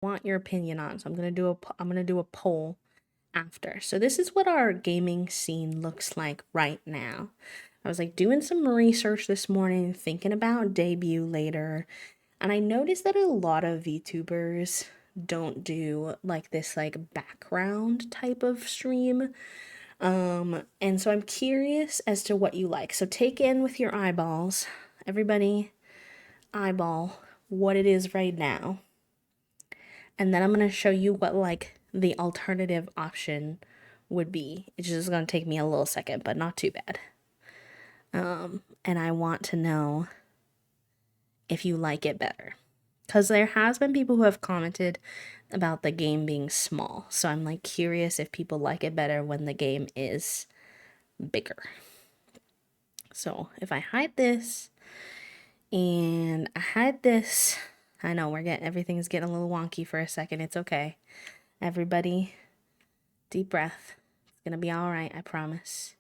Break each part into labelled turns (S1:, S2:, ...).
S1: want your opinion on. So I'm gonna do a poll after. So this is what our gaming scene looks like right now. I was like doing some research this morning, thinking about debut later, and I noticed that a lot of VTubers don't do like this like background type of stream. And so I'm curious as to what you like. So take in with your eyeballs. Everybody eyeball what it is right now. And then I'm going to show you what like the alternative option would be. It's just going to take me a little second, but not too bad. And I want to know if you like it better. Because there has been people who have commented about the game being small. So I'm like curious if people like it better when the game is bigger. So if I hide this and I hide this, I know everything's getting a little wonky for a second. It's okay. Everybody, deep breath. It's gonna be all right, I promise.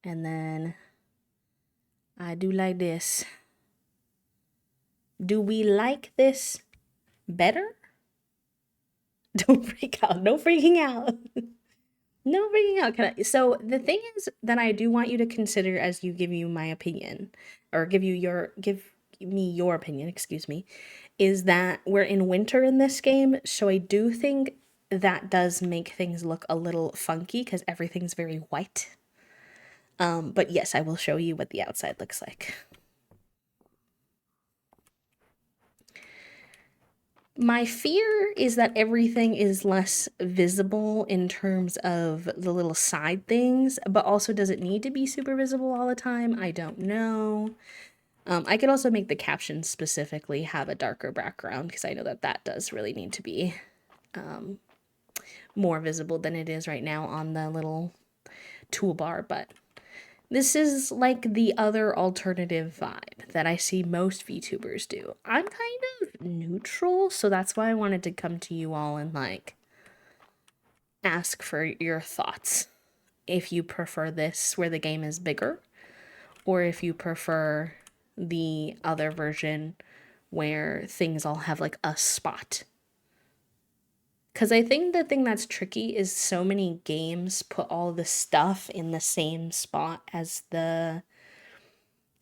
S1: And then I do like this. Do we like this better? Don't freak out. No freaking out. No freaking out. So the thing is that I do want you to consider as you give you my opinion, or give me your opinion, excuse me, is that we're in winter in this game. So I do think that does make things look a little funky because everything's very white. But yes, I will show you what the outside looks like. My fear is that everything is less visible in terms of the little side things, but also does it need to be super visible all the time? I don't know. I could also make the captions specifically have a darker background because I know that that does really need to be more visible than it is right now on the little toolbar, but this is like the other alternative vibe that I see most VTubers do. I'm kind of neutral, so that's why I wanted to come to you all and like ask for your thoughts. If you prefer this where the game is bigger, or if you prefer the other version where things all have like a spot. Because I think the thing that's tricky is so many games put all the stuff in the same spot as the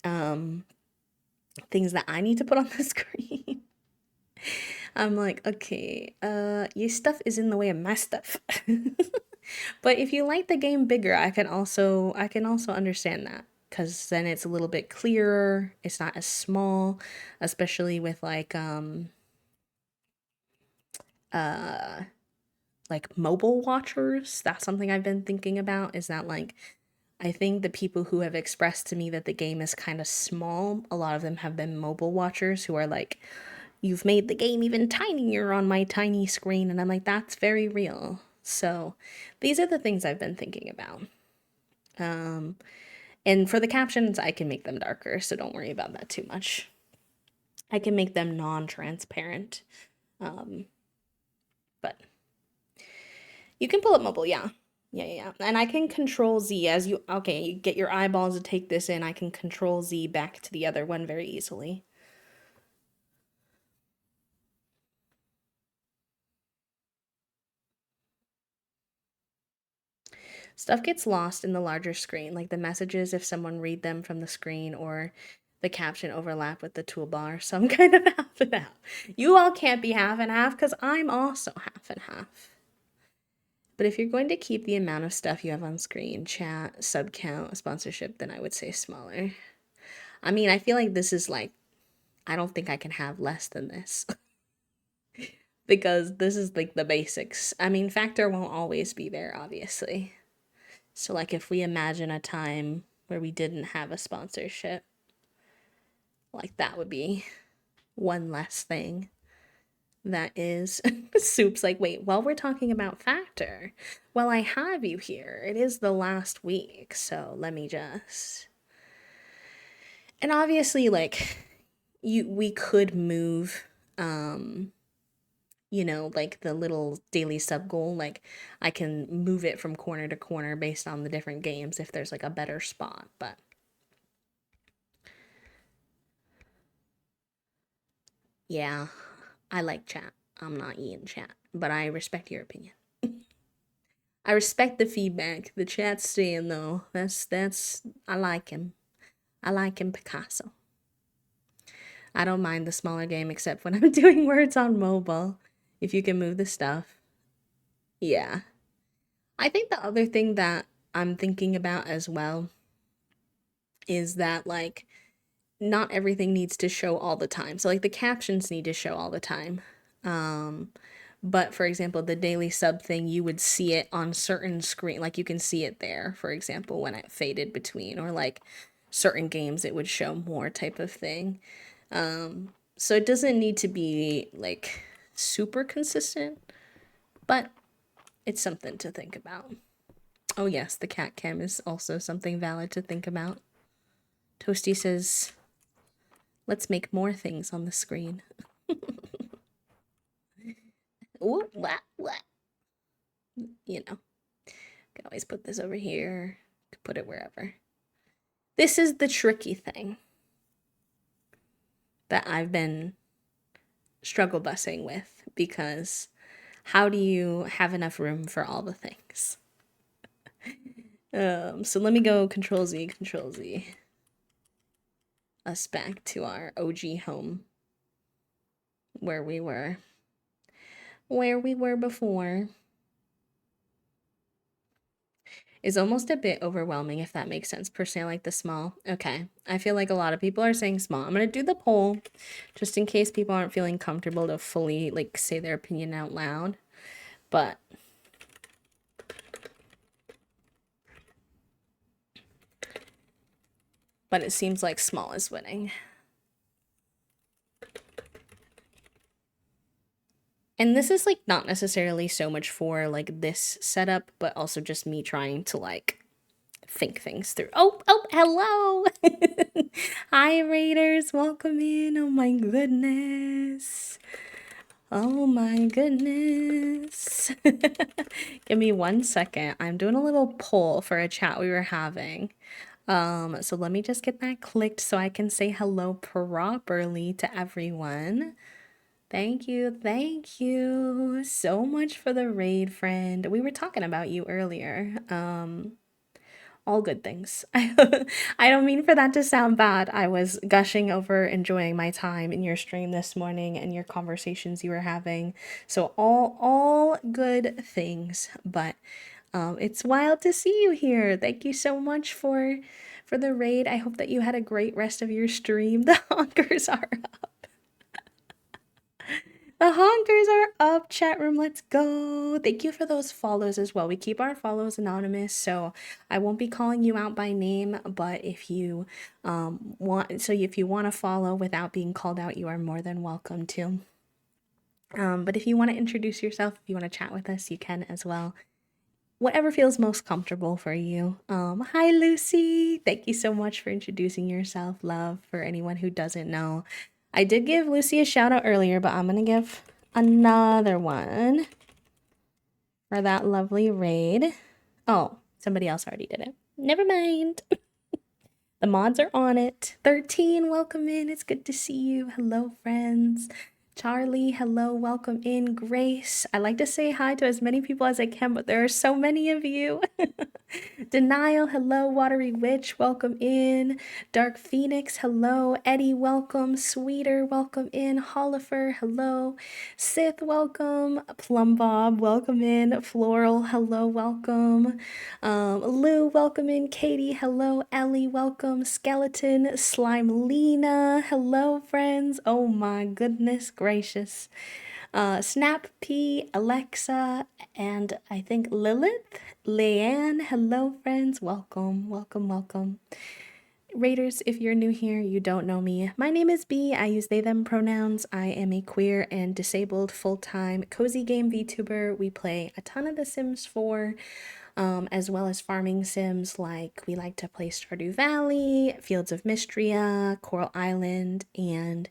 S1: things that I need to put on the screen. I'm like, okay, your stuff is in the way of my stuff. But if you like the game bigger, I can also understand that because then it's a little bit clearer. It's not as small, especially with like mobile watchers. That's something I've been thinking about is that like I think the people who have expressed to me that the game is kind of small, a lot of them have been mobile watchers who are like, you've made the game even tinier on my tiny screen. And I'm like, that's very real. So these are the things I've been thinking about. And for the captions, I can make them darker, so don't worry about that too much. I can make them non-transparent. But you can pull up mobile, yeah. Yeah. And I can control Z as you get your eyeballs to take this in. I can control Z back to the other one very easily. Stuff gets lost in the larger screen, like the messages if someone read them from the screen or the caption overlap with the toolbar. So I'm kind of half and half. You all can't be half and half because I'm also half and half. But if you're going to keep the amount of stuff you have on screen, chat, sub count, sponsorship, then I would say smaller. I mean, I feel like this is like, I don't think I can have less than this. Because this is like the basics. I mean, factor won't always be there, obviously. So, like, if we imagine a time where we didn't have a sponsorship, like, that would be one less thing. That is, Soup's like, wait, while we're talking about factor, well, I have you here. It is the last week, so let me just. And obviously, like, we could move, like the little daily sub goal, like I can move it from corner to corner based on the different games if there's like a better spot, but Yeah, I like chat. I'm not eating chat, but I respect your opinion. I respect the feedback. The chat's saying though. That's I like him. I like him Picasso. I don't mind the smaller game except when I'm doing words on mobile. If you can move the stuff. Yeah. I think the other thing that I'm thinking about as well is that like not everything needs to show all the time. So like the captions need to show all the time. Um but for example, the daily sub thing, you would see it on certain screen, like you can see it there, for example, when it faded between, or like certain games it would show more type of thing. So it doesn't need to be like super consistent, but it's something to think about. Oh yes, the cat cam is also something valid to think about. Toasty says, let's make more things on the screen. Ooh, what? You know, can always put this over here, could put it wherever. This is the tricky thing that I've been struggle busing with, because how do you have enough room for all the things? So let me go Control Z, us back to our OG home where we were before. Is almost a bit overwhelming, if that makes sense. Personally, I like the small. Okay. I feel like a lot of people are saying small. I'm going to do the poll just in case people aren't feeling comfortable to fully like say their opinion out loud. But it seems like small is winning. And this is like not necessarily so much for like this setup, but also just me trying to like think things through. Oh, hello. Hi, Raiders. Welcome in. Oh my goodness. Oh my goodness. Give me 1 second. I'm doing a little poll for a chat we were having. So let me just get that clicked so I can say hello properly to everyone. Thank you so much for the raid, friend. We were talking about you earlier. All good things. I don't mean for that to sound bad. I was gushing over enjoying my time in your stream this morning and your conversations you were having. So all good things, but it's wild to see you here. Thank you so much for the raid. I hope that you had a great rest of your stream. The honkers are The honkers are up, chat room. Let's go. Thank you for those follows as well. We keep our follows anonymous, so I won't be calling you out by name. But if you if you want to follow without being called out, you are more than welcome to. But if you want to introduce yourself, if you want to chat with us, you can as well. Whatever feels most comfortable for you. Hi Lucy. Thank you so much for introducing yourself, love. For anyone who doesn't know, I did give Lucy a shout out earlier, but I'm gonna give another one for that lovely raid. Oh, somebody else already did it. Never mind. The mods are on it. 13, welcome in. It's good to see you. Hello, friends. Charlie, hello, welcome in. Grace, I like to say hi to as many people as I can, but there are so many of you. Denial, hello. Watery Witch, welcome in. Dark Phoenix, hello. Eddie, welcome. Sweeter, welcome in. Hollifer, hello. Sith, welcome. Plum Bob, welcome in. Floral, hello, welcome. Lou, welcome in. Katie, hello. Ellie, welcome. Skeleton, Slime Lena, hello, friends. Oh my goodness gracious. Snap P, Alexa, and I think Lilith, Leanne. Hello, friends. Welcome. Raiders, if you're new here, you don't know me. My name is B. I use they, them pronouns. I am a queer and disabled full-time cozy game VTuber. We play a ton of The Sims 4. As well as farming sims, like we like to play Stardew Valley, Fields of Mistria, Coral Island, and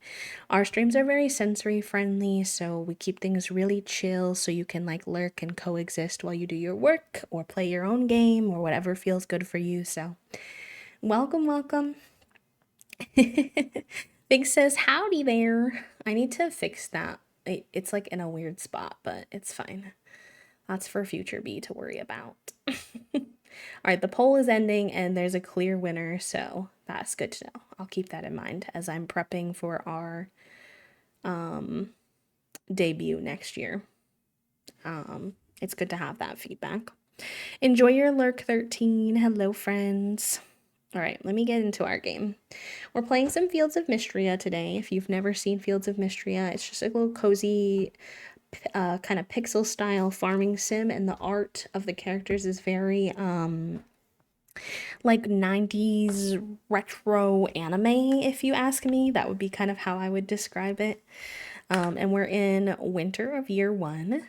S1: our streams are very sensory friendly, so we keep things really chill so you can like lurk and coexist while you do your work or play your own game or whatever feels good for you. So welcome. Fig says, howdy there. I need to fix that. It's like in a weird spot, but it's fine. That's for future B to worry about. All right, the poll is ending and there's a clear winner, so that's good to know. I'll keep that in mind as I'm prepping for our debut next year. It's good to have that feedback. Enjoy your lurk 13. Hello, friends. All right, let me get into our game. We're playing some Fields of Mistria today. If you've never seen Fields of Mistria, it's just a little cozy kind of pixel style farming sim, and the art of the characters is very like 90s retro anime, if you ask me. That would be kind of how I would describe it. And we're in winter of year 1.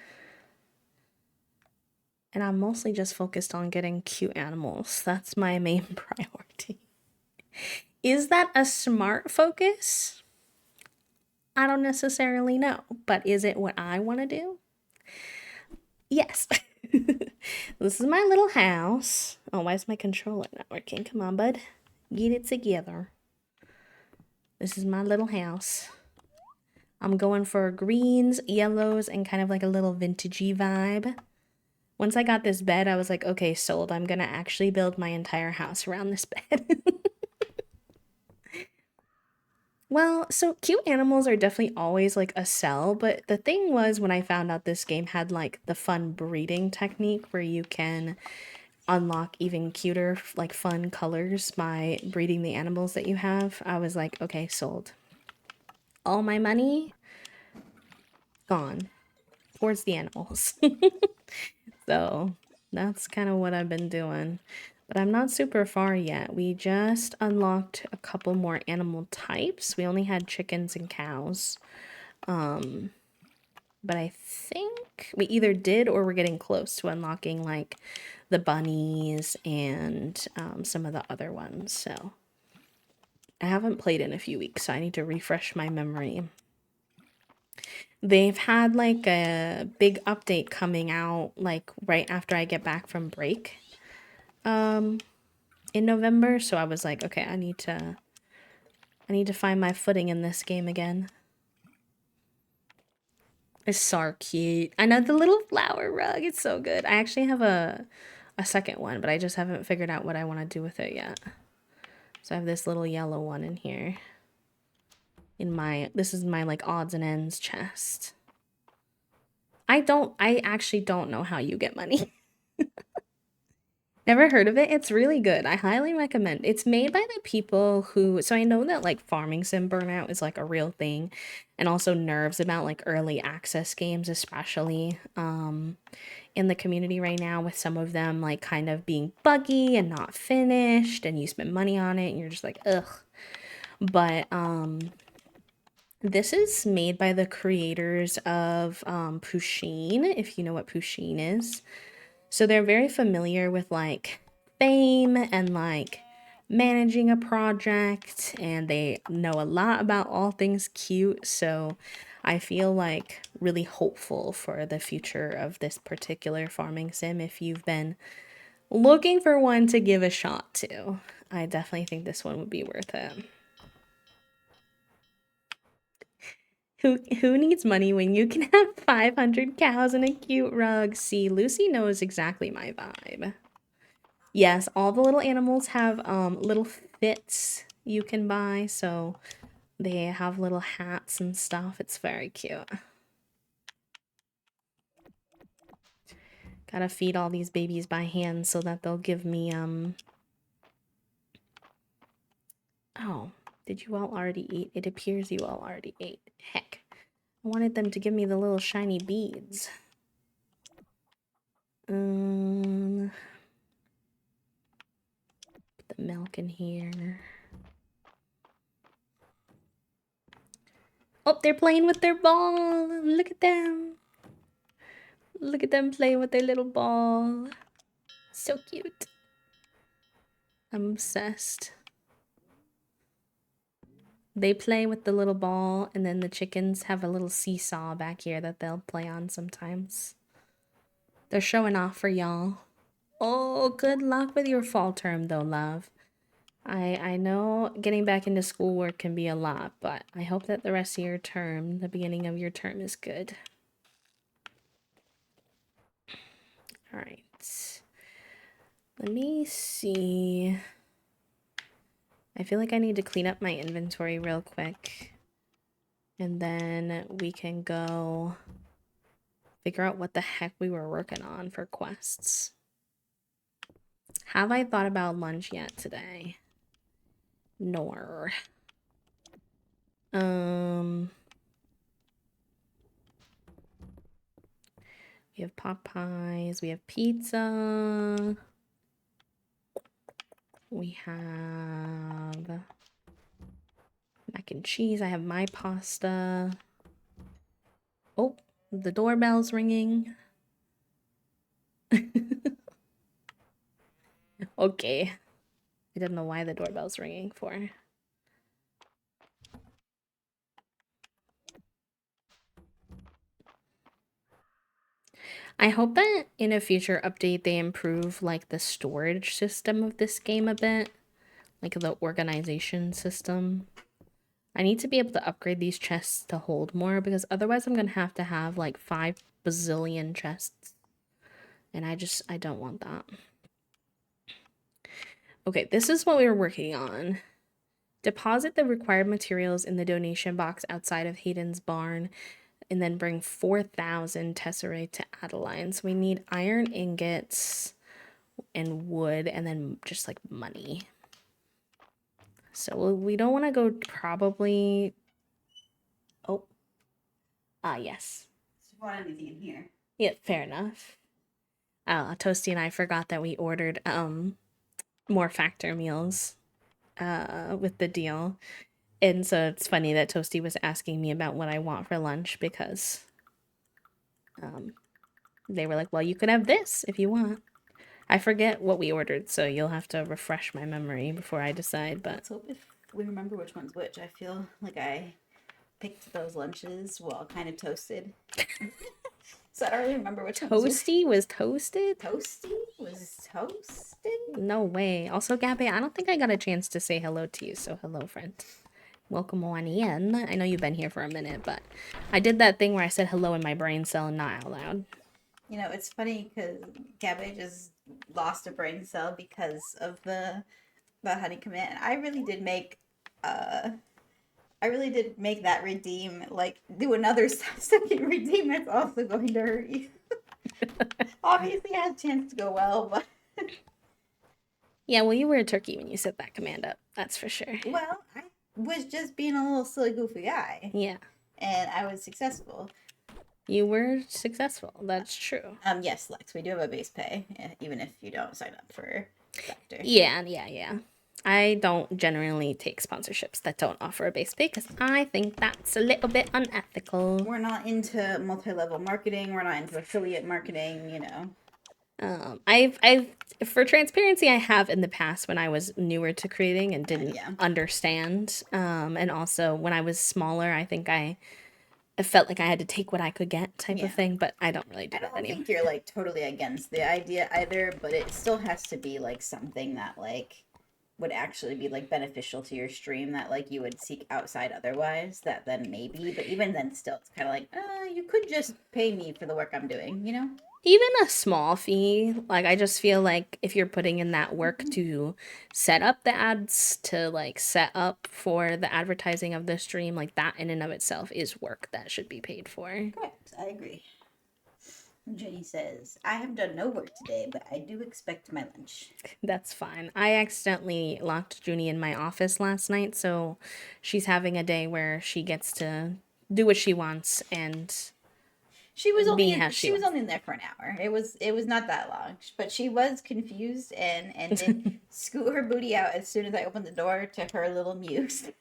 S1: And I'm mostly just focused on getting cute animals. That's my main priority. Is that a smart focus? I don't necessarily know, but is it what I want to do? Yes. This is my little house. Oh, why is my controller not working? Come on, bud. Get it together. This is my little house. I'm going for greens, yellows, and kind of like a little vintagey vibe. Once I got this bed, I was like, okay, sold. I'm gonna actually build my entire house around this bed. Well, so cute animals are definitely always like a sell, but the thing was when I found out this game had like the fun breeding technique where you can unlock even cuter, like fun colors by breeding the animals that you have, I was like, okay, sold. All my money gone towards the animals. So that's kind of what I've been doing. But I'm not super far yet. We just unlocked a couple more animal types. We only had chickens and cows. But I think we either did or we're getting close to unlocking like the bunnies and some of the other ones. So I haven't played in a few weeks, so I need to refresh my memory. They've had like a big update coming out like right after I get back from break in November, so I was like, okay, I need to find my footing in this game again. It's so cute. I know the little flower rug, it's so good. I actually have a second one, but I just haven't figured out what I want to do with it yet. So I have this little yellow one in here. This is my like odds and ends chest. I actually don't know how you get money. Never heard of it. It's really good. I highly recommend. It's made by the people who, so I know that like farming sim burnout is like a real thing, and also nerves about like early access games, especially in the community right now, with some of them like kind of being buggy and not finished, and you spend money on it and you're just like, ugh. But this is made by the creators of Pusheen, if you know what Pusheen is. So they're very familiar with like fame and like managing a project, and they know a lot about all things cute. So I feel like really hopeful for the future of this particular farming sim if you've been looking for one to give a shot to. I definitely think this one would be worth it. Who needs money when you can have 500 cows and a cute rug? See, Lucy knows exactly my vibe. Yes, all the little animals have little fits you can buy, so they have little hats and stuff. It's very cute. Gotta feed all these babies by hand so that they'll give me oh, did you all already eat? It appears you all already ate. Heck. I wanted them to give me the little shiny beads. Put the milk in here. Oh, they're playing with their ball. Look at them. Look at them playing with their little ball. So cute. I'm obsessed. They play with the little ball, and then the chickens have a little seesaw back here that they'll play on sometimes. They're showing off for y'all. Oh, good luck with your fall term, though, love. I know getting back into schoolwork can be a lot, but I hope that the rest of your term, the beginning of your term, is good. All right. Let me see. I feel like I need to clean up my inventory real quick. And then we can go figure out what the heck we were working on for quests. Have I thought about lunch yet today? Nor. We have pot pies. We have pizza. We have mac and cheese. I have my pasta. Oh, the doorbell's ringing. Okay. I don't know why the doorbell's ringing for. I hope that in a future update they improve like the storage system of this game a bit. Like the organization system. I need to be able to upgrade these chests to hold more because otherwise I'm going to have like 5 bazillion chests. And I don't want that. Okay, this is what we were working on. Deposit the required materials in the donation box outside of Hayden's barn and then bring 4,000 tesserae to Adeline. So we need iron ingots and wood and then just like money. So we don't want to go probably... Oh. Ah, yes.
S2: Do you want anything in here?
S1: Yeah, fair enough. Toasty and I forgot that we ordered more factor meals with the deal. And so it's funny that Toasty was asking me about what I want for lunch because they were like, well, you could have this if you want. I forget what we ordered, so you'll have to refresh my memory before I decide. But
S2: let's hope if we remember which one's which. I feel like I picked those lunches while kind of toasted. So I don't really remember which
S1: Toasty was toasted?
S2: Toasty was toasted?
S1: No way. Also, Gabby, I don't think I got a chance to say hello to you, so hello, friend. Welcome on in. I know you've been here for a minute, but I did that thing where I said hello in my brain cell and not out loud.
S2: You know, it's funny because Gabby just lost a brain cell because of the honey command. I really did make that redeem, like do another second redeem that's also going to hurt you. Obviously it has a chance to go well, but
S1: yeah, well, you were a turkey when you set that command up. That's for sure.
S2: Well, I was just being a little silly goofy guy.
S1: Yeah.
S2: And I was successful.
S1: You were successful. That's true.
S2: Yes, Lex, we do have a base pay, even if you don't sign up for Factor.
S1: Yeah. I don't generally take sponsorships that don't offer a base pay because I think that's a little bit unethical.
S2: We're not into multi-level marketing. We're not into affiliate marketing, you know.
S1: I've for transparency, I have in the past when I was newer to creating and didn't understand. And also when I was smaller, I think I felt like I had to take what I could get type of thing, but I don't really do that anymore.
S2: I don't think you're like totally against the idea either, but it still has to be like something that like would actually be like beneficial to your stream that like you would seek outside otherwise, that then maybe, but even then still it's kind of like you could just pay me for the work I'm doing, you know.
S1: Even a small fee, like I just feel like if you're putting in that work to set up the ads, to like set up for the advertising of the stream, like that in and of itself is work that should be paid for.
S2: Correct, I agree. Jenny says, I have done no work today, but I do expect my lunch.
S1: That's fine. I accidentally locked Junie in my office last night, so she's having a day where she gets to do what she wants and
S2: she was only in there for an hour. It was not that long, but she was confused and did scoot her booty out as soon as I opened the door to her little muse.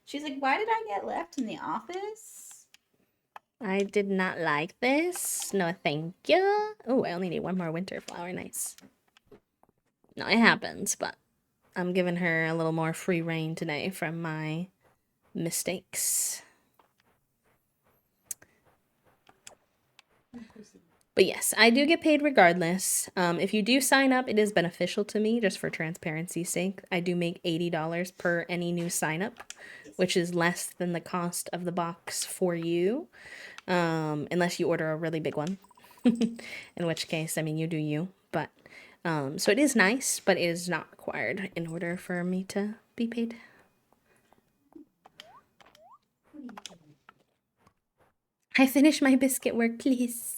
S2: She's like, "Why did I get left in the office?
S1: I did not like this. No, thank you. Oh, I only need one more winter flower. Nice. No, it happens, but I'm giving her a little more free reign today from my mistakes. But yes, I do get paid regardless. If you do sign up, it is beneficial to me just for transparency's sake. I do make $80 per any new sign up, which is less than the cost of the box for you, unless you order a really big one. In which case, I mean, you do you. But so it is nice, but it is not required in order for me to be paid. I finished my biscuit work, please.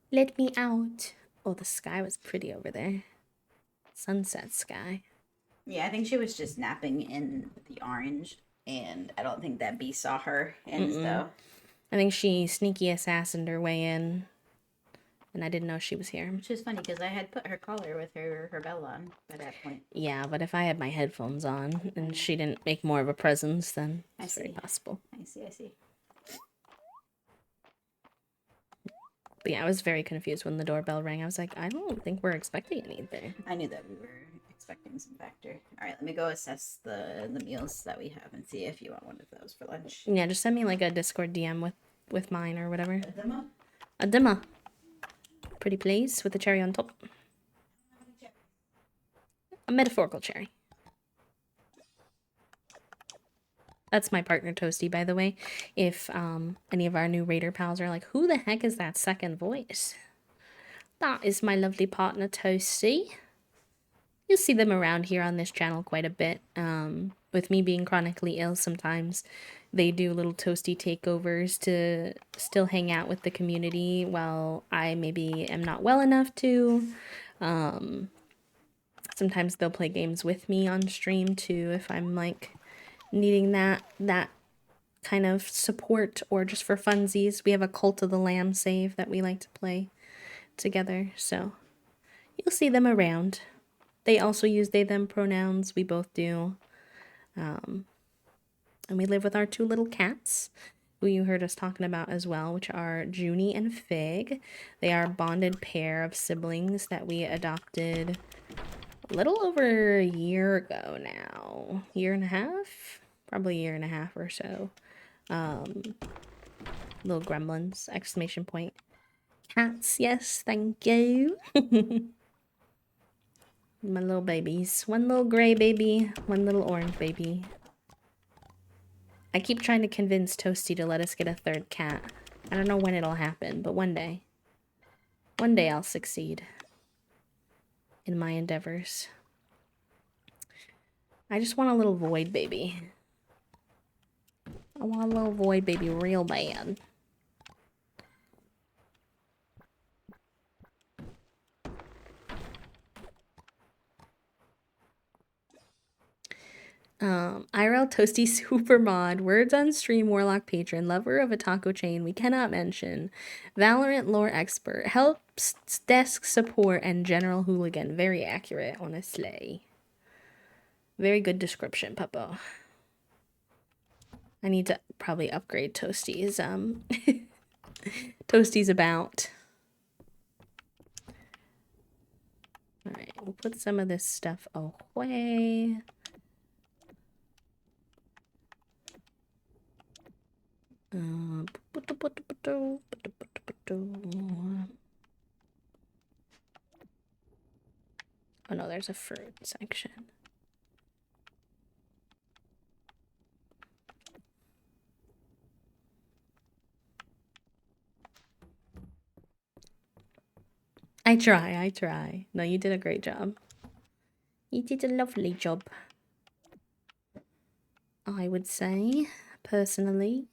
S1: Let me out. Oh, the sky was pretty over there. Sunset sky.
S2: Yeah, I think she was just napping in the orange, and I don't think that bee saw her, and
S1: Mm-mm.
S2: so.
S1: I think she sneaky assassined her way in, and I didn't know she was here.
S2: Which is funny because I had put her collar with her bell on by that point.
S1: Yeah, but if I had my headphones on and she didn't make more of a presence, then it's very possible.
S2: I see.
S1: But yeah, I was very confused when the doorbell rang. I was like, I don't think we're expecting anything.
S2: I knew that we were expecting some factor. All right, let me go assess the meals that we have and see if you want one of those for lunch.
S1: Yeah, just send me like a Discord DM with mine or whatever.
S2: A demo?
S1: A dimmer. Pretty please, with a cherry on top. A metaphorical cherry. That's my partner Toasty, by the way. If any of our new Raider pals are like, who the heck is that second voice? That is my lovely partner Toasty. You'll see them around here on this channel quite a bit. With me being chronically ill sometimes, they do little Toasty takeovers to still hang out with the community while I maybe am not well enough to. Sometimes they'll play games with me on stream too if I'm like needing that kind of support, or just for funsies. We have a Cult of the Lamb save that we like to play together, so you'll see them around. They also use they them pronouns. We both do. And we live with our two little cats, who you heard us talking about as well, which are Junie and Fig. They are a bonded pair of siblings that we adopted a little over a year ago now. Year and a half? Probably a year and a half or so. Little gremlins, exclamation point. Cats, yes, thank you. My little babies. One little gray baby, one little orange baby. I keep trying to convince Toasty to let us get a third cat. I don't know when it'll happen, but one day. One day I'll succeed in my endeavors. I just want a little void baby. I want a little void baby real bad. IRL Toasty Super Mod, Words on Stream Warlock Patron, Lover of a Taco Chain we cannot mention, Valorant Lore Expert, Helps Desk Support, and General Hooligan. Very accurate, honestly. Very good description, Puppo. I need to probably upgrade Toasty's, Toasty's about. Alright, we'll put some of this stuff away. Oh no, there's a fruit section. I try. No, you did a great job. You did a lovely job. I would say, personally.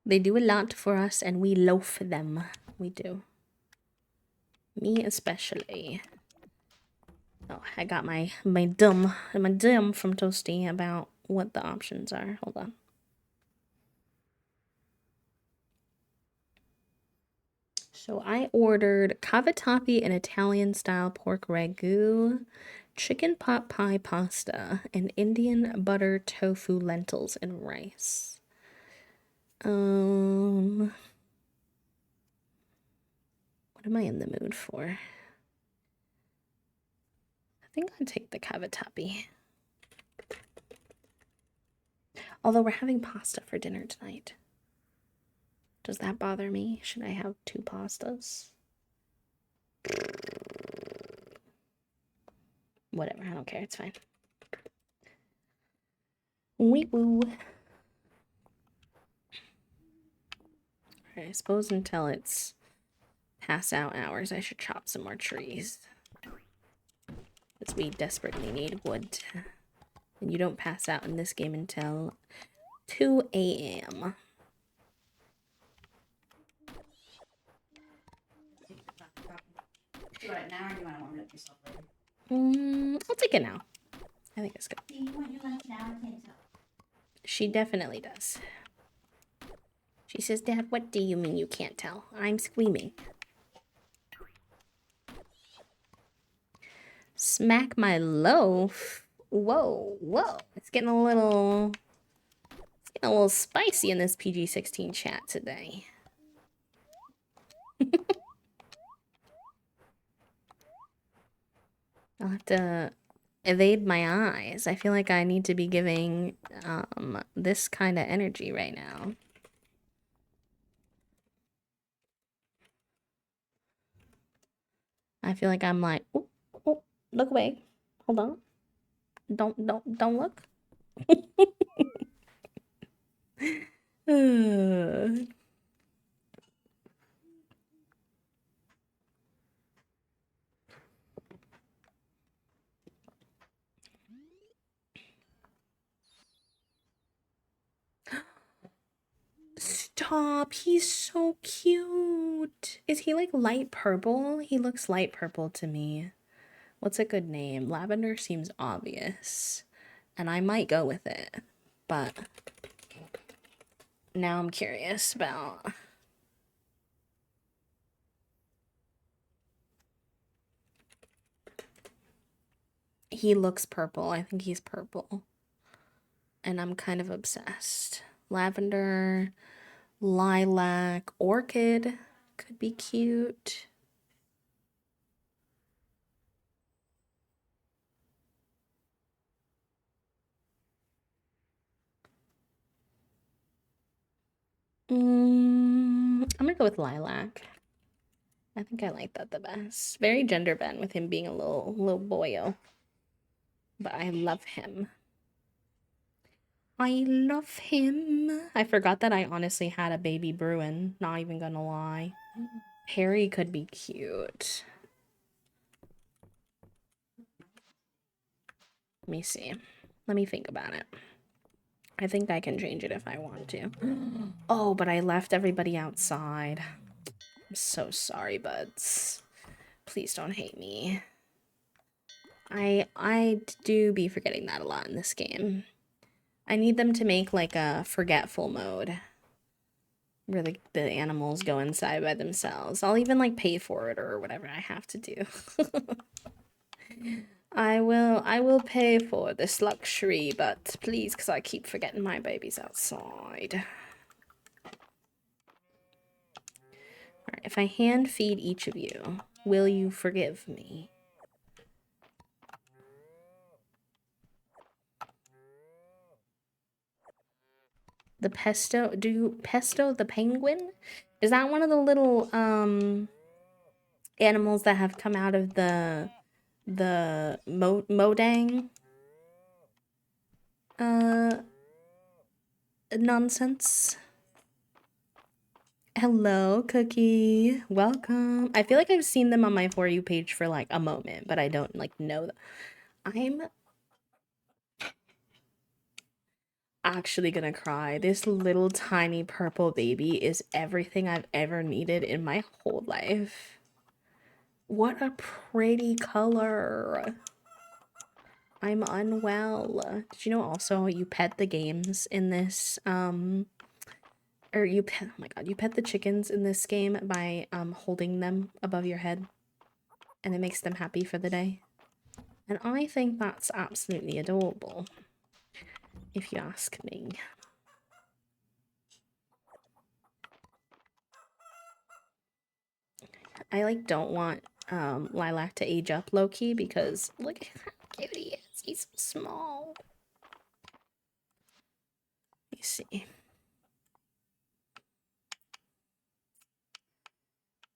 S1: They do a lot for us and we loaf them. We do. Me especially. Oh, I got my dim from Toasty about what the options are. Hold on. So I ordered cavatappi, an Italian-style pork ragu, chicken pot pie pasta, and Indian butter tofu lentils and rice. What am I in the mood for? I think I'd take the cavatappi. Although we're having pasta for dinner tonight. Does that bother me? Should I have 2 pastas? Whatever, I don't care. It's fine. Wee woo. I suppose until it's pass out hours, I should chop some more trees. Because we desperately need wood. And you don't pass out in this game until 2 a.m.
S2: Do you want it now or do you want to warm it up yourself later?
S1: I'll take it now. I think it's good.
S2: Do you want your lunch now? I can't tell.
S1: She definitely does. She says, Dad, what do you mean you can't tell? I'm screaming. Smack my loaf? Whoa, whoa. It's getting a little spicy in this PG-16 chat today. I'll have to evade my eyes. I feel like I need to be giving this kind of energy right now. I feel like I'm like, oh, oh, look away. Hold on. Don't look. Stop, he's so cute. Is he like light purple? He looks light purple to me. What's a good name? Lavender seems obvious. And I might go with it. But now I'm curious about... He looks purple. I think he's purple. And I'm kind of obsessed. Lavender, lilac, orchid could be cute. I'm gonna go with lilac. I think I like that the best. Very gender bent with him being a little boyo. But I love him. I love him. I forgot that I honestly had a baby Bruin. Not even gonna lie. Harry could be cute. Let me see. Let me think about it. I think I can change it if I want to. Oh, but I left everybody outside. I'm so sorry, buds. Please don't hate me. I do be forgetting that a lot in this game. I need them to make like a forgetful mode where the animals go inside by themselves. I'll even like pay for it or whatever I have to do. I will pay for this luxury, but please, because I keep forgetting my baby's outside. Alright, if I hand feed each of you, will you forgive me? The Pesto the penguin? Is that one of the little animals that have come out of the Modang nonsense? Hello, Cookie. Welcome. I feel like I've seen them on my For You page for like a moment, but I don't like know them. I'm actually gonna cry. This little tiny purple baby is everything I've ever needed in my whole life. What a pretty color. I'm unwell. Did you know also you pet the games in this or you pet, oh my god, you pet the chickens in this game by holding them above your head and it makes them happy for the day. And I think that's absolutely adorable, if you ask me. I like don't want Lilac to age up low-key because look at how cute he is. He's so small. Let me see.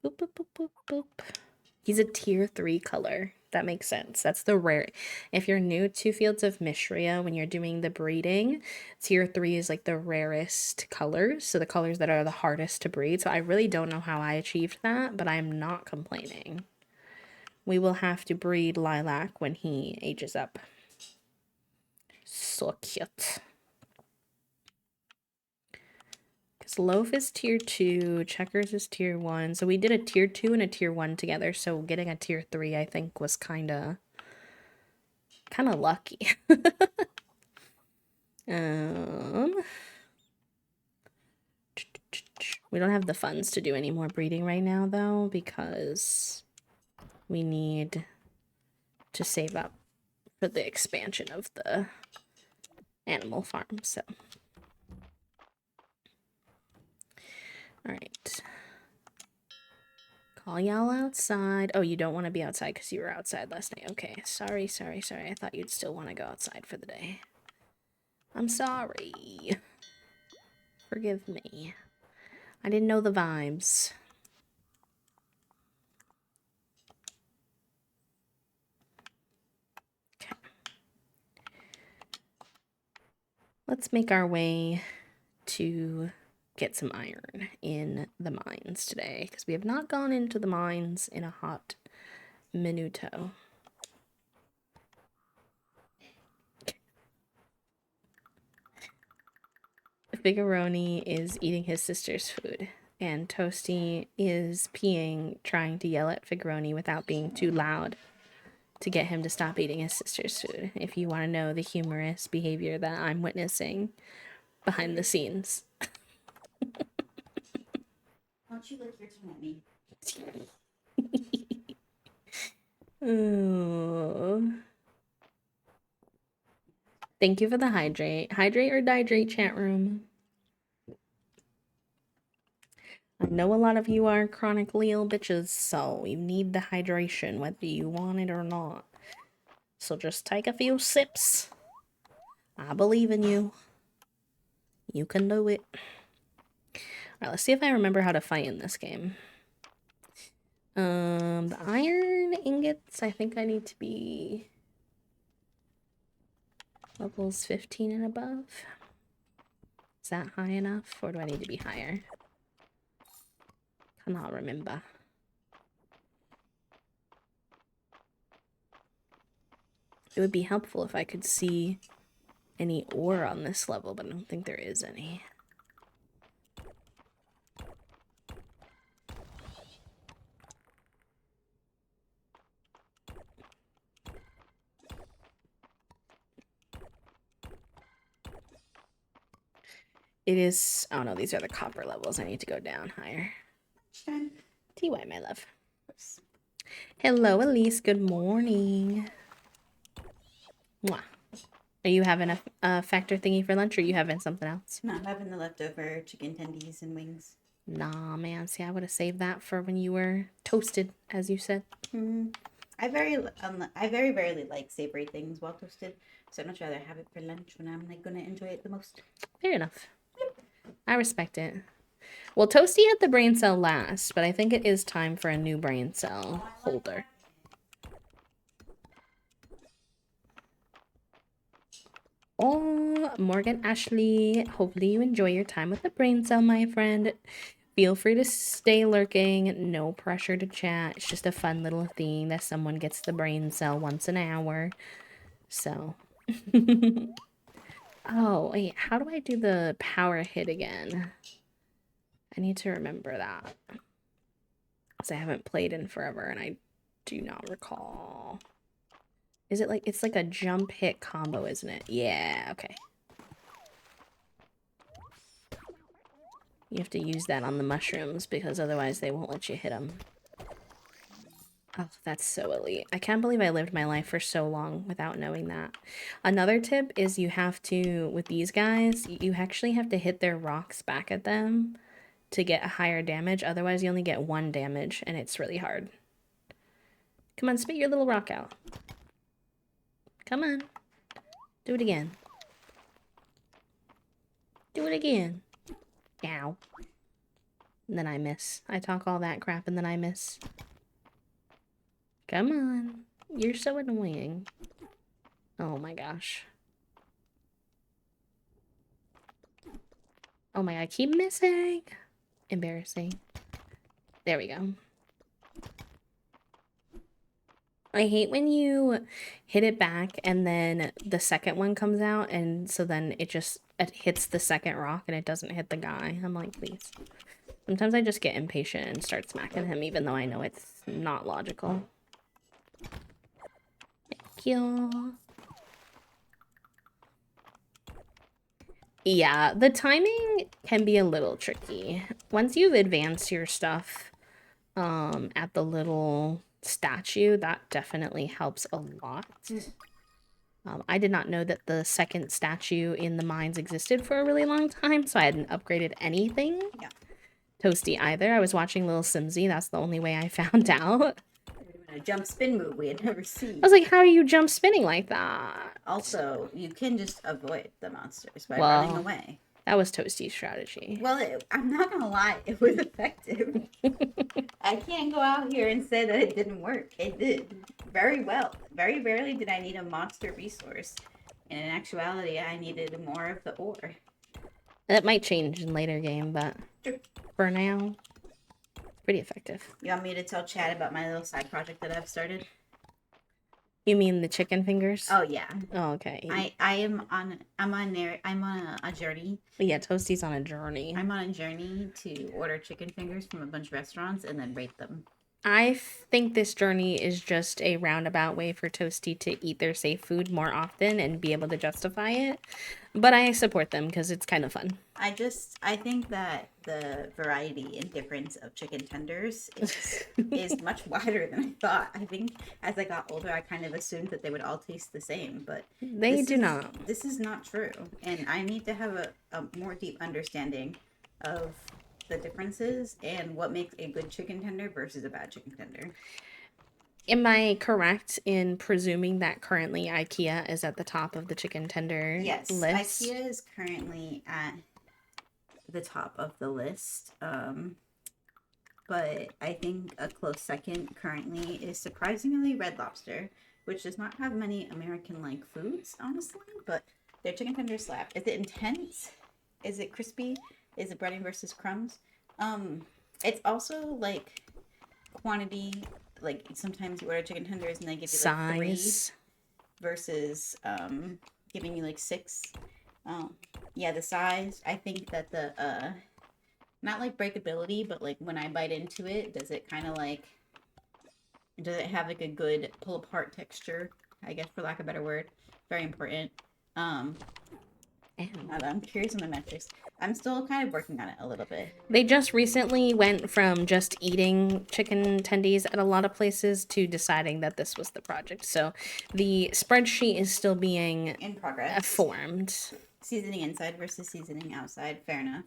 S1: Boop, boop, boop, boop, boop. He's a tier 3 color. That makes sense. That's the rare. If you're new to Fields of Mistria, when you're doing the breeding, tier 3 is like the rarest colors. So the colors that are the hardest to breed. So I really don't know how I achieved that, but I'm not complaining. We will have to breed Lilac when he ages up. So cute. Because Loaf is tier 2, Checkers is tier 1. So we did a tier 2 and a tier 1 together. So getting a tier 3, I think, was kind of lucky. We don't have the funds to do any more breeding right now, though, because we need to save up for the expansion of the animal farm, so. Alright. Call y'all outside. Oh, you don't want to be outside because you were outside last night. Okay, sorry. I thought you'd still want to go outside for the day. I'm sorry. Forgive me. I didn't know the vibes. Okay. Let's make our way to get some iron in the mines today, because we have not gone into the mines in a hot minuto. Figuroni is eating his sister's food, and Toasty is peeing, trying to yell at Figuroni without being too loud to get him to stop eating his sister's food, if you want to know the humorous behavior that I'm witnessing behind the scenes.
S2: Why don't you lick your tongue at me?
S1: Oh. Thank you for the hydrate. Hydrate or dihydrate, chat room. I know a lot of you are chronically ill bitches, so you need the hydration whether you want it or not. So just take a few sips. I believe in you. You can do it. Alright, let's see if I remember how to fight in this game. The iron ingots, I think I need to be levels 15 and above. Is that high enough, or do I need to be higher? Cannot remember. It would be helpful if I could see any ore on this level, but I don't think there is any. It is... oh no, these are the copper levels. I need to go down higher. TY, my love. Hello, Elise. Good morning. Mwah. Are you having a factor thingy for lunch, or are you having something else?
S2: No, I'm having the leftover chicken tendies and wings.
S1: Nah, man. See, I would have saved that for when you were toasted, as you said.
S2: I very rarely like savory things while toasted, so I'd much rather have it for lunch when I'm like gonna enjoy it the most.
S1: Fair enough. I respect it. Well, Toasty had the brain cell last, but I think it is time for a new brain cell holder. Oh, Morgan Ashley, hopefully you enjoy your time with the brain cell, my friend. Feel free to stay lurking. No pressure to chat. It's just a fun little thing that someone gets the brain cell once an hour. So. Oh, wait. How do I do the power hit again? I need to remember that. Because I haven't played in forever and I do not recall. Is it like... it's like a jump hit combo, isn't it? Yeah, okay. You have to use that on the mushrooms because otherwise they won't let you hit them. Oh, that's so elite. I can't believe I lived my life for so long without knowing that. Another tip is you have to, with these guys, you actually have to hit their rocks back at them to get a higher damage. Otherwise, you only get 1 damage, and it's really hard. Come on, spit your little rock out. Come on. Do it again. Do it again. Ow. And then I miss. I talk all that crap and then I miss. Come on. You're so annoying. Oh my gosh. Oh my god, I keep missing. Embarrassing. There we go. I hate when you hit it back and then the second one comes out and so then it hits the second rock and it doesn't hit the guy. I'm like, please. Sometimes I just get impatient and start smacking him even though I know it's not logical. Thank you. Yeah, the timing can be a little tricky. Once you've advanced your stuff at the little statue, that definitely helps a lot. I did not know that the second statue in the mines existed for a really long time, so I hadn't upgraded anything.
S2: Yeah.
S1: Toasty either. I was watching Little Simsy. That's the only way I found out.
S2: A jump spin move we had never seen.
S1: I was like, how are you jump spinning like that?
S2: Also, you can just avoid the monsters by running away.
S1: That was Toasty's strategy.
S2: Well, I'm not gonna lie, it was effective. I can't go out here and say that it didn't work. It did very well. Very rarely did I need a monster resource. And in actuality, I needed more of the ore.
S1: That might change in later game, but for now, pretty effective.
S2: You want me to tell Chad about my little side project that I've started?
S1: You mean the chicken fingers?
S2: Oh yeah.
S1: Oh, okay.
S2: I'm on a journey.
S1: Yeah, Toasty's on a journey.
S2: I'm on a journey to order chicken fingers from a bunch of restaurants and then rate them.
S1: I think this journey is just a roundabout way for Toasty to eat their safe food more often and be able to justify it. But I support them because it's kind of fun. I
S2: think that the variety and difference of chicken tenders is much wider than I thought. I think as I got older, I kind of assumed that they would all taste the same, but
S1: they do not.
S2: This is not true. And I need to have a more deep understanding of the differences and what makes a good chicken tender versus a bad chicken tender.
S1: Am I correct in presuming that currently IKEA is at the top of the chicken tender list?
S2: Yes, IKEA is currently at the top of the list. But I think a close second currently is surprisingly Red Lobster, which does not have many American-like foods, honestly, but their chicken tenders slap. Is it intense? Is it crispy? Is it breading versus crumbs? It's also like quantity. Like sometimes you order chicken tenders and they give you like 3 versus giving you like 6. Yeah, the size. I think that the not like breakability, but like when I bite into it, does it have like a good pull apart texture? I guess for lack of a better word. Very important. I'm curious on the metrics. I'm still kind of working on it a little bit.
S1: They just recently went from just eating chicken tendies at a lot of places to deciding that this was the project. So the spreadsheet is still being
S2: in progress,
S1: formed.
S2: Seasoning inside versus seasoning outside. Fair enough.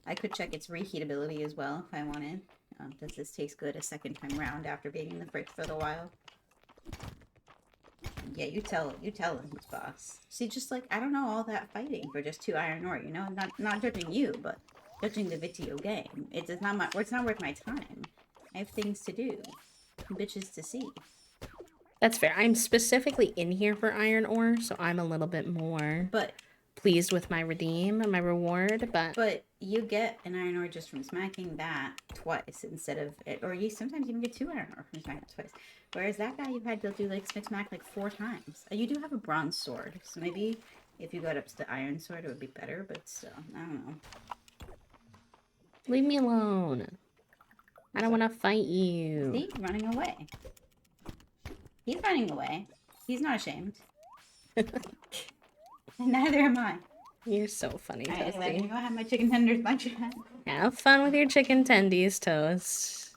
S2: I could check its reheatability as well if I wanted. Does this taste good a second time around after being in the fridge for a while? Yeah, you tell him who's boss. See, just like, I don't know all that fighting for just 2 iron ore, you know? Not judging you, but judging the video game. It's not worth my time. I have things to do. Bitches to see.
S1: That's fair. I'm specifically in here for iron ore, so I'm a little bit more pleased with my reward,
S2: But you get an iron ore just from smacking that twice instead of it, or sometimes you can get 2 iron ore from smacking it twice. Whereas that guy, you had to do like smack like 4 times. You do have a bronze sword, so maybe if you got up to the iron sword, it would be better. But still, I don't know.
S1: Leave me alone. I don't want to fight you.
S2: See, running away. He's running away. He's not ashamed. And neither am I.
S1: You're so funny, Toasty.
S2: I'm gonna go have my chicken tenders by Chad.
S1: Have fun with your chicken tendies, Toast.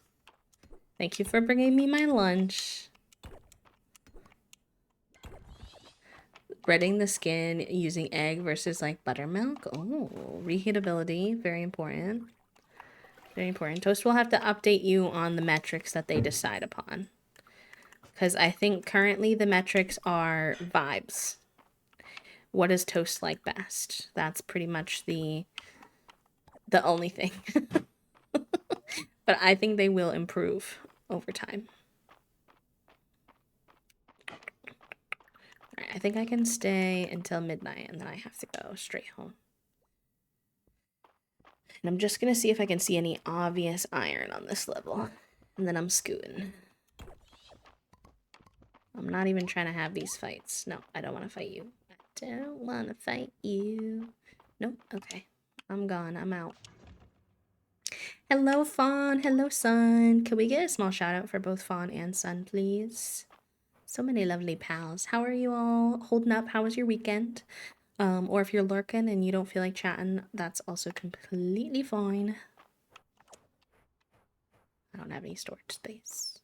S1: Thank you for bringing me my lunch. Breading the skin using egg versus like buttermilk. Oh, reheatability, very important. Very important. Toast will have to update you on the metrics that they decide upon. Because I think currently the metrics are vibes. What does Toast like best? That's pretty much the only thing. But I think they will improve over time. Alright, I think I can stay until midnight and then I have to go straight home. And I'm just gonna see if I can see any obvious iron on this level. And then I'm scooting. I'm not even trying to have these fights. No, I don't want to fight you. I don't want to fight you. Nope, okay. I'm gone. I'm out. Hello, Fawn. Hello, Sun. Can we get a small shout out for both Fawn and Sun, please? So many lovely pals. How are you all holding up? How was your weekend? Or if you're lurking and you don't feel like chatting, that's also completely fine. I don't have any storage space.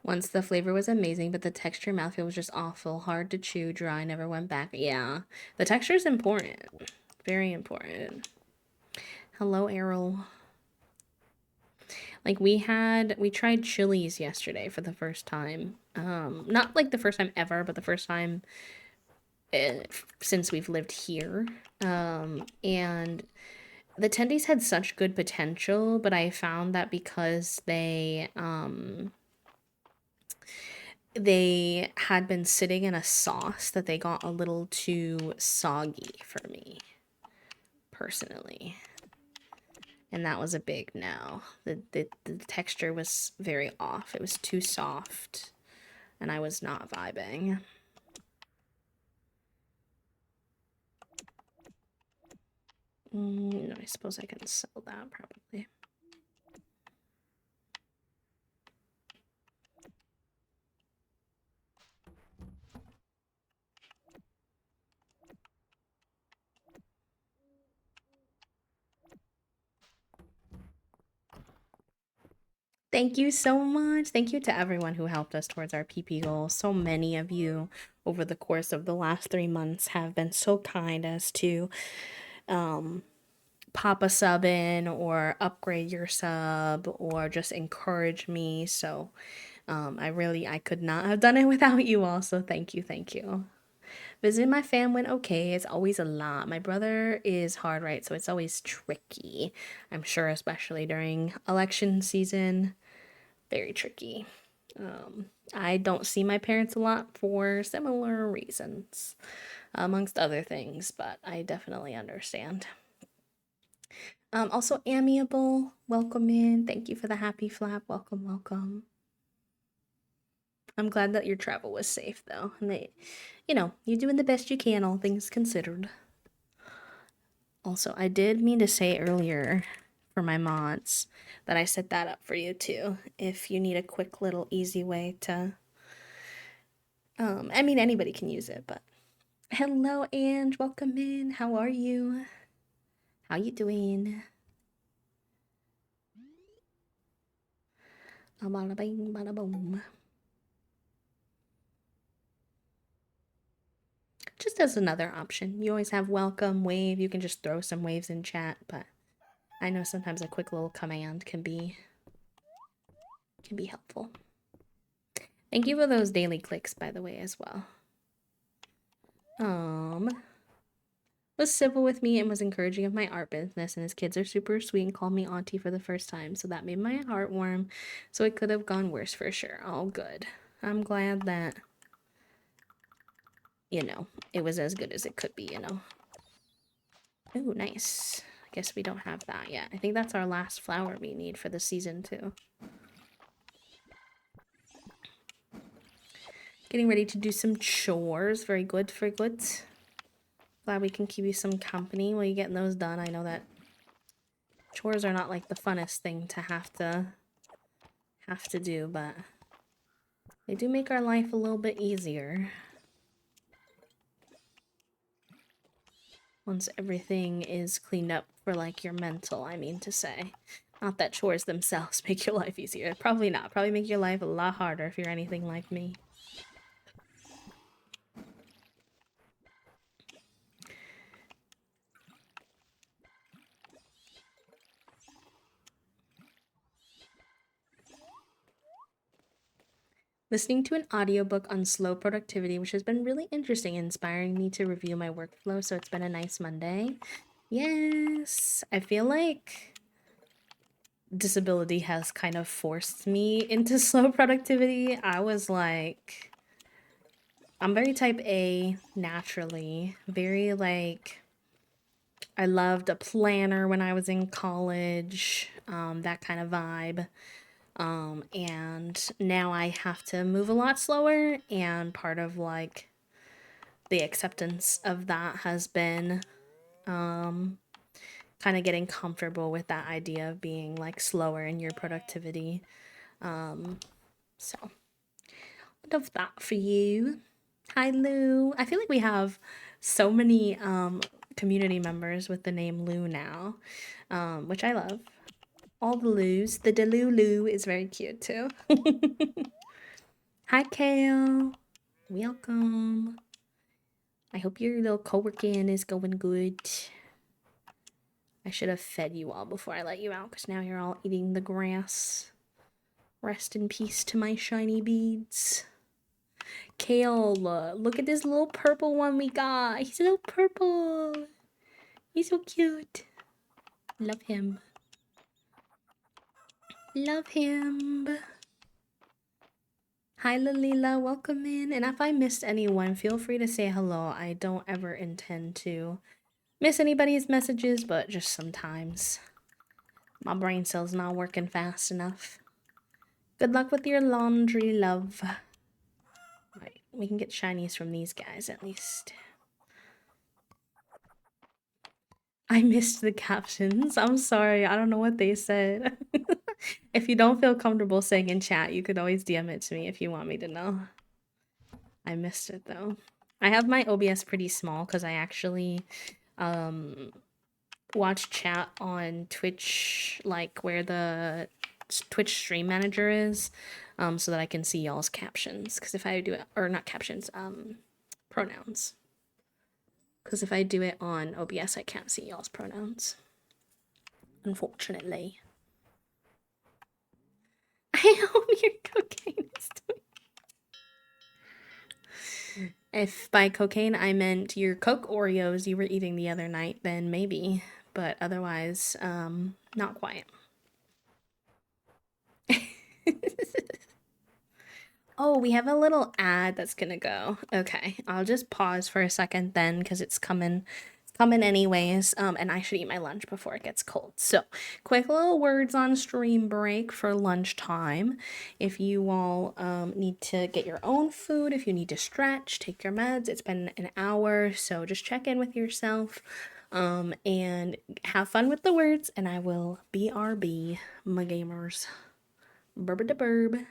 S1: Once the flavor was amazing, but the texture and mouthfeel was just awful. Hard to chew, dry, never went back. Yeah, the texture is important. Very important. Hello, Errol. Like we tried chilies yesterday for the first time. Not like the first time ever, but the first time since we've lived here. And the tendies had such good potential, but I found that because they had been sitting in a sauce that they got a little too soggy for me, personally. And that was a big no. The texture was very off. It was too soft, and I was not vibing. No, I suppose I can sell that, probably. Thank you so much. Thank you to everyone who helped us towards our PP goal. So many of you over the course of the last 3 months have been so kind as to pop a sub in or upgrade your sub or just encourage me. So I could not have done it without you all. So thank you, thank you. Visiting my fam went okay. It's always a lot. My brother is hard right, so it's always tricky. I'm sure, especially during election season, very tricky. I don't see my parents a lot for similar reasons, amongst other things, but I definitely understand. Also, amiable, welcome in. Thank you for the happy flap. Welcome, welcome. I'm glad that your travel was safe, though, and that, you're doing the best you can, all things considered. Also, I did mean to say earlier for my mods that I set that up for you too. If you need a quick little easy way to, I mean, anybody can use it, but hello, Ange, welcome in. How are you? How you doing? Bada bing, bada boom. Just as another option. You always have welcome, wave. You can just throw some waves in chat, but I know sometimes a quick little command can be helpful. Thank you for those daily clicks, by the way, as well. Was civil with me and was encouraging of my art business, and his kids are super sweet and called me auntie for the first time, so that made my heart warm. So it could have gone worse for sure. All good. I'm glad that, it was as good as it could be, Ooh, nice. I guess we don't have that yet. I think that's our last flower we need for the season, too. Getting ready to do some chores. Very good, very good. Glad we can keep you some company while you're getting those done. I know that chores are not like the funnest thing to have to do, but they do make our life a little bit easier. Once everything is cleaned up for like your mental, I mean to say. Not that chores themselves make your life easier. Probably not. Probably make your life a lot harder if you're anything like me. listening to an audiobook on slow productivity, which has been really interesting, inspiring me to review my workflow. So it's been a nice Monday. Yes, I feel like disability has kind of forced me into slow productivity. I was like, I'm very type A naturally, very like, I loved a planner when I was in college, that kind of vibe. And now I have to move a lot slower, and part of like the acceptance of that has been kind of getting comfortable with that idea of being like slower in your productivity. So, what of that for you? Hi, Lou. I feel like we have so many community members with the name Lou now, which I love. All the Lou's. The Delulu is very cute too. Hi, Kale. Welcome. I hope your little co-working is going good. I should have fed you all before I let you out because now you're all eating the grass. Rest in peace to my shiny beads. Kale, look at this little purple one we got. He's so purple. He's so cute. Love him. Love him. Hi, Lalila. Welcome in. And if I missed anyone, feel free to say hello. I don't ever intend to miss anybody's messages, but just sometimes my brain cell's not working fast enough. Good luck with your laundry, love. Right, we can get shinies from these guys at least. I missed the captions. I'm sorry. I don't know what they said. If you don't feel comfortable saying in chat, you could always DM it to me if you want me to know. I missed it though. I have my OBS pretty small because I actually watch chat on Twitch, like where the Twitch stream manager is, so that I can see y'all's captions. Because if I do it, or not captions, pronouns. Because if I do it on OBS, I can't see y'all's pronouns. Unfortunately. I hope your cocaine is doing. If by cocaine I meant your Coke Oreos you were eating the other night, then maybe. But otherwise, not quite. Oh, we have a little ad that's gonna go. Okay, I'll just pause for a second then because it's coming anyways. And I should eat my lunch before it gets cold. So, quick little words on stream break for lunchtime. If you all need to get your own food, if you need to stretch, take your meds. It's been an hour, so just check in with yourself. And have fun with the words, and I will BRB, my gamers. Burb da burb.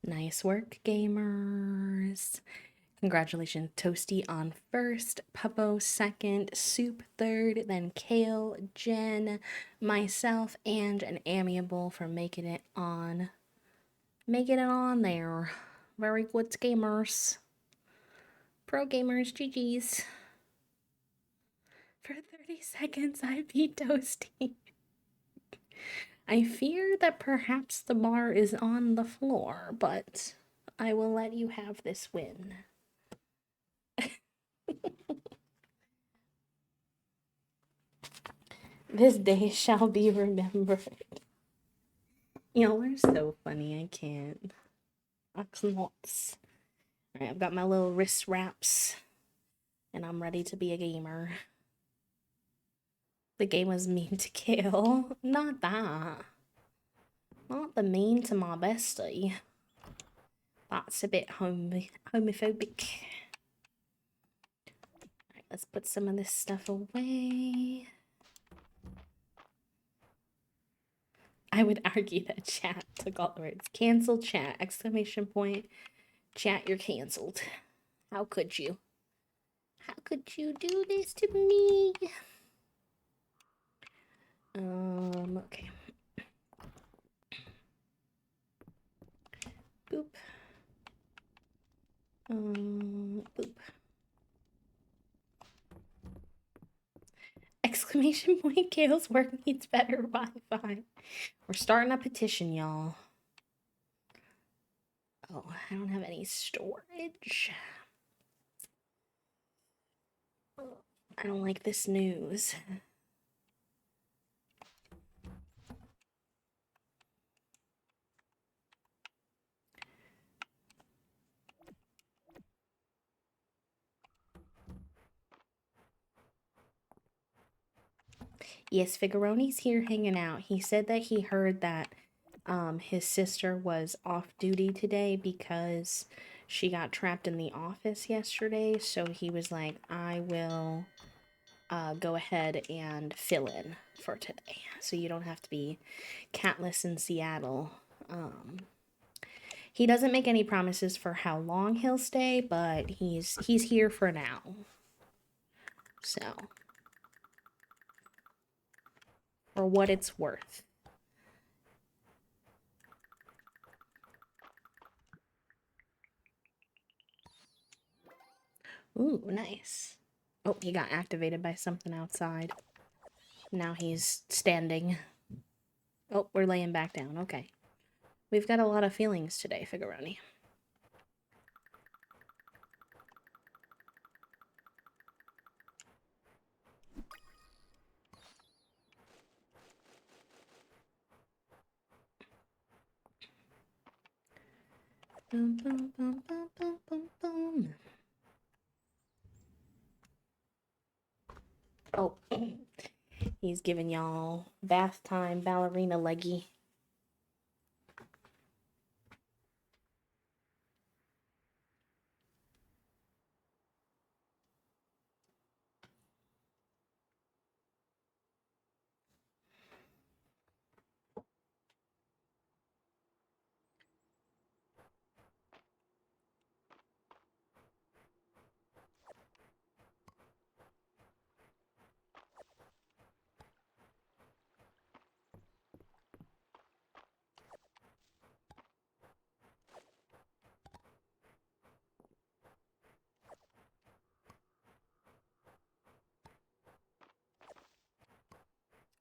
S1: Nice work, gamers. Congratulations, Toasty on first, Puppo second, Soup third, then Kale, Jen, myself, and an Amiable for making it on. Making it on there. Very good, gamers. Pro gamers, GG's. For 30 seconds, I beat Toasty. I fear that perhaps the bar is on the floor, but I will let you have this win. This day shall be remembered. Y'all are so funny, I can't. I cannot. Alright, I've got my little wrist wraps, and I'm ready to be a gamer. The game was mean to kill. Not that. Not the mean to my bestie. That's a bit homophobic. Alright, let's put some of this stuff away. I would argue that chat took all the words. Cancel chat! Exclamation point. Chat, you're canceled. How could you? How could you do this to me? Okay. Boop. Boop. Exclamation point, Kale's work needs better Wi-Fi. We're starting a petition, y'all. Oh, I don't have any storage. I don't like this news. Yes, Figaroni's here hanging out. He said that he heard that his sister was off duty today because she got trapped in the office yesterday. So he was like, I will go ahead and fill in for today. So you don't have to be catless in Seattle. He doesn't make any promises for how long he'll stay, but he's here for now. So, for what it's worth. Ooh, nice. Oh, he got activated by something outside. Now he's standing. Oh, we're laying back down. Okay. We've got a lot of feelings today, Figaroni. Boom, boom, boom, boom, boom, boom, boom. Oh, he's giving y'all bath time ballerina leggy.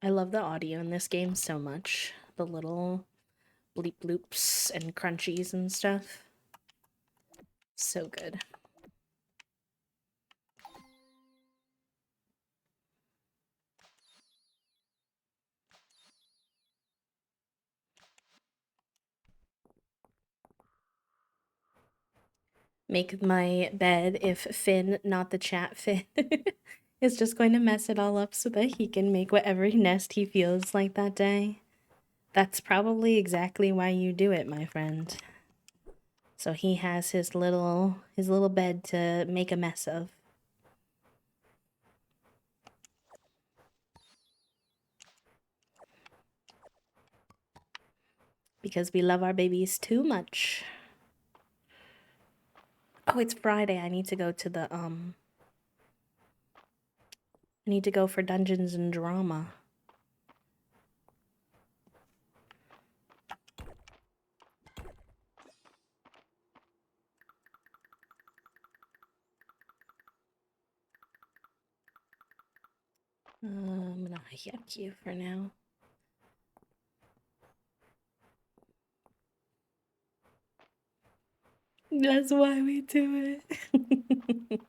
S1: I love the audio in this game so much. The little bleep bloops and crunchies and stuff. So good. Make my bed if Finn, not the chat Finn, is just going to mess it all up so that he can make whatever nest he feels like that day. That's probably exactly why you do it, my friend. So he has his little bed to make a mess of. Because we love our babies too much. Oh, it's Friday. I need to go to the I need to go for Dungeons and Drama. I'm gonna yuck you for now. That's why we do it.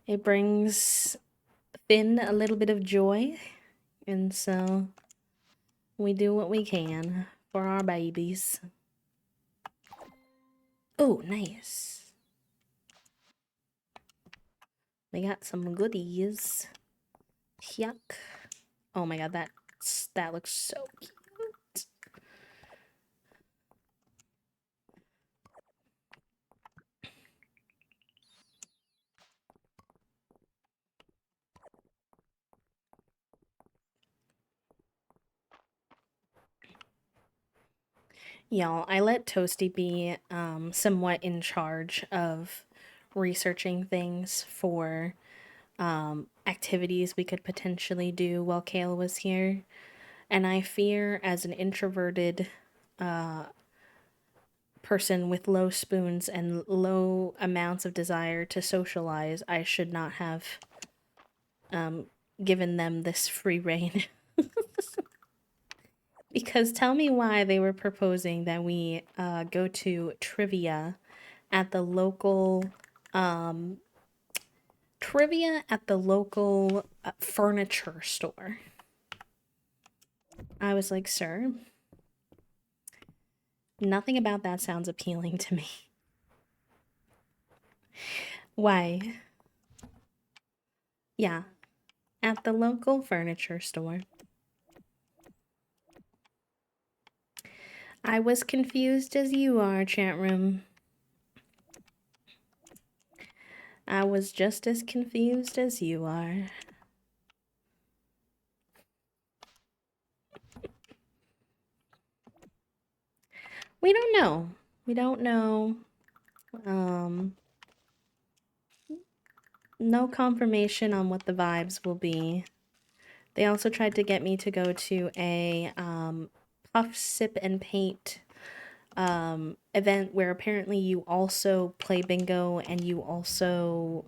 S1: It brings Finn a little bit of joy, and so we do what we can for our babies. Oh, nice. We got some goodies. Yuck. Oh my god, that looks so cute. Y'all, I let Toasty be somewhat in charge of researching things for activities we could potentially do while Kale was here. And I fear, as an introverted person with low spoons and low amounts of desire to socialize, I should not have given them this free reign. Because tell me why they were proposing that we go to trivia at the local furniture store. I was like, sir, nothing about that sounds appealing to me. Why? Yeah, at the local furniture store. I was confused as you are, chat room. I was just as confused as you are. We don't know. We don't know. Um, no confirmation on what the vibes will be. They also tried to get me to go to a puff, sip, and paint event where apparently you also play bingo and you also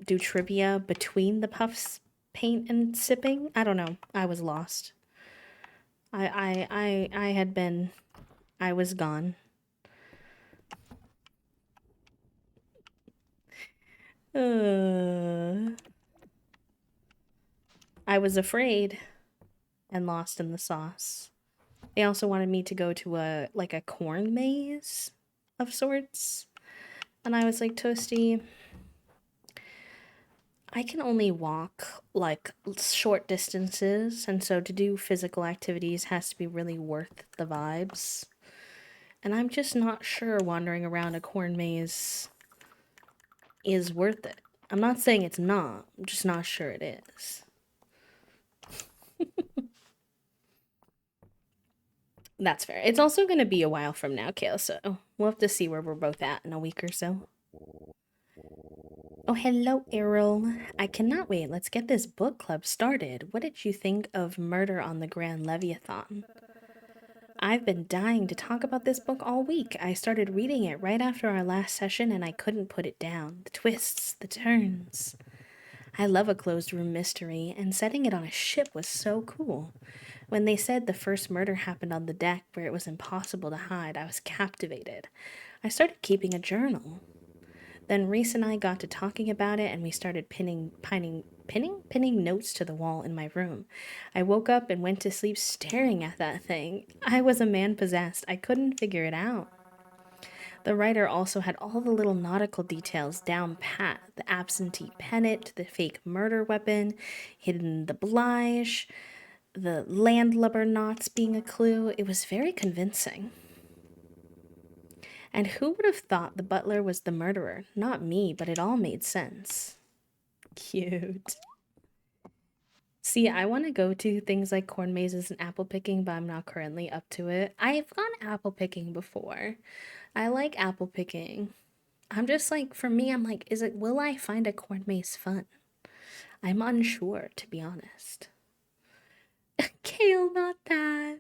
S1: do trivia between the puffs, paint, and sipping. I don't know. I was lost. I had been. I was gone. I was afraid and lost in the sauce. They also wanted me to go to a corn maze of sorts. And I was like, Toasty, I can only walk like short distances, and so to do physical activities has to be really worth the vibes. And I'm just not sure wandering around a corn maze is worth it. I'm not saying it's not, I'm just not sure it is. That's fair. It's also going to be a while from now, Kale, so we'll have to see where we're both at in a week or so. Oh, hello, Errol. I cannot wait. Let's get this book club started. What did you think of Murder on the Grand Leviathan? I've been dying to talk about this book all week. I started reading it right after our last session and I couldn't put it down. The twists, the turns. I love a closed room mystery, and setting it on a ship was so cool. When they said the first murder happened on the deck where it was impossible to hide, I was captivated. I started keeping a journal. Then Reese and I got to talking about it, and we started pinning notes to the wall in my room. I woke up and went to sleep staring at that thing. I was a man possessed. I couldn't figure it out. The writer also had all the little nautical details down pat: the absentee pennant, the fake murder weapon, hidden the blige, the landlubber knots being a clue. It was very convincing. And who would have thought the butler was the murderer? Not me, but it all made sense. Cute. See, I want to go to things like corn mazes and apple picking, but I'm not currently up to it. I've gone apple picking before. I like apple picking. I'm just like, for me, I'm like, will I find a corn maze fun? I'm unsure, to be honest. Kale, not that.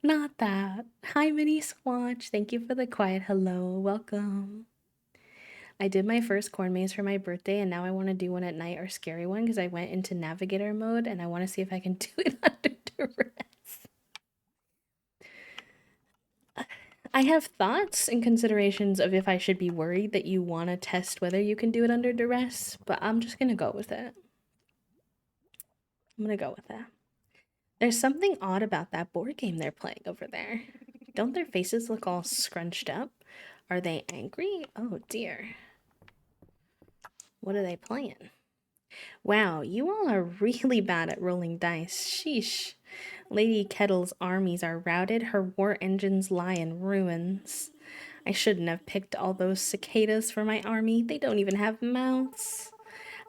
S1: Not that. Hi, Mini Swatch. Thank you for the quiet hello. Welcome. I did my first corn maze for my birthday, and now I want to do one at night or scary one because I went into navigator mode and I want to see if I can do it under duress. I have thoughts and considerations of if I should be worried that you want to test whether you can do it under duress, but I'm just gonna go with it. I'm gonna go with it. There's something odd about that board game they're playing over there. Don't their faces look all scrunched up? Are they angry? Oh dear. What are they playing? Wow, you all are really bad at rolling dice. Sheesh. Lady Kettle's armies are routed, her war engines lie in ruins. I shouldn't have picked all those cicadas for my army. They don't even have mouths.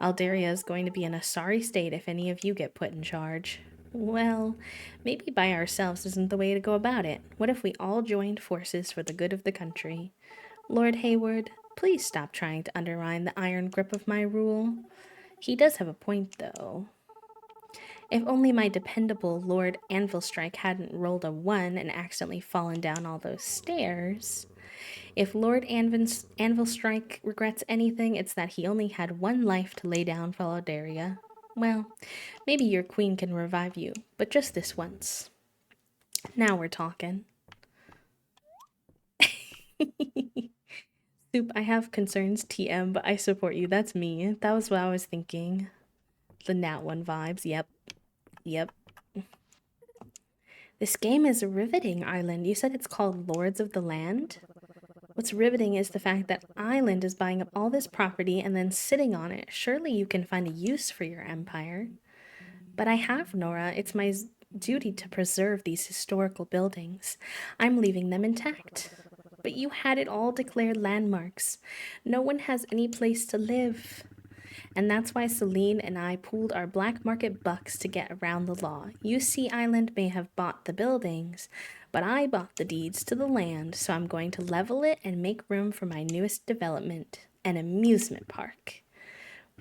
S1: Aldaria is going to be in a sorry state if any of you get put in charge. Well, maybe by ourselves isn't the way to go about it. What if we all joined forces for the good of the country? Lord Hayward, please stop trying to undermine the iron grip of my rule. He does have a point, though. If only my dependable Lord Anvilstrike hadn't rolled a 1 and accidentally fallen down all those stairs. If Lord Anvilstrike regrets anything, it's that he only had 1 life to lay down for Laudaria. Well, maybe your queen can revive you, but just this once. Now we're talking. Soup, I have concerns, TM, but I support you. That's me. That was what I was thinking. The Nat 1 vibes. Yep. Yep. This game is riveting, Island. You said it's called Lords of the Land? What's riveting is the fact that Island is buying up all this property and then sitting on it. Surely you can find a use for your empire. But I have, Nora. It's my duty to preserve these historical buildings. I'm leaving them intact. But you had it all declared landmarks. No one has any place to live. And that's why Celine and I pooled our black market bucks to get around the law. UC Island may have bought the buildings, but I bought the deeds to the land, so I'm going to level it and make room for my newest development, an amusement park.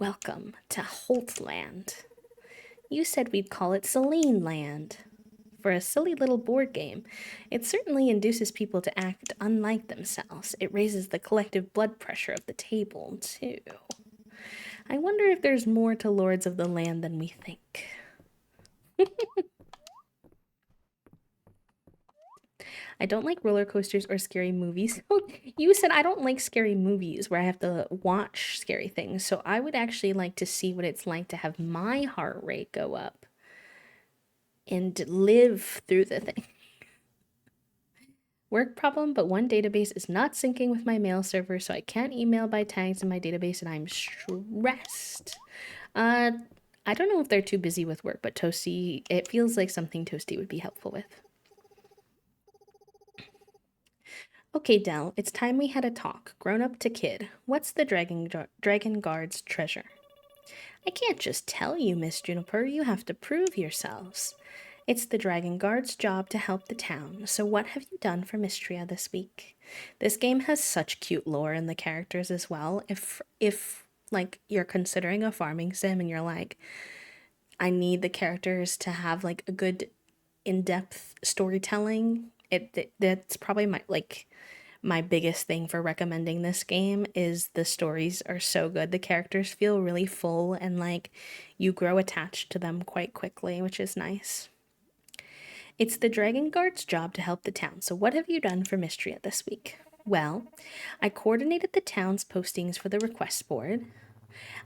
S1: Welcome to Holtland. You said we'd call it Celine Land. For a silly little board game, it certainly induces people to act unlike themselves. It raises the collective blood pressure of the table, too. I wonder if there's more to Lords of the Land than we think. I don't like roller coasters or scary movies. You said I don't like scary movies where I have to watch scary things, so I would actually like to see what it's like to have my heart rate go up and live through the thing. Work problem, but one database is not syncing with my mail server, so I can't email by tags in my database, and I'm stressed. Uh, I don't know if they're too busy with work, but Toasty, it feels like something Toasty would be helpful with. Okay, Dell, it's time we had a talk, grown up to kid. What's the Dragon Guard's treasure? I can't just tell you, Miss Juniper, you have to prove yourselves. It's the Dragon Guard's job to help the town, so what have you done for Mistria this week? This game has such cute lore in the characters as well. If like you're considering a farming sim and you're like, I need the characters to have like a good in-depth storytelling, that's probably my biggest thing for recommending this game is the stories are so good. The characters feel really full and like you grow attached to them quite quickly, which is nice. It's the Dragon Guard's job to help the town, so what have you done for Mistria this week? Well, I coordinated the town's postings for the request board.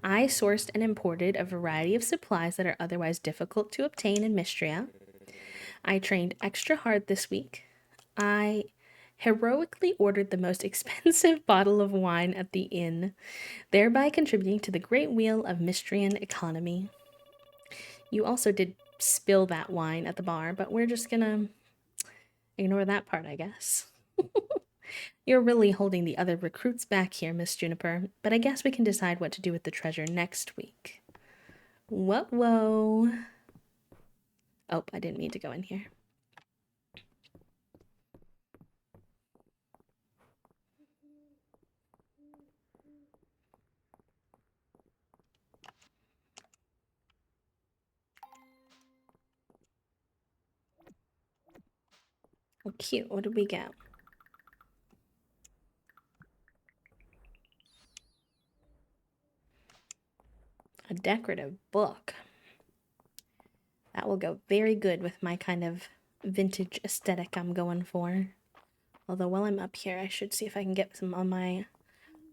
S1: I sourced and imported a variety of supplies that are otherwise difficult to obtain in Mistria. I trained extra hard this week. I heroically ordered the most expensive bottle of wine at the inn, thereby contributing to the great wheel of Mistrian economy. You also did spill that wine at the bar, but we're just gonna ignore that part, I guess. You're really holding the other recruits back here, Miss Juniper, but I guess we can decide what to do with the treasure next week. Whoa, whoa. Oh, I didn't mean to go in here. Oh, cute. What did we get? A decorative book. That will go very good with my kind of vintage aesthetic I'm going for. Although while I'm up here, I should see if I can get some on my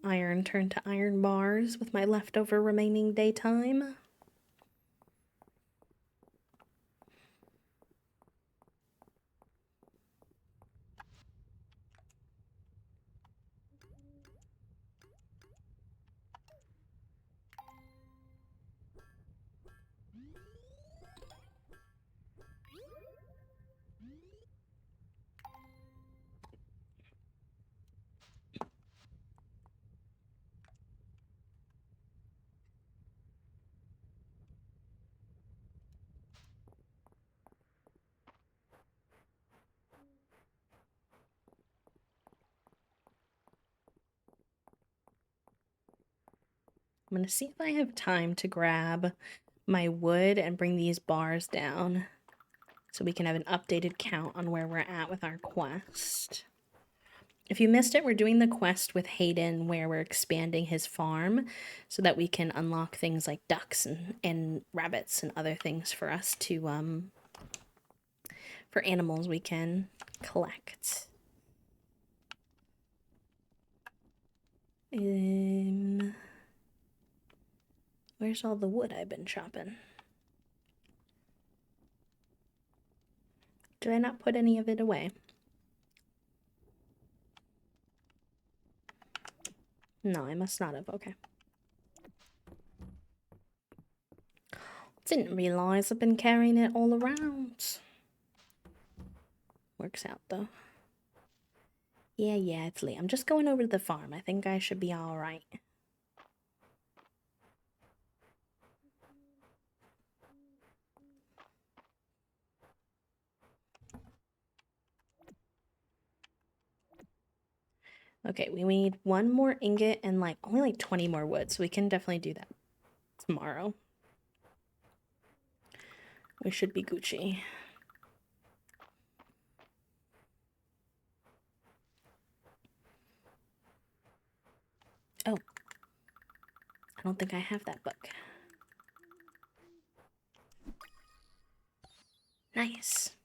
S1: iron turned to iron bars with my leftover remaining daytime. I'm gonna see if I have time to grab my wood and bring these bars down so we can have an updated count on where we're at with our quest. If you missed it, we're doing the quest with Hayden where we're expanding his farm so that we can unlock things like ducks and rabbits and other things for us to, for animals we can collect. Where's all the wood I've been chopping? Did I not put any of it away? No, I must not have. Okay. Didn't realize I've been carrying it all around. Works out though. Yeah, it's late. I'm just going over to the farm. I think I should be alright. Okay, we need one more ingot and like only like 20 more wood, so we can definitely do that tomorrow. We should be Gucci. Oh, I don't think I have that book. Nice.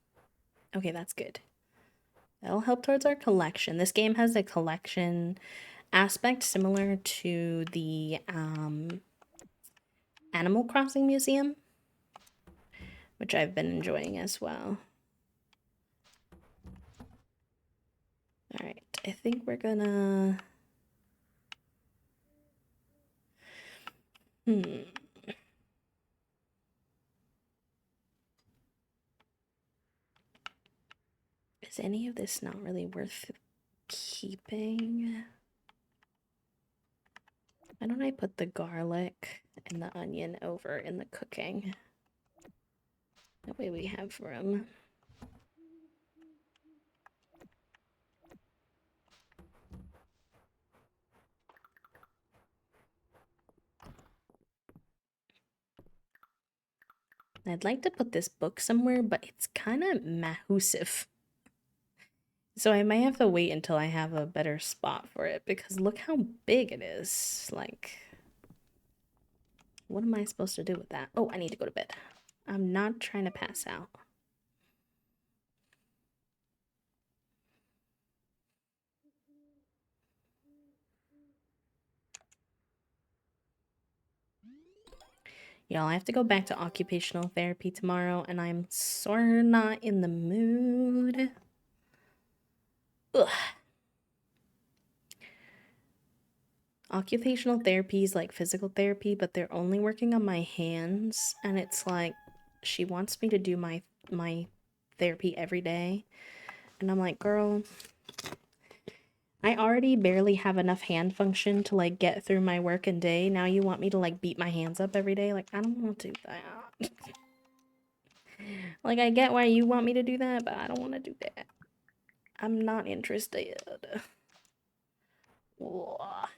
S1: Okay, that's good. That'll help towards our collection. This game has a collection aspect similar to the Animal Crossing Museum, which I've been enjoying as well. Alright, I think we're gonna... Is any of this not really worth keeping? Why don't I put the garlic and the onion over in the cooking? That way we have room. I'd like to put this book somewhere, but it's kind of massive. So I may have to wait until I have a better spot for it because look how big it is. Like, what am I supposed to do with that? Oh, I need to go to bed. I'm not trying to pass out. Y'all, I have to go back to occupational therapy tomorrow, and I'm sort of not in the mood. Ugh. Occupational therapy is like physical therapy, but they're only working on my hands, and it's like she wants me to do my therapy every day, and I'm like, girl, I already barely have enough hand function to like get through my work and day. Now you want me to like beat my hands up every day? Like, I don't want to do that. Like, I get why you want me to do that, but I don't want to do that. I'm not interested. Ugh.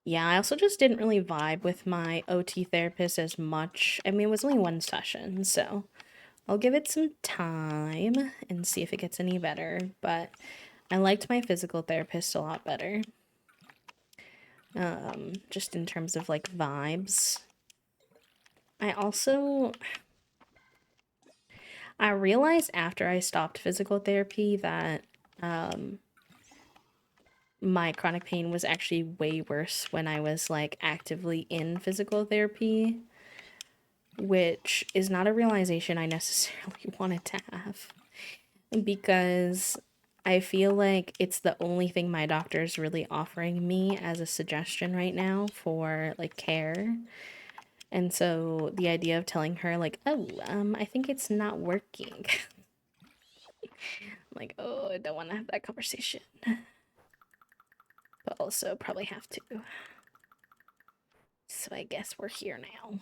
S1: Yeah, I also just didn't really vibe with my OT therapist as much. I mean, it was only one session, so I'll give it some time and see if it gets any better. But I liked my physical therapist a lot better. Just in terms of like vibes. I also I realized after I stopped physical therapy that my chronic pain was actually way worse when I was like actively in physical therapy, which is not a realization I necessarily wanted to have because I feel like it's the only thing my doctor is really offering me as a suggestion right now for like care. And so the idea of telling her like, "Oh, I think it's not working." I'm like, "Oh, I don't want to have that conversation." But also probably have to. So I guess we're here now.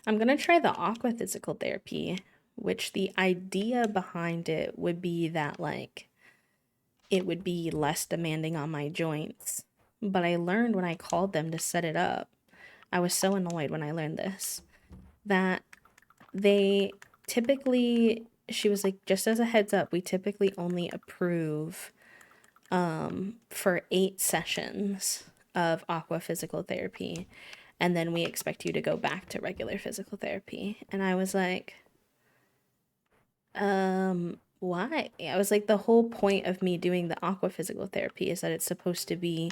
S1: I'm gonna try the aqua physical therapy, which the idea behind it would be that like it would be less demanding on my joints. But I learned when I called them to set it up, I was so annoyed when I learned this, that they typically, she was like, just as a heads up, we typically only approve for 8 sessions of aqua physical therapy. And then we expect you to go back to regular physical therapy. And I was like, why? I was like, the whole point of me doing the aqua physical therapy is that it's supposed to be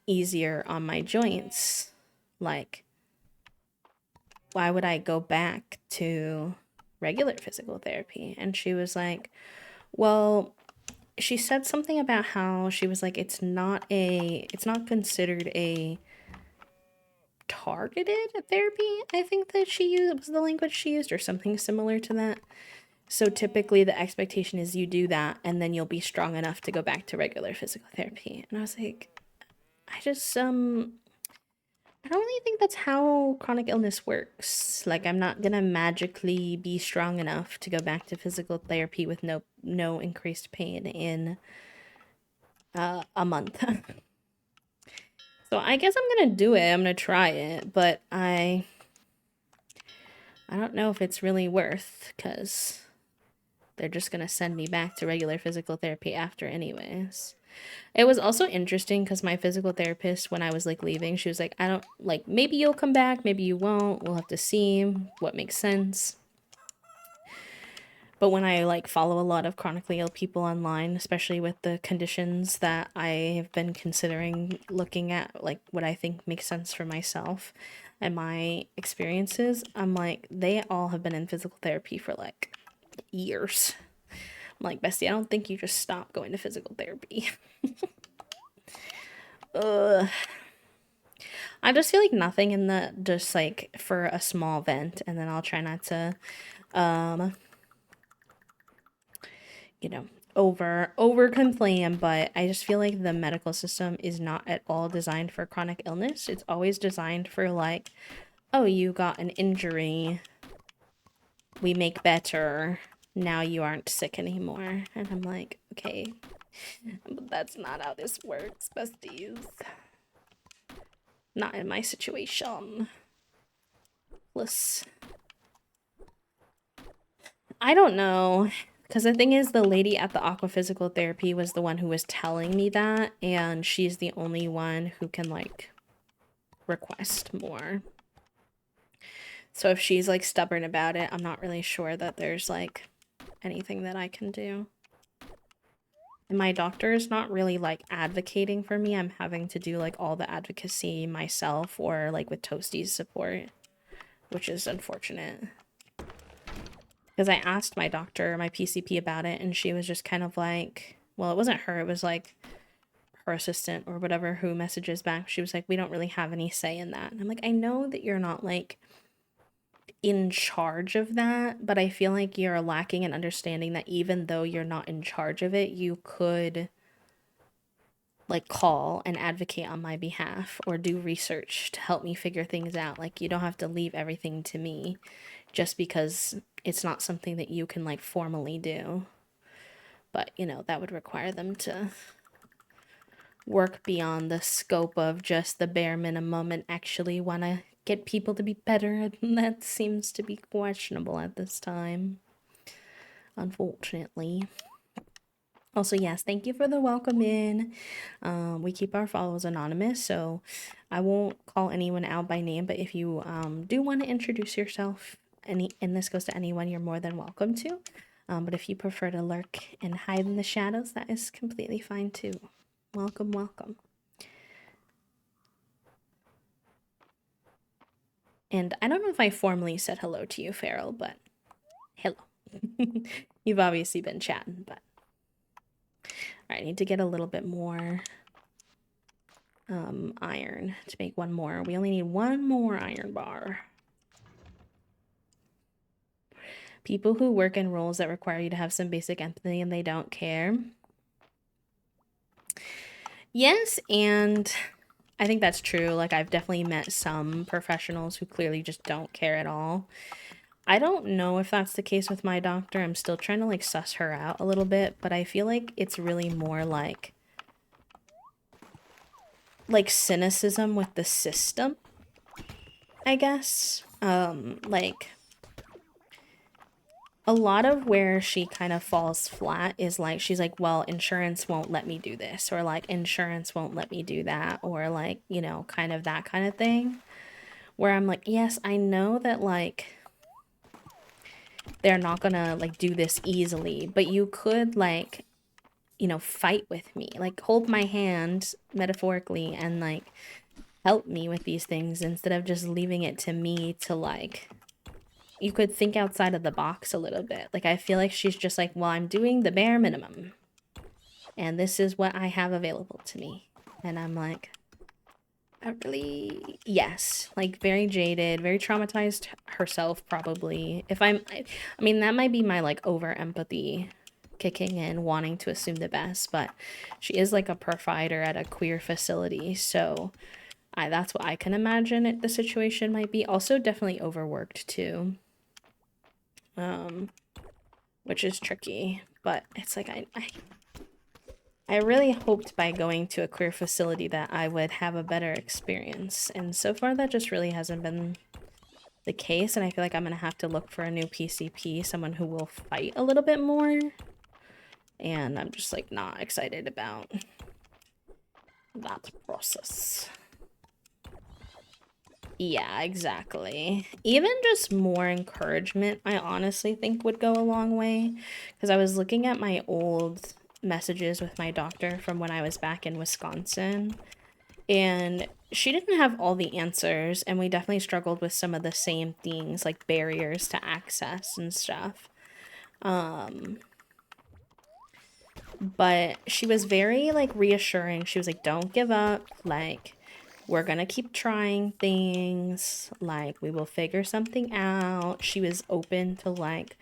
S1: easier on my joints. Like, why would I go back to regular physical therapy? And she was like, well, she said something about how she was like, it's not considered a targeted therapy. I think that she used was the language she used, or something similar to that. So typically the expectation is you do that and then you'll be strong enough to go back to regular physical therapy. And I was like, I don't really think that's how chronic illness works. Like, I'm not gonna magically be strong enough to go back to physical therapy with no increased pain in a month. So I guess I'm gonna do it. I'm gonna try it, but I don't know if it's really worth, because they're just gonna send me back to regular physical therapy after anyways. It was also interesting because my physical therapist, when I was like leaving, she was like, I don't like, maybe you'll come back, maybe you won't. We'll have to see what makes sense. But when I like follow a lot of chronically ill people online, especially with the conditions that I have been considering looking at, like what I think makes sense for myself and my experiences, I'm like, they all have been in physical therapy for like years. I'm like, Bestie, I don't think you just stop going to physical therapy. Ugh. I just feel like nothing in the just like for a small vent, and then I'll try not to, um, you know, over complain. But I just feel like the medical system is not at all designed for chronic illness. It's always designed for like, oh, you got an injury, we make better. Now you aren't sick anymore, and I'm like, okay, but that's not how this works, besties. Not in my situation. Let's I don't know. Because the thing is, the lady at the aqua physical therapy was the one who was telling me that, and she's the only one who can, like, request more. So if she's, like, stubborn about it, I'm not really sure that there's, like, anything that I can do. And my doctor is not really, like, advocating for me. I'm having to do, like, all the advocacy myself or, like, with Toasty's support, which is unfortunate. Because I asked my doctor, my PCP, about it, and she was just kind of like, well, it wasn't her, it was like her assistant or whatever who messages back. She was like, we don't really have any say in that. And I'm like, I know that you're not like in charge of that, but I feel like you're lacking in understanding that even though you're not in charge of it, you could like call and advocate on my behalf or do research to help me figure things out. Like you don't have to leave everything to me just because it's not something that you can like formally do. But, you know, that would require them to work beyond the scope of just the bare minimum and actually want to get people to be better. And that seems to be questionable at this time, unfortunately. Also, yes, thank you for the welcome in. We keep our follows anonymous, so I won't call anyone out by name, but if you do want to introduce yourself, and this goes to anyone, you're more than welcome to. But if you prefer to lurk and hide in the shadows, that is completely fine too. Welcome, welcome. And I don't know if I formally said hello to you, Farrell, but hello. You've obviously been chatting, but I need to get a little bit more iron to make one more. We only need one more iron bar. People who work in roles that require you to have some basic empathy and they don't care. Yes, and I think that's true. Like, I've definitely met some professionals who clearly just don't care at all. I don't know if that's the case with my doctor. I'm still trying to like suss her out a little bit, but I feel like it's really more like cynicism with the system, I guess. Like a lot of where she kind of falls flat is like she's like, well, insurance won't let me do this, or like insurance won't let me do that, or like, you know, kind of that kind of thing. Where I'm like, yes, I know that like they're not gonna like do this easily, but you could like, you know, fight with me, like hold my hand metaphorically and like help me with these things instead of just leaving it to me to like, you could think outside of the box a little bit. Like, I feel like she's just like, well, I'm doing the bare minimum and this is what I have available to me. And I'm like, I really, yes, like very jaded, very traumatized herself, probably. I mean, that might be my like over empathy kicking in, wanting to assume the best, but she is like a provider at a queer facility. So that's what I can imagine the situation might be. Also, definitely overworked too, which is tricky. But it's like I really hoped by going to a queer facility that I would have a better experience, and so far that just really hasn't been the case. And I feel like I'm gonna have to look for a new PCP, someone who will fight a little bit more. And I'm just like not excited about that process. Yeah, exactly. Even just more encouragement, I honestly think would go a long way. Because I was looking at my old messages with my doctor from when I was back in Wisconsin, and she didn't have all the answers, and we definitely struggled with some of the same things, like barriers to access and stuff. But she was very like reassuring. She was like, don't give up. Like, we're gonna keep trying things. Like, we will figure something out. She was open to like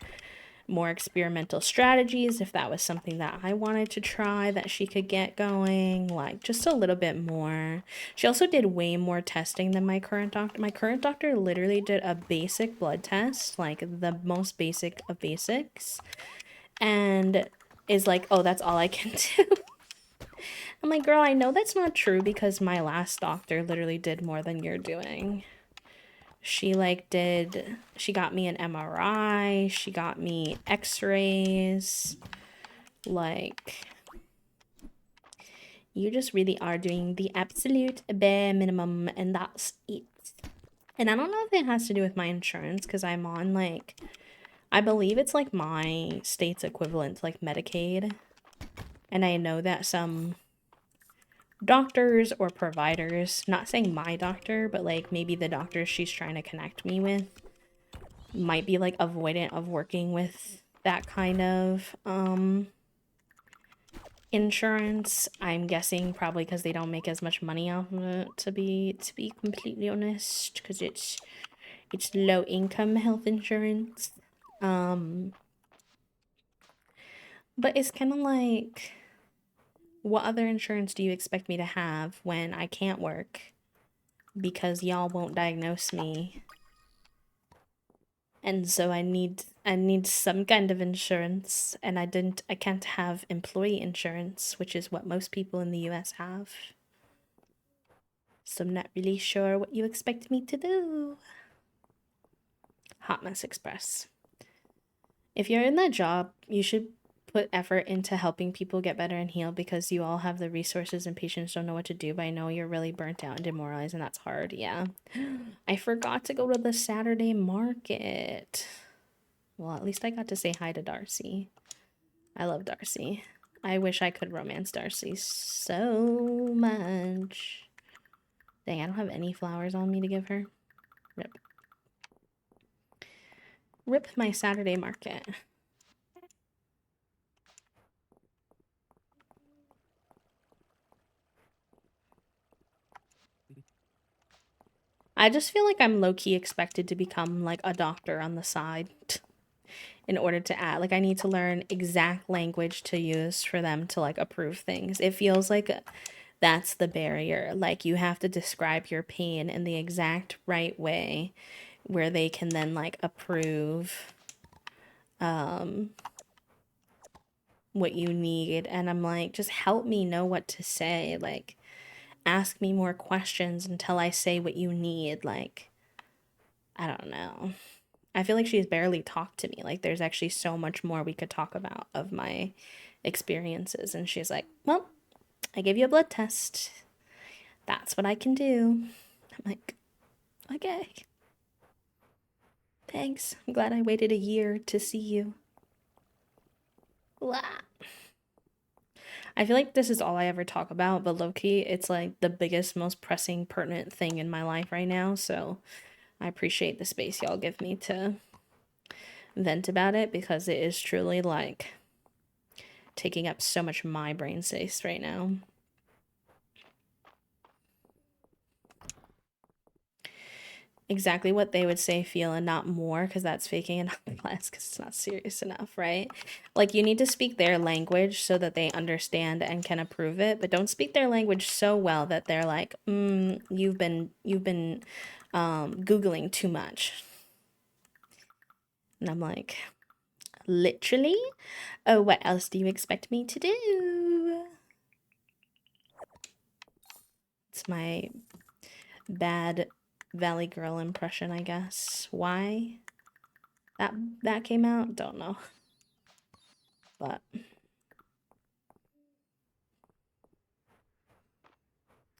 S1: more experimental strategies if that was something that I wanted to try, that she could get going, like just a little bit more. She also did way more testing than my current doctor. My current doctor literally did a basic blood test, like the most basic of basics, and is like, oh, that's all I can do. I'm like, girl, I know that's not true because my last doctor literally did more than you're doing. She got me an MRI, she got me x-rays. Like, you just really are doing the absolute bare minimum, and that's it. And I don't know if it has to do with my insurance, because I'm on like, I believe it's like my state's equivalent to like Medicaid. And I know that some doctors or providers, not saying my doctor, but like maybe the doctors she's trying to connect me with, might be like avoidant of working with that kind of insurance. I'm guessing probably because they don't make as much money off of it, to be completely honest, because it's low income health insurance. But it's kind of like, what other insurance do you expect me to have when I can't work because y'all won't diagnose me? And so I need some kind of insurance, and I can't have employee insurance, which is what most people in the US have. So I'm not really sure what you expect me to do. Hot Mess Express. If you're in that job, you should put effort into helping people get better and heal, because you all have the resources and patients don't know what to do. But I know you're really burnt out and demoralized, and that's hard. Yeah. I forgot to go to the Saturday market. Well, at least I got to say hi to Darcy. I love Darcy. I wish I could romance Darcy so much. Dang, I don't have any flowers on me to give her. Rip. Rip my Saturday market. I just feel like I'm low-key expected to become like a doctor on the side in order to add. Like, I need to learn exact language to use for them to like approve things. It feels like that's the barrier. Like, you have to describe your pain in the exact right way where they can then like approve what you need. And I'm like, just help me know what to say. Like, ask me more questions until I say what you need. Like, I don't know. I feel like she's barely talked to me. Like, there's actually so much more we could talk about of my experiences. And she's like, well, I gave you a blood test. That's what I can do. I'm like, okay. Thanks. I'm glad I waited a year to see you. Blah. I feel like this is all I ever talk about, but low-key, it's like the biggest, most pressing, pertinent thing in my life right now. So I appreciate the space y'all give me to vent about it, because it is truly like taking up so much of my brain space right now. Exactly what they would say, feel, and not more, because that's faking it not less, because it's not serious enough, right? Like, you need to speak their language so that they understand and can approve it, but don't speak their language so well that they're like, you've been Googling too much. And I'm like, literally? Oh, what else do you expect me to do? It's my bad Valley Girl impression, I guess. Why that came out? Don't know. But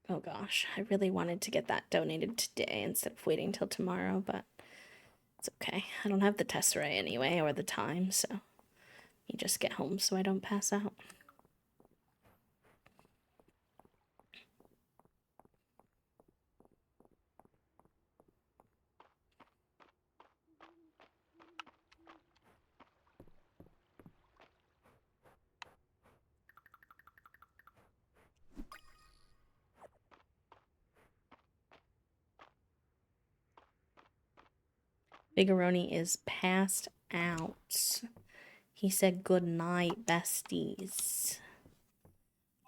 S1: oh gosh, I really wanted to get that donated today instead of waiting till tomorrow, but it's okay. I don't have the tesserae anyway, or the time, so you just get home so I don't pass out. Bigaroni is passed out. He said good night, besties.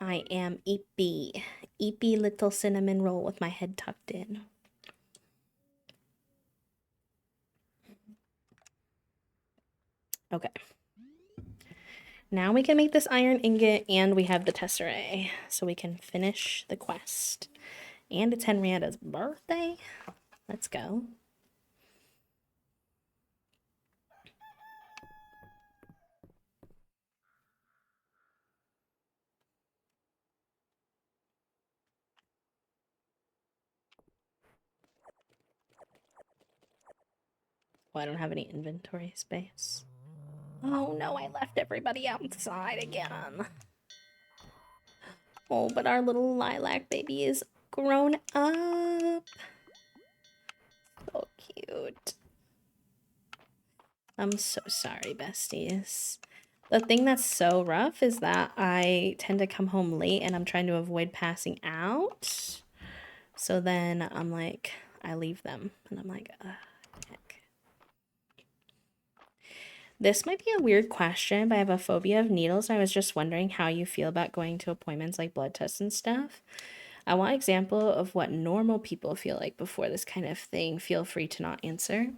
S1: I am Eepy. Eepy little cinnamon roll with my head tucked in. Okay. Now we can make this iron ingot, and we have the tesserae, so we can finish the quest. And it's Henrietta's birthday. Let's go. Oh, I don't have any inventory space. Oh no, I left everybody outside again. Oh, but our little lilac baby is grown up. So cute. I'm so sorry, besties. The thing that's so rough is that I tend to come home late and I'm trying to avoid passing out. So then I'm like, I leave them and I'm like, heck. This might be a weird question, but I have a phobia of needles. I was just wondering how you feel about going to appointments like blood tests and stuff. I want an example of what normal people feel like before this kind of thing. Feel free to not answer.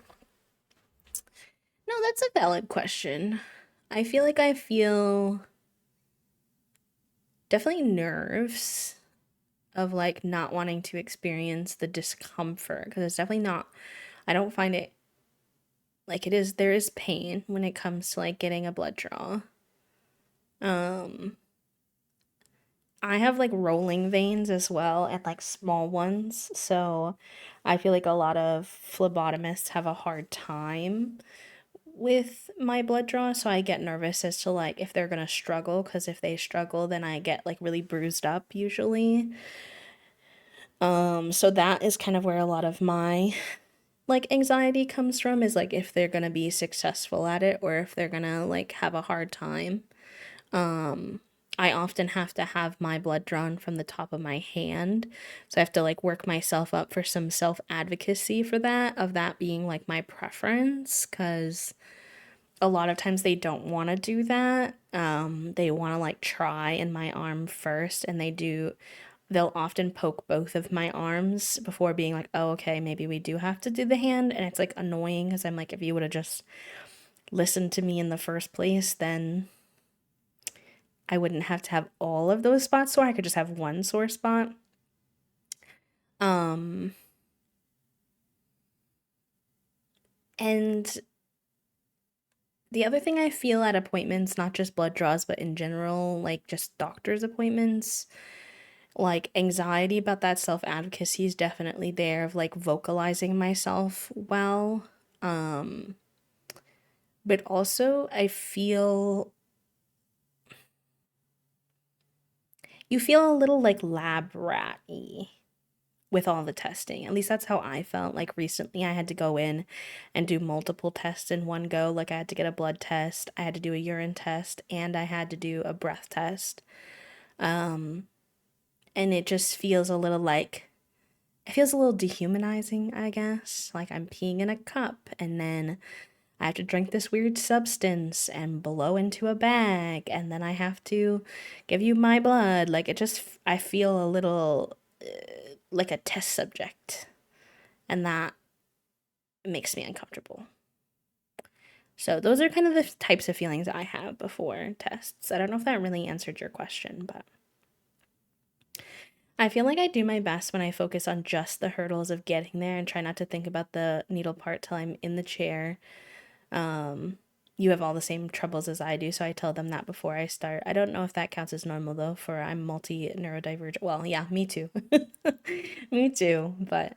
S1: No, that's a valid question. I feel like I feel definitely nerves of like not wanting to experience the discomfort because it's definitely not, I don't find it like it is, there is pain when it comes to like getting a blood draw. Um, I have like rolling veins as well and like small ones. So I feel like a lot of phlebotomists have a hard time with my blood draw. So I get nervous as to like if they're gonna struggle, because if they struggle, then I get like really bruised up usually. So that is kind of where a lot of my like anxiety comes from, is like if they're gonna be successful at it or if they're gonna like have a hard time. I often have to have my blood drawn from the top of my hand. So I have to like work myself up for some self advocacy for that, of that being like my preference, because a lot of times they don't want to do that. They want to like try in my arm first, and they'll often poke both of my arms before being like, oh, okay, maybe we do have to do the hand. And it's like annoying because I'm like, if you would have just listened to me in the first place, then I wouldn't have to have all of those spots sore. I could just have one sore spot. Um, and the other thing I feel at appointments, not just blood draws, but in general, like just doctor's appointments, like anxiety about that self advocacy is definitely there, of like vocalizing myself well. Um, but also I feel you feel a little like lab rat-y with all the testing. At least that's how I felt. Like recently I had to go in and do multiple tests in one go. Like I had to get a blood test, I had to do a urine test, and I had to do a breath test. And it just feels a little like, it feels a little dehumanizing, I guess. Like I'm peeing in a cup and then I have to drink this weird substance and blow into a bag, and then I have to give you my blood. Like it just, I feel a little like a test subject, and that makes me uncomfortable. So those are kind of the types of feelings I have before tests. I don't know if that really answered your question, but I feel like I do my best when I focus on just the hurdles of getting there and try not to think about the needle part till I'm in the chair. You have all the same troubles as I do, so I tell them that before I start. I don't know if that counts as normal though, for I'm multi neurodivergent. Well, yeah, me too. Me too, but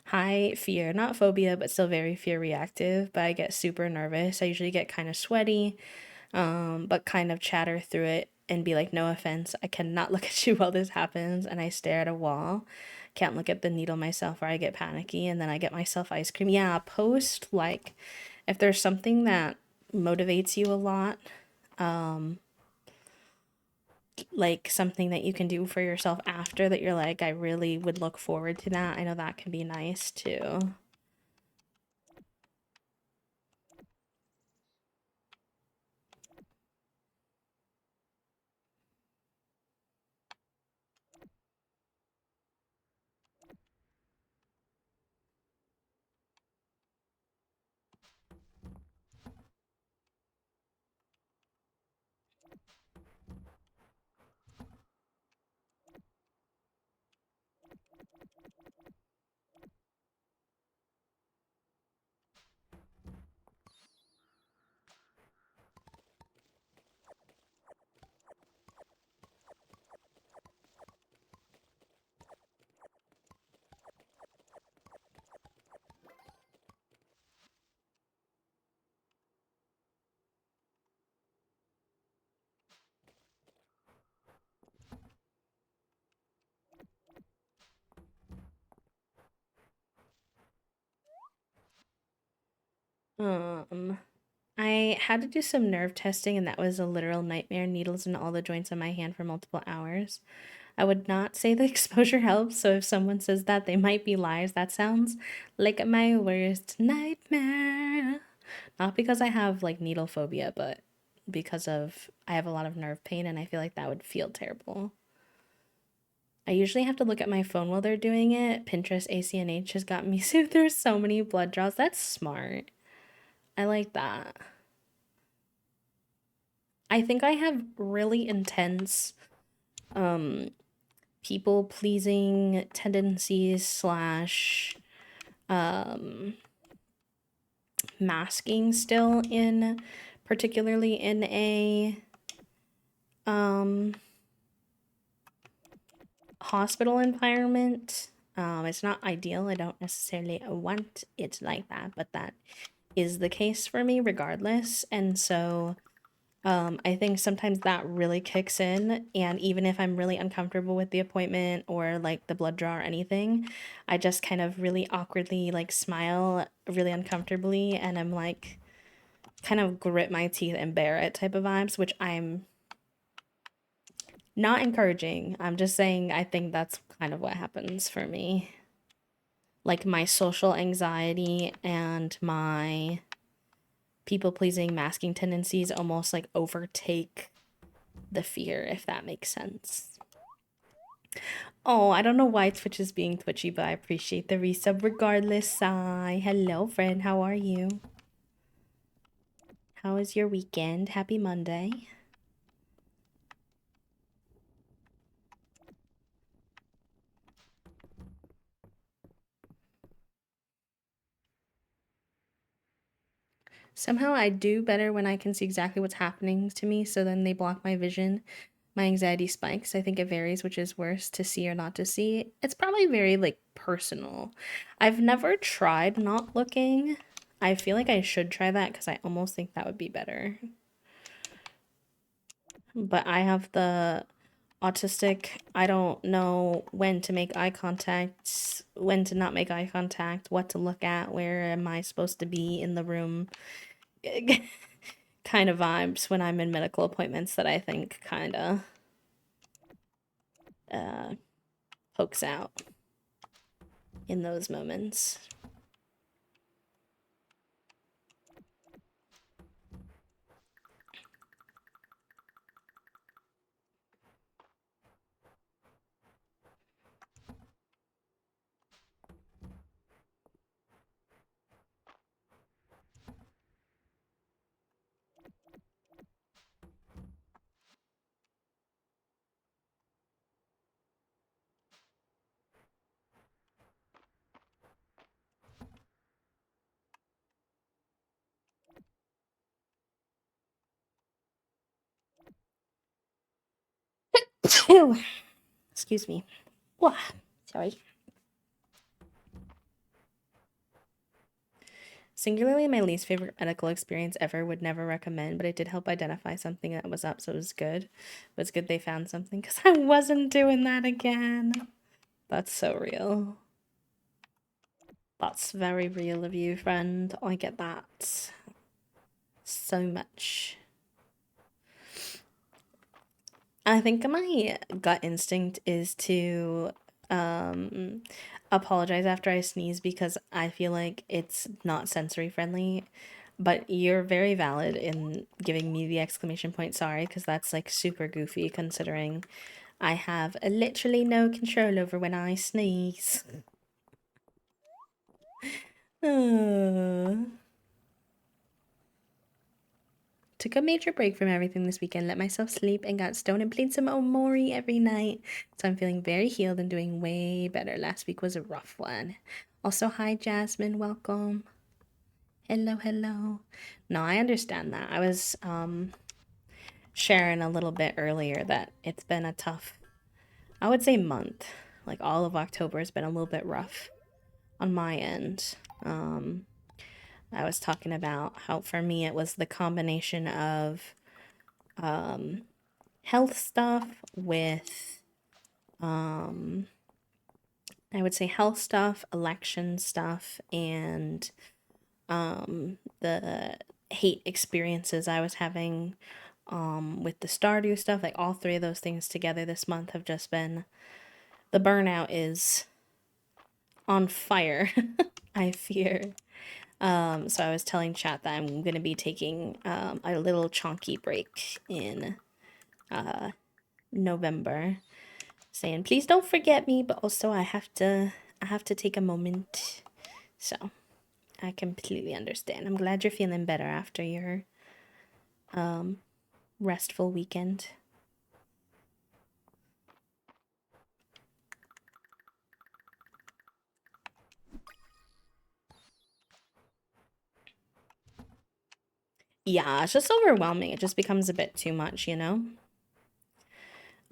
S1: high fear, not phobia, but still very fear reactive. But I get super nervous. I usually get kind of sweaty, but kind of chatter through it and be like, no offense, I cannot look at you while this happens. And I stare at a wall. Can't look at the needle myself, or I get panicky and then I get myself ice cream. Yeah, post, like, if there's something that motivates you a lot, like something that you can do for yourself after that you're like, I really would look forward to that. I know that can be nice too. I had to do some nerve testing, and that was a literal nightmare. Needles in all the joints on my hand for multiple hours. I would not say the exposure helps, so if someone says that, they might be lies. That sounds like my worst nightmare. Not because I have like needle phobia, but because of I have a lot of nerve pain and I feel like that would feel terrible. I usually have to look at my phone while they're doing it. Pinterest ACNH has got me so there's so many blood draws. That's smart. I like that. I think I have really intense um people pleasing tendencies slash um masking still in particularly in a um hospital environment. It's not ideal. I don't necessarily want it like that, but that is the case for me regardless. And so I think sometimes that really kicks in. And even if I'm really uncomfortable with the appointment or like the blood draw or anything, I just kind of really awkwardly like smile really uncomfortably. And I'm like, kind of grit my teeth and bear it type of vibes, which I'm not encouraging. I'm just saying I think that's kind of what happens for me. Like my social anxiety and my people pleasing masking tendencies almost like overtake the fear, if that makes sense. Oh, I don't know why Twitch is being twitchy, but I appreciate the resub regardless. Sigh. Hello, friend. How are you? How was your weekend? Happy Monday. Somehow I do better when I can see exactly what's happening to me, so then they block my vision. My anxiety spikes. I think it varies which is worse, to see or not to see. It's probably very like personal. I've never tried not looking. I feel like I should try that because I almost think that would be better. But I have the autistic, I don't know when to make eye contact, when to not make eye contact, what to look at, where am I supposed to be in the room kind of vibes when I'm in medical appointments that I think kind of uh, pokes out in those moments. Excuse me. Wah, sorry. Singularly, my least favorite medical experience ever, would never recommend, but it did help identify something that was up, so it was good. It was good they found something because I wasn't doing that again. That's so real. That's very real of you, friend. I get that so much. I think my gut instinct is to um apologize after I sneeze because I feel like it's not sensory friendly. But you're very valid in giving me the exclamation point sorry because that's like super goofy considering I have literally no control over when I sneeze. Uh. Took a major break from everything this weekend, let myself sleep, and got stoned and played some Omori every night. So I'm feeling very healed and doing way better. Last week was a rough one. Also, hi, Jasmine. Welcome. Hello, hello. No, I understand that. I was sharing a little bit earlier that it's been a tough, I would say, month. Like all of October has been a little bit rough on my end. I was talking about how for me it was the combination of health stuff with I would say health stuff, election stuff, and the hate experiences I was having with the Stardew stuff. Like all three of those things together this month have just been, the burnout is on fire. I fear. So I was telling chat that I'm gonna be taking a little chonky break in November, saying please don't forget me, but also I have to take a moment. So I completely understand. I'm glad you're feeling better after your restful weekend. Yeah, it's just overwhelming. It just becomes a bit too much, you know?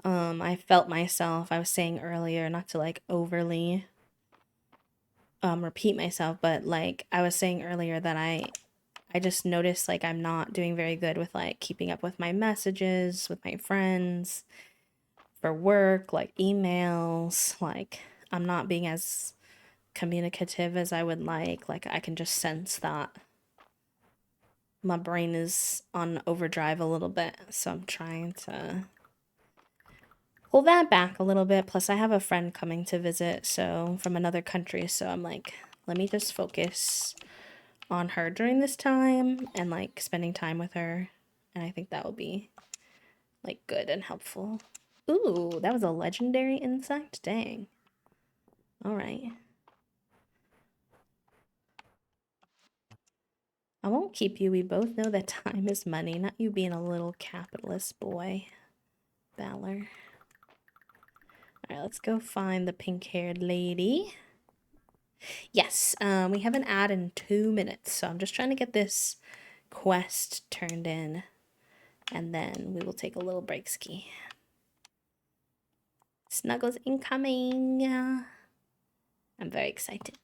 S1: I felt myself, I was saying earlier, not to like overly repeat myself, but like I was saying earlier that I just noticed like I'm not doing very good with like keeping up with my messages with my friends for work, like emails, like I'm not being as communicative as I would like. Like I can just sense that my brain is on overdrive a little bit, so I'm trying to pull that back a little bit. Plus I have a friend coming to visit, so from another country, so I'm like, let me just focus on her during this time and like spending time with her. And I think that will be like good and helpful. Ooh, that was a legendary insect? Dang. All right. I won't keep you. We both know that time is money, not you being a little capitalist boy. Valor. All right, let's go find the pink-haired lady. Yes, we have an ad in 2 minutes, so I'm just trying to get this quest turned in, and then we will take a little break ski. Snuggles incoming. I'm very excited.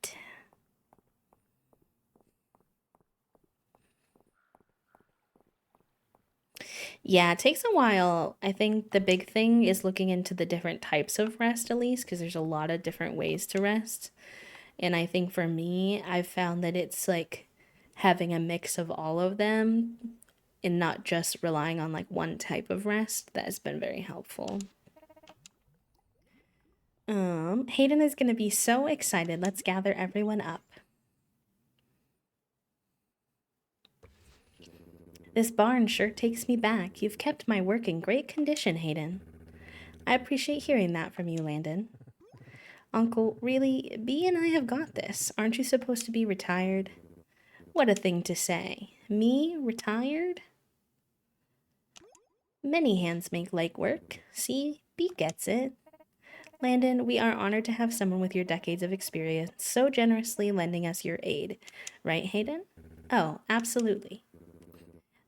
S1: Yeah, it takes a while. I think the big thing is looking into the different types of rest, at least, because there's a lot of different ways to rest. And I think for me, I've found that it's like having a mix of all of them and not just relying on like one type of rest that has been very helpful. Hayden is gonna be so excited. Let's gather everyone up. This barn sure takes me back. You've kept my work in great condition, Hayden. I appreciate hearing that from you, Landon. Uncle, really, Bee and I have got this. Aren't you supposed to be retired? What a thing to say. Me, retired? Many hands make light work. See, Bee gets it. Landon, we are honored to have someone with your decades of experience so generously lending us your aid. Right, Hayden? Oh, absolutely.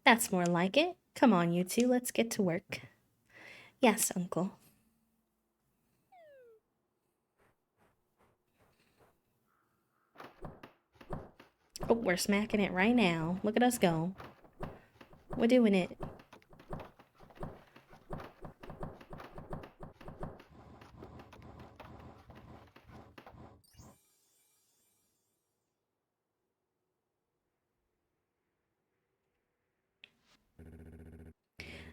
S1: That's more like it. Come on, you two, let's get to work. Yes, Uncle. Oh, we're smacking it right now. Look at us go. We're doing it.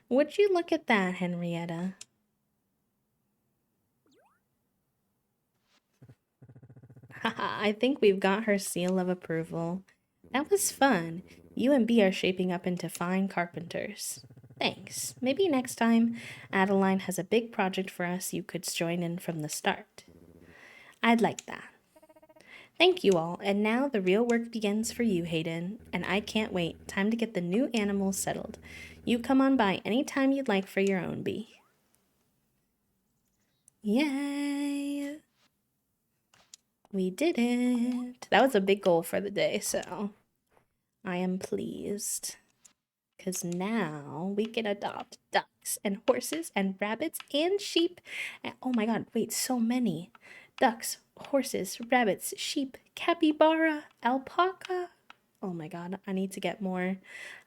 S1: Would you look at that, Henrietta? Haha, I think we've got her seal of approval. That was fun. You and B are shaping up into fine carpenters. Thanks. Maybe next time Adeline has a big project for us, you could join in from the start. I'd like that. Thank you all, and now the real work begins for you, Hayden, and I can't wait. Time to get the new animals settled. You come on by any time you'd like for your own bee. Yay! We did it. That was a big goal for the day, so I am pleased. Because now we can adopt ducks and horses and rabbits and sheep. And, oh my god, wait, so many. Ducks, horses, rabbits, sheep, capybara, alpaca. Oh my god, I need to get more.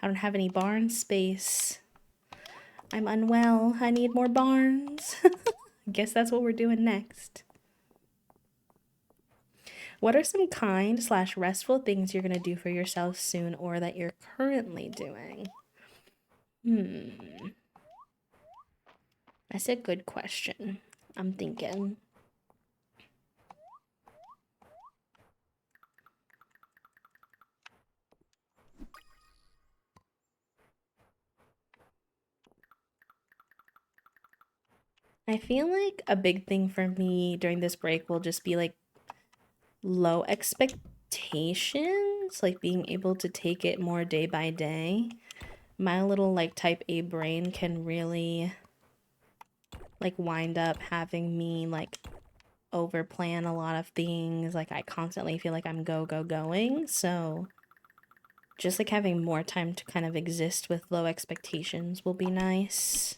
S1: I don't have any barn space. I'm unwell. I need more barns. Guess that's what we're doing next. What are some kind slash restful things you're going to do for yourself soon or that you're currently doing? Hmm. That's a good question. I'm thinking. I feel like a big thing for me during this break will just be like low expectations, like being able to take it more day by day. My little like type A brain can really like wind up having me like over plan a lot of things. Like I constantly feel like I'm going. So just like having more time to kind of exist with low expectations will be nice.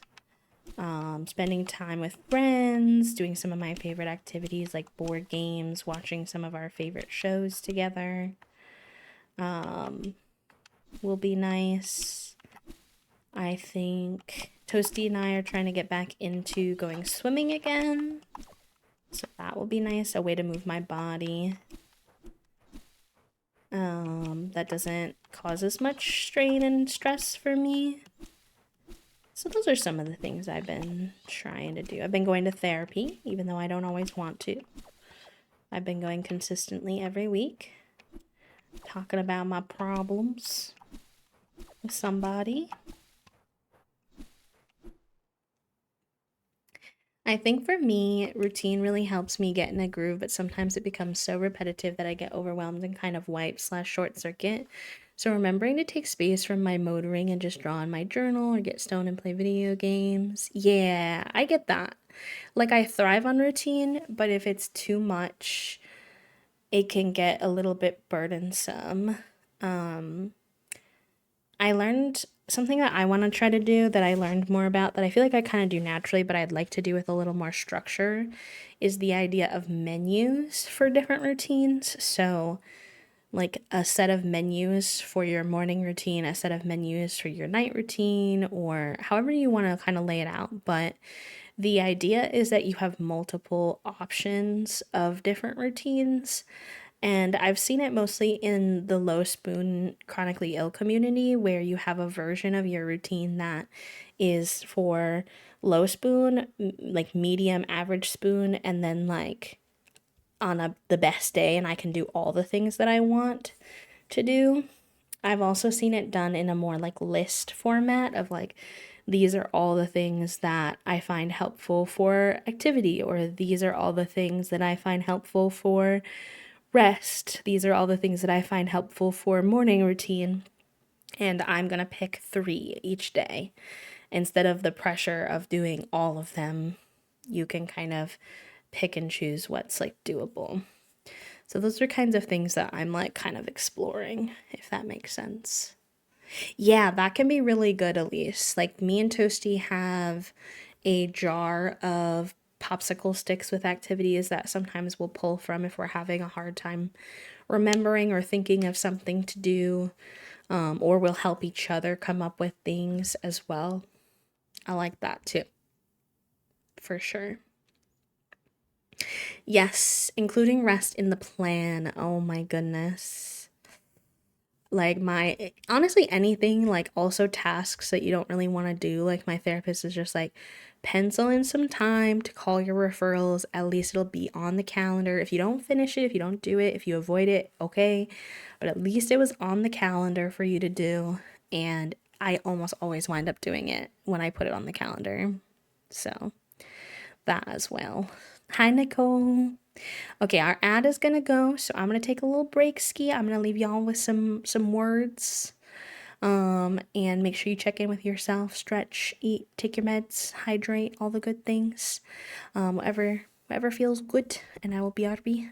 S1: Spending time with friends, doing some of my favorite activities like board games, watching some of our favorite shows together um, will be nice. I think Toasty and I are trying to get back into going swimming again. So that will be nice. A way to move my body. That doesn't cause as much strain and stress for me. So those are some of the things I've been trying to do. I've been going to therapy, even though I don't always want to. I've been going consistently every week, talking about my problems with somebody. I think for me, routine really helps me get in a groove, but sometimes it becomes so repetitive that I get overwhelmed and kind of wipe slash short circuit. So remembering to take space from my motoring and just draw in my journal or get stoned and play video games. Yeah, I get that. Like I thrive on routine, but if it's too much, it can get a little bit burdensome. I learned something that I want to try to do that I learned more about that I feel like I kind of do naturally, but I'd like to do with a little more structure is the idea of menus for different routines. So, like a set of menus for your morning routine, a set of menus for your night routine, or however you want to kind of lay it out. But the idea is that you have multiple options of different routines. And I've seen it mostly in the low spoon chronically ill community where you have a version of your routine that is for low spoon, like medium, average spoon, and then like on the best day and I can do all the things that I want to do. I've also seen it done in a more like list format of like these are all the things that I find helpful for activity or these are all the things that I find helpful for rest. These are all the things that I find helpful for morning routine. And I'm going to pick 3 each day. Instead of the pressure of doing all of them, you can kind of pick and choose what's like doable. So those are kinds of things that I'm like kind of exploring, if that makes sense. Yeah, that can be really good, Elise. Like me and Toasty have a jar of popsicle sticks with activities that sometimes we'll pull from if we're having a hard time remembering or thinking of something to do, or we'll help each other come up with things as well. I like that too, for sure. Yes, including rest in the plan. Oh my goodness. Like my honestly anything like also tasks that you don't really want to do, like my therapist is just like pencil in some time to call your referrals, at least it'll be on the calendar. If you don't finish it, if you don't do it, if you avoid it, okay, but at least it was on the calendar for you to do. And I almost always wind up doing it when I put it on the calendar, so that as well. Hi, Nicole. Okay, our ad is gonna go, so I'm gonna take a little break, ski. I'm gonna leave y'all with some words. And make sure you check in with yourself, stretch, eat, take your meds, hydrate, all the good things. Whatever feels good, and I will be RB.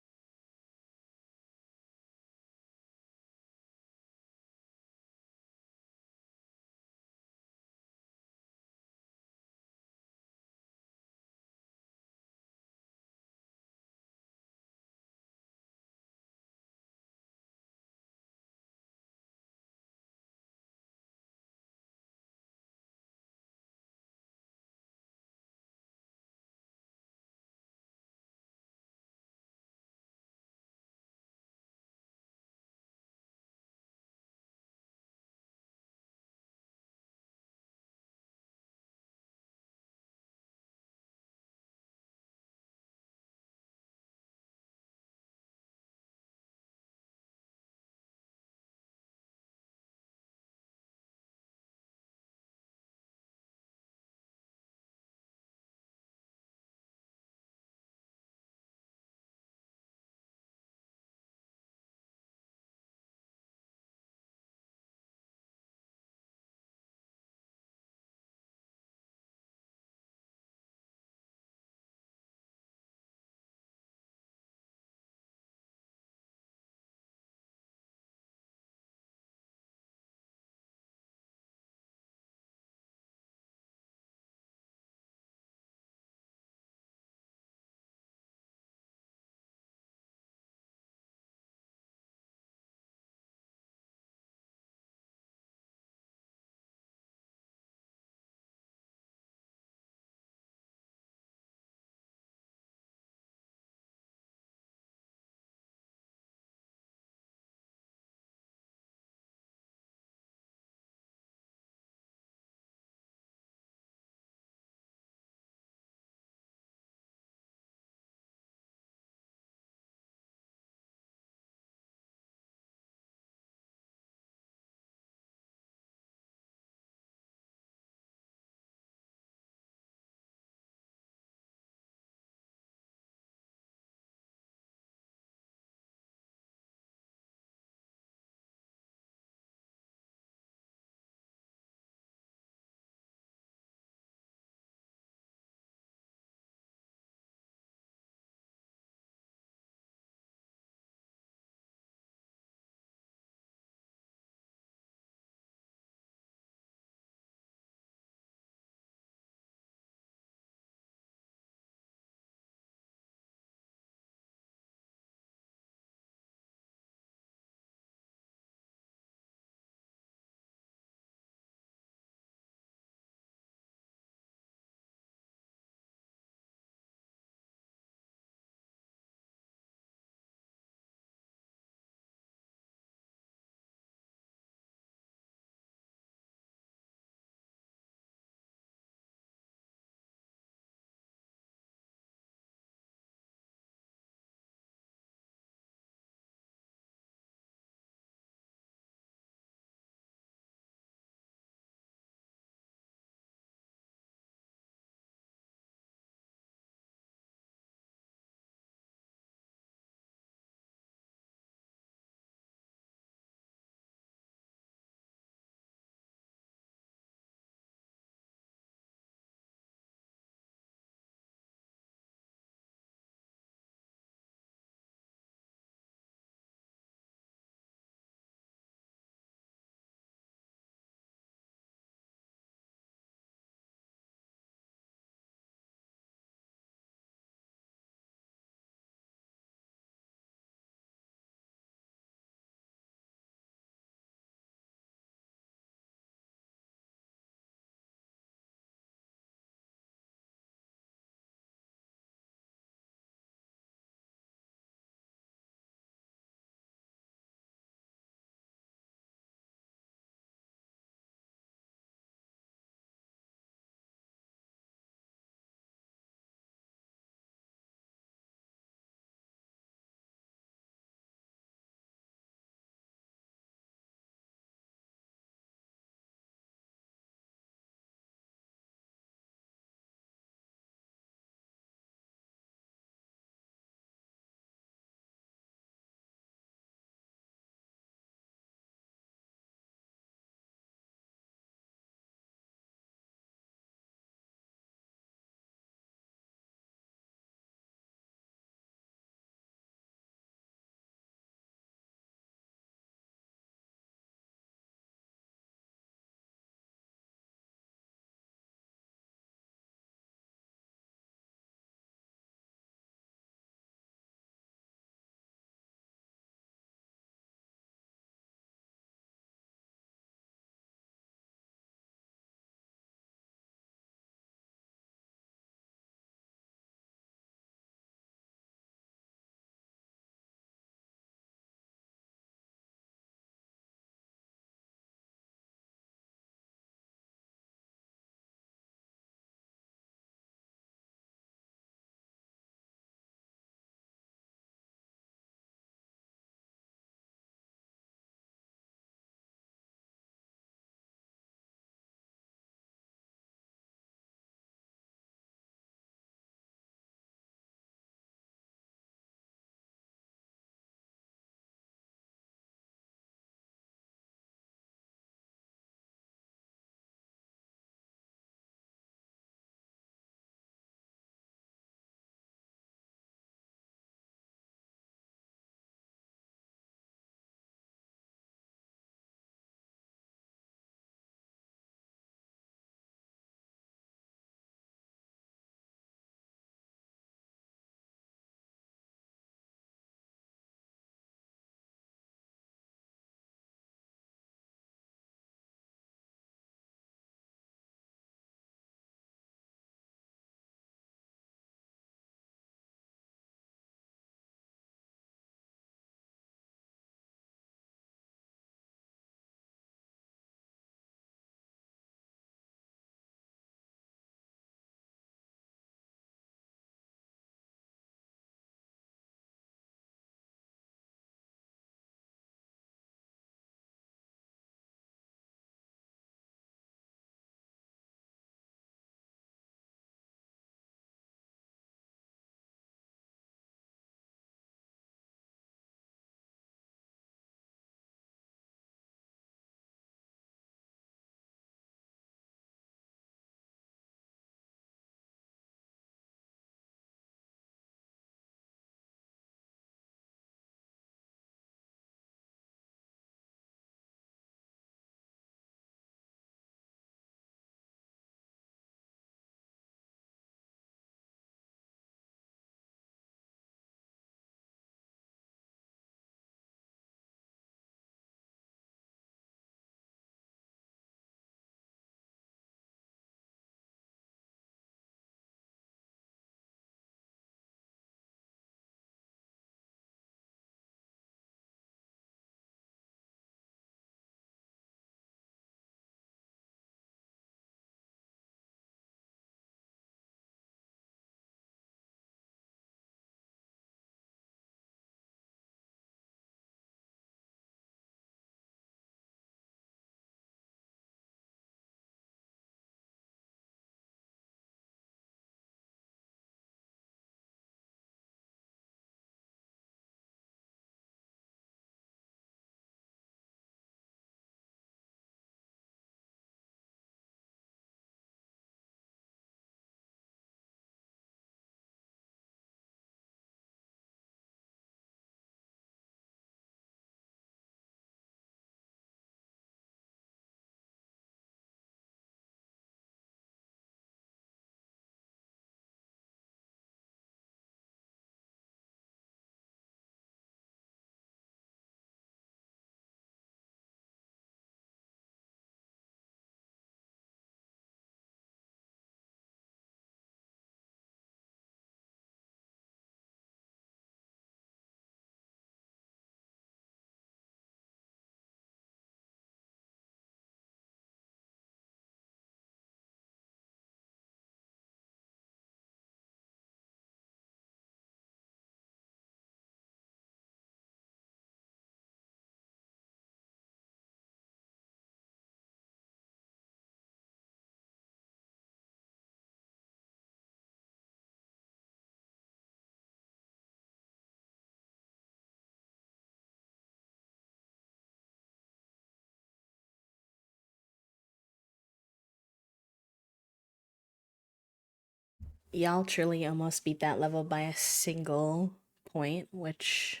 S1: Y'all truly almost beat that level by a single point, which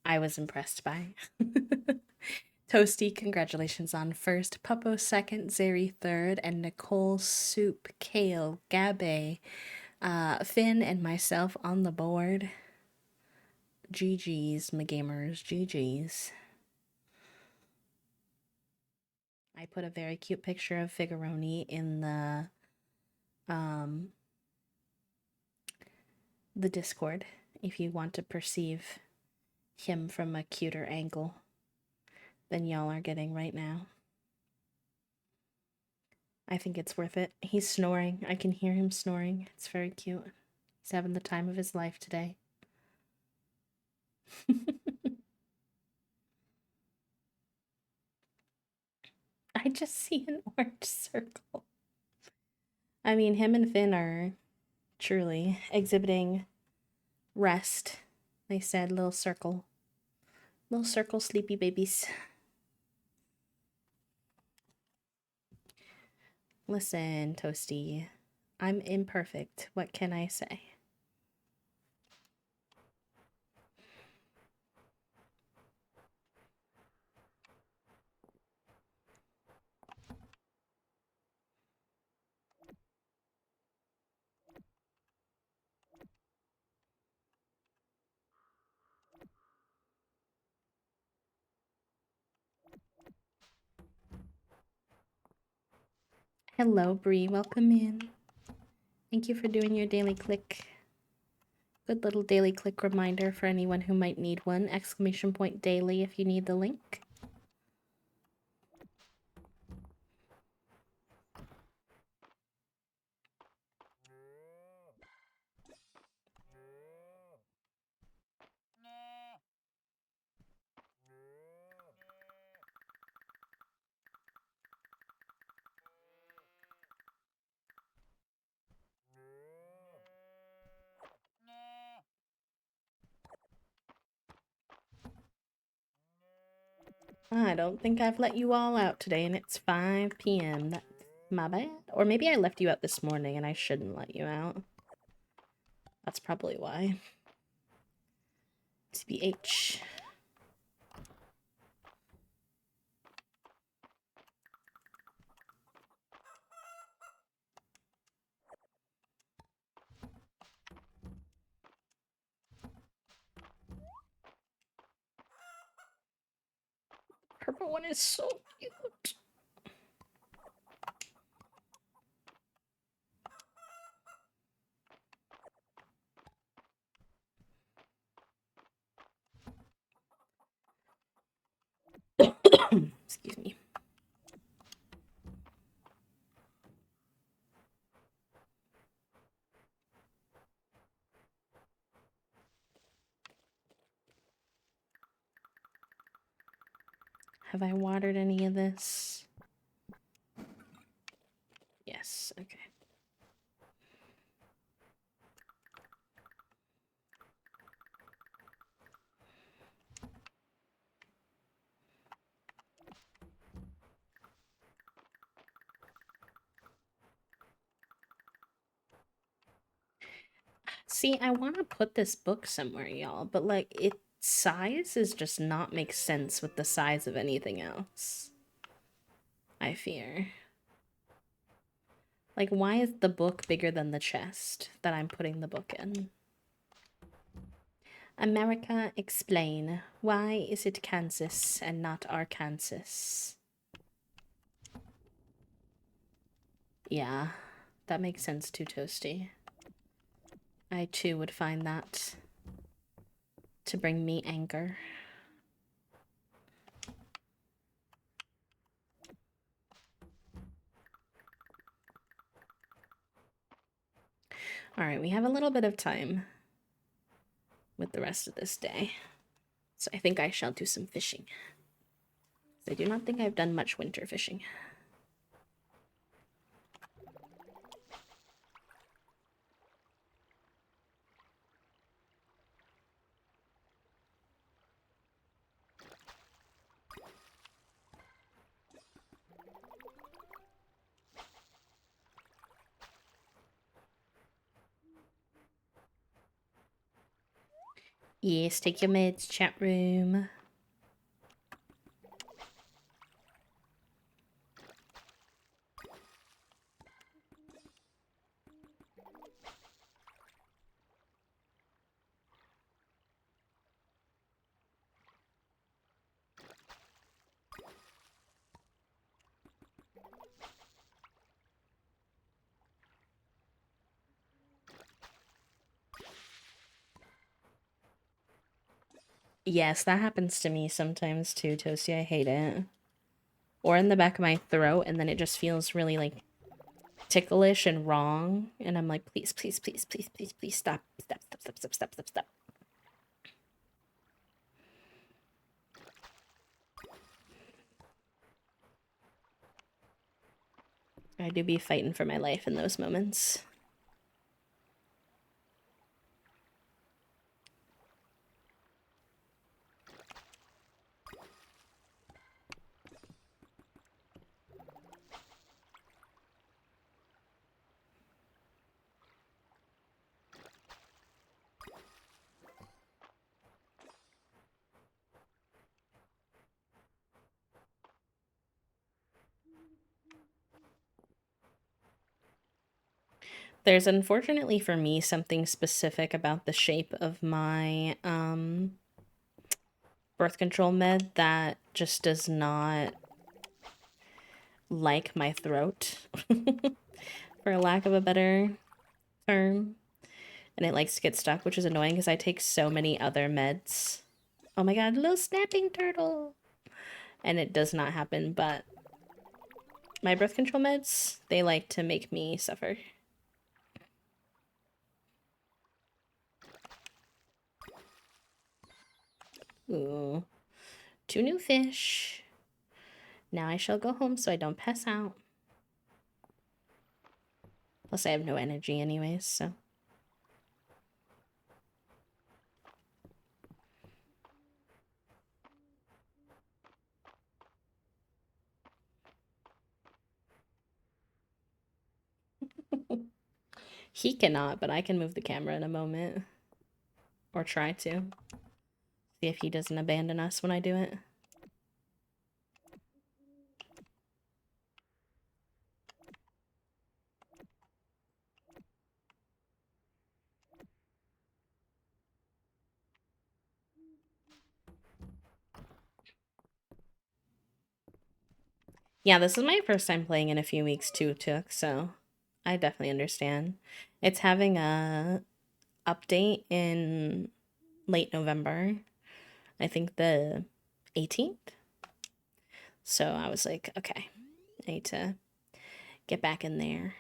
S1: I was impressed by. Toasty, congratulations on first, Puppo second, Zeri third, and Nicole, Soup, Kale, Gabe, Finn, and myself on the board. GG's, my gamers, GG's. I put a very cute picture of Figaroni in the Discord if you want to perceive him from a cuter angle than y'all are getting right now. I think it's worth it. He's snoring. I can hear him snoring. It's very cute. He's having the time of his life today. I just see an orange circle. I mean, him and Finn are truly exhibiting rest. They said little circle. Little circle sleepy babies. Listen, Toasty. I'm imperfect. What can I say? Hello, Bree. Welcome in. Thank you for doing your daily click. Good little daily click reminder for anyone who might need one. Exclamation point daily if you need the link. I don't think I've let you all out today, and it's 5 p.m. That's my bad. Or maybe I left you out this morning and I shouldn't let you out. That's probably why. TBH. Purple one is so cute. Excuse me. Have I watered any of this? Yes, okay. See, I want to put this book somewhere, y'all, but like its size is just not make sense with the size of anything else. I fear. Like, why is the book bigger than the chest that I'm putting the book in? America, explain. Why is it Kansas and not Arkansas? Yeah, that makes sense too, Toasty. I too would find that to bring me anger. Alright, we have a little bit of time with the rest of this day. So I think I shall do some fishing. I do not think I've done much winter fishing. Yes, take your meds, chat room. Yes, that happens to me sometimes too, Toasty. I hate it. Or in the back of my throat, and then it just feels really like ticklish and wrong. And I'm like, please, please, please, please, please, please stop, stop, stop, stop, stop, stop, stop, stop. I do be fighting for my life in those moments. There's unfortunately for me something specific about the shape of my birth control med that just does not like my throat, for a lack of a better term. And it likes to get stuck, which is annoying because I take so many other meds. Oh my god, little snapping turtle! And it does not happen, but my birth control meds, they like to make me suffer. Ooh. 2 new fish. Now I shall go home so I don't pass out. Plus I have no energy anyways, so. He cannot, but I can move the camera in a moment. Or try to. See if he doesn't abandon us when I do it. Yeah, this is my first time playing in a few weeks too, Took, so I definitely understand. It's having a update in late November. I think the 18th. So I was like, okay, I need to get back in there.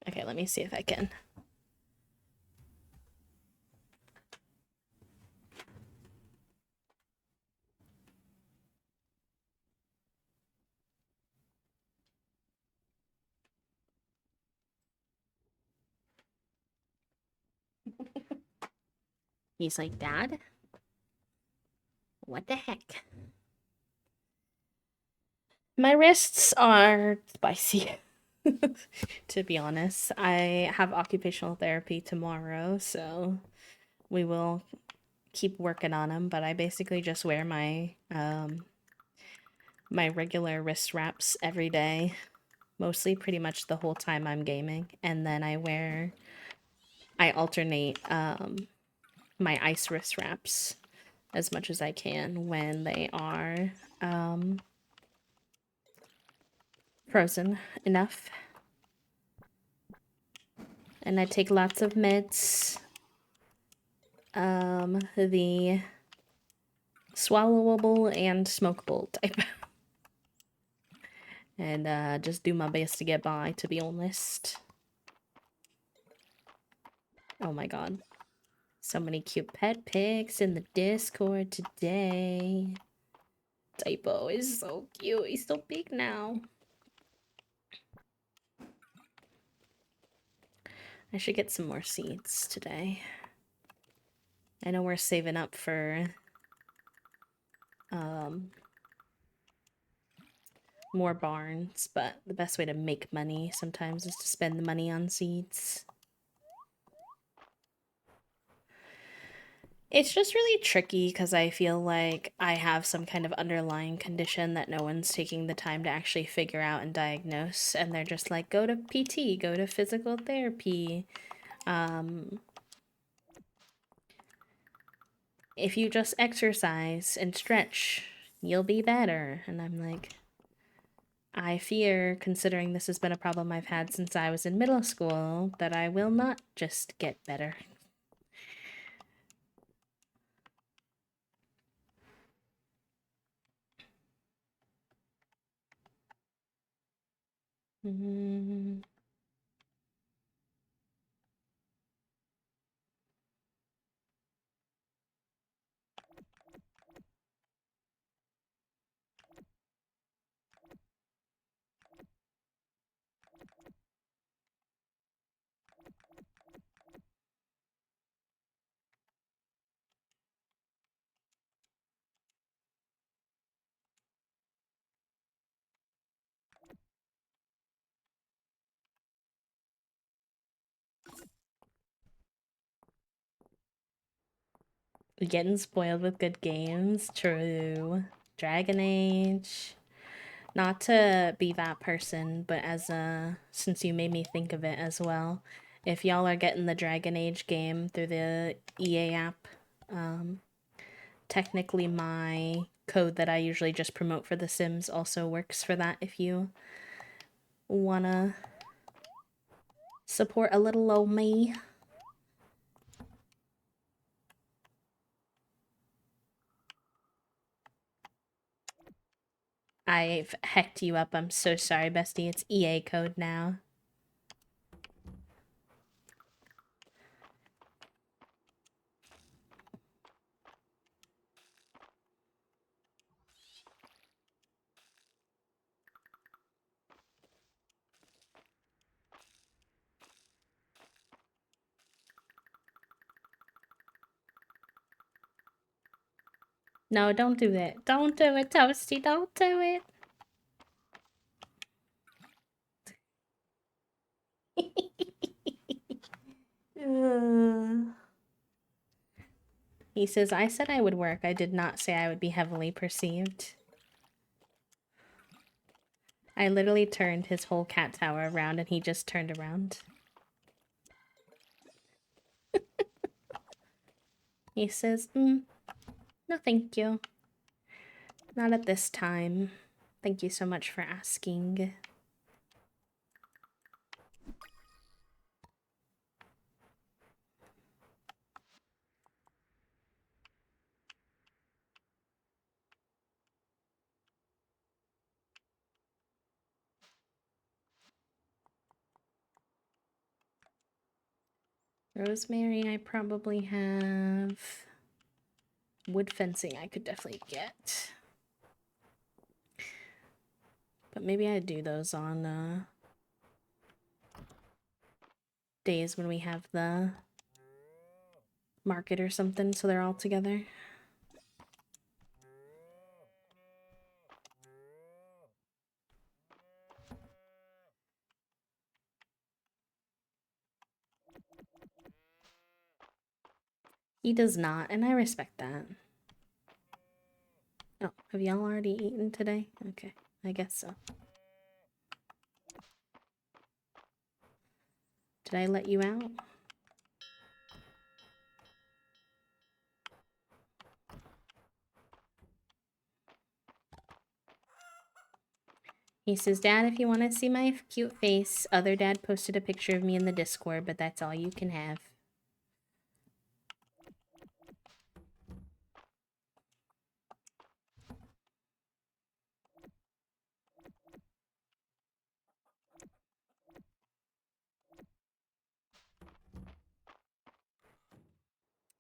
S1: Okay, let me see if I can. He's like, Dad, what the heck? My wrists are spicy. To be honest, I have occupational therapy tomorrow, so we will keep working on them. But I basically just wear my regular wrist wraps every day, mostly pretty much the whole time I'm gaming, and then I alternate my ice wrist wraps as much as I can when they are frozen enough. And I take lots of meds. The swallowable and smokable type. And just do my best to get by, to be honest. Oh my god. So many cute pet pics in the Discord today. Typo is so cute. He's so big now. I should get some more seeds today. I know we're saving up for more barns, but the best way to make money sometimes is to spend the money on seeds. It's just really tricky because I feel like I have some kind of underlying condition that no one's taking the time to actually figure out and diagnose, and they're just like, go to PT, go to physical therapy. If you just exercise and stretch, you'll be better. And I'm like, I fear, considering this has been a problem I've had since I was in middle school, that I will not just get better. Mm. Getting spoiled with good games, true. Dragon Age. Not to be that person, but as a since you made me think of it as well, if y'all are getting the Dragon Age game through the EA app, technically my code that I usually just promote for The Sims also works for that if you wanna support a little old me. I've hecked you up. I'm so sorry, bestie. It's EA code now. No, don't do that. Don't do it, Toasty. Don't do it. He says, I said I would work. I did not say I would be heavily perceived. I literally turned his whole cat tower around and he just turned around. He says, no thank you. Not at this time. Thank you so much for asking. Rosemary, I probably have. Wood fencing I could definitely get. But maybe I do those on days when we have the market or something so they're all together. He does not, and I respect that. Oh, have y'all already eaten today? Okay, I guess so. Did I let you out? He says, Dad, if you want to see my cute face, other dad posted a picture of me in the Discord, but that's all you can have.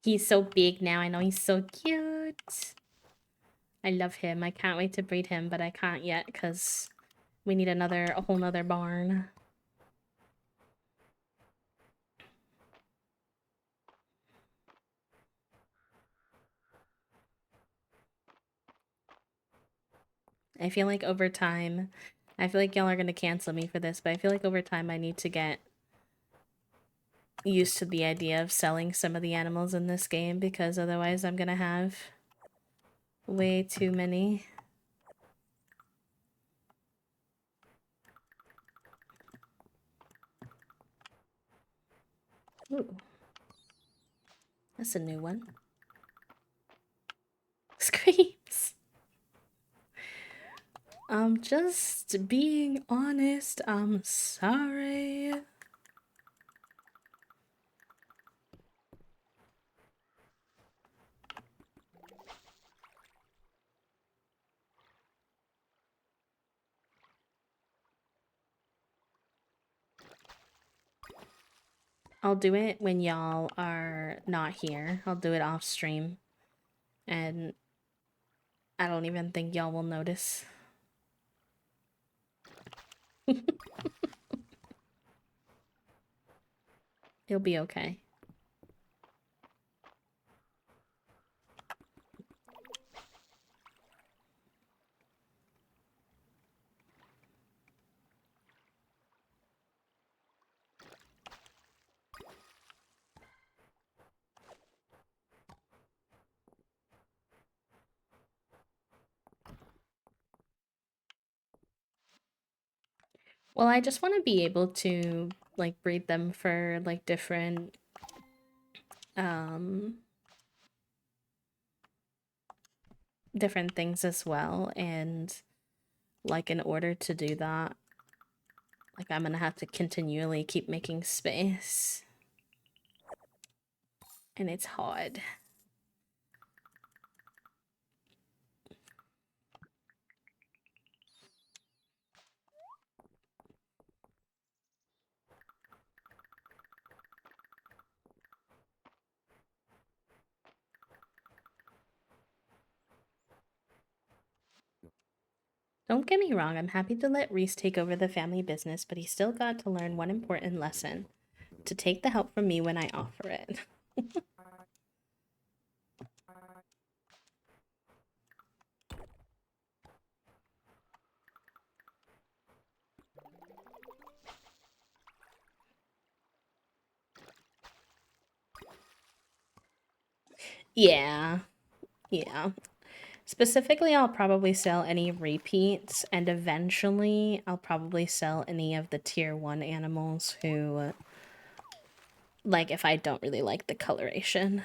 S1: He's so big now. I know he's so cute. I love him. I can't wait to breed him, but I can't yet because we need a whole nother barn. I feel like over time, I feel like y'all are gonna cancel me for this, but I feel like over time I need to get used to the idea of selling some of the animals in this game because otherwise I'm gonna have way too many. Ooh, that's a new one. Screams. I'm just being honest. I'm sorry. I'll do it when y'all are not here. I'll do it off stream. And I don't even think y'all will notice. It'll be okay. Well, I just want to be able to like breed them for like um different things as well, and like in order to do that, like I'm gonna have to continually keep making space. And it's hard. Don't get me wrong, I'm happy to let Reese take over the family business, but he still got to learn one important lesson: to take the help from me when I offer it. Yeah, yeah. Specifically, I'll probably sell any repeats, and eventually, I'll probably sell any of the tier 1 animals who, like, if I don't really like the coloration.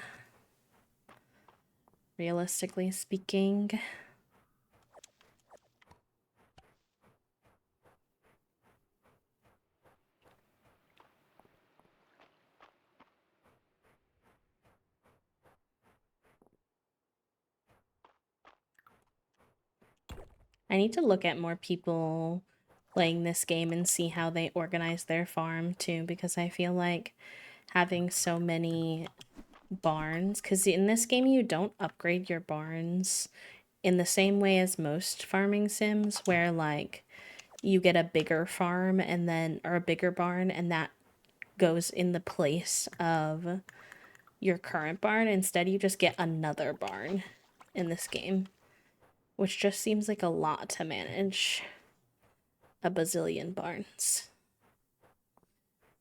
S1: Realistically speaking. I need to look at more people playing this game and see how they organize their farm too, because I feel like having so many barns, because in this game you don't upgrade your barns in the same way as most farming sims, where like you get a bigger farm and then, or a bigger barn, and that goes in the place of your current barn. Instead, you just get another barn in this game, which just seems like a lot to manage a bazillion barns.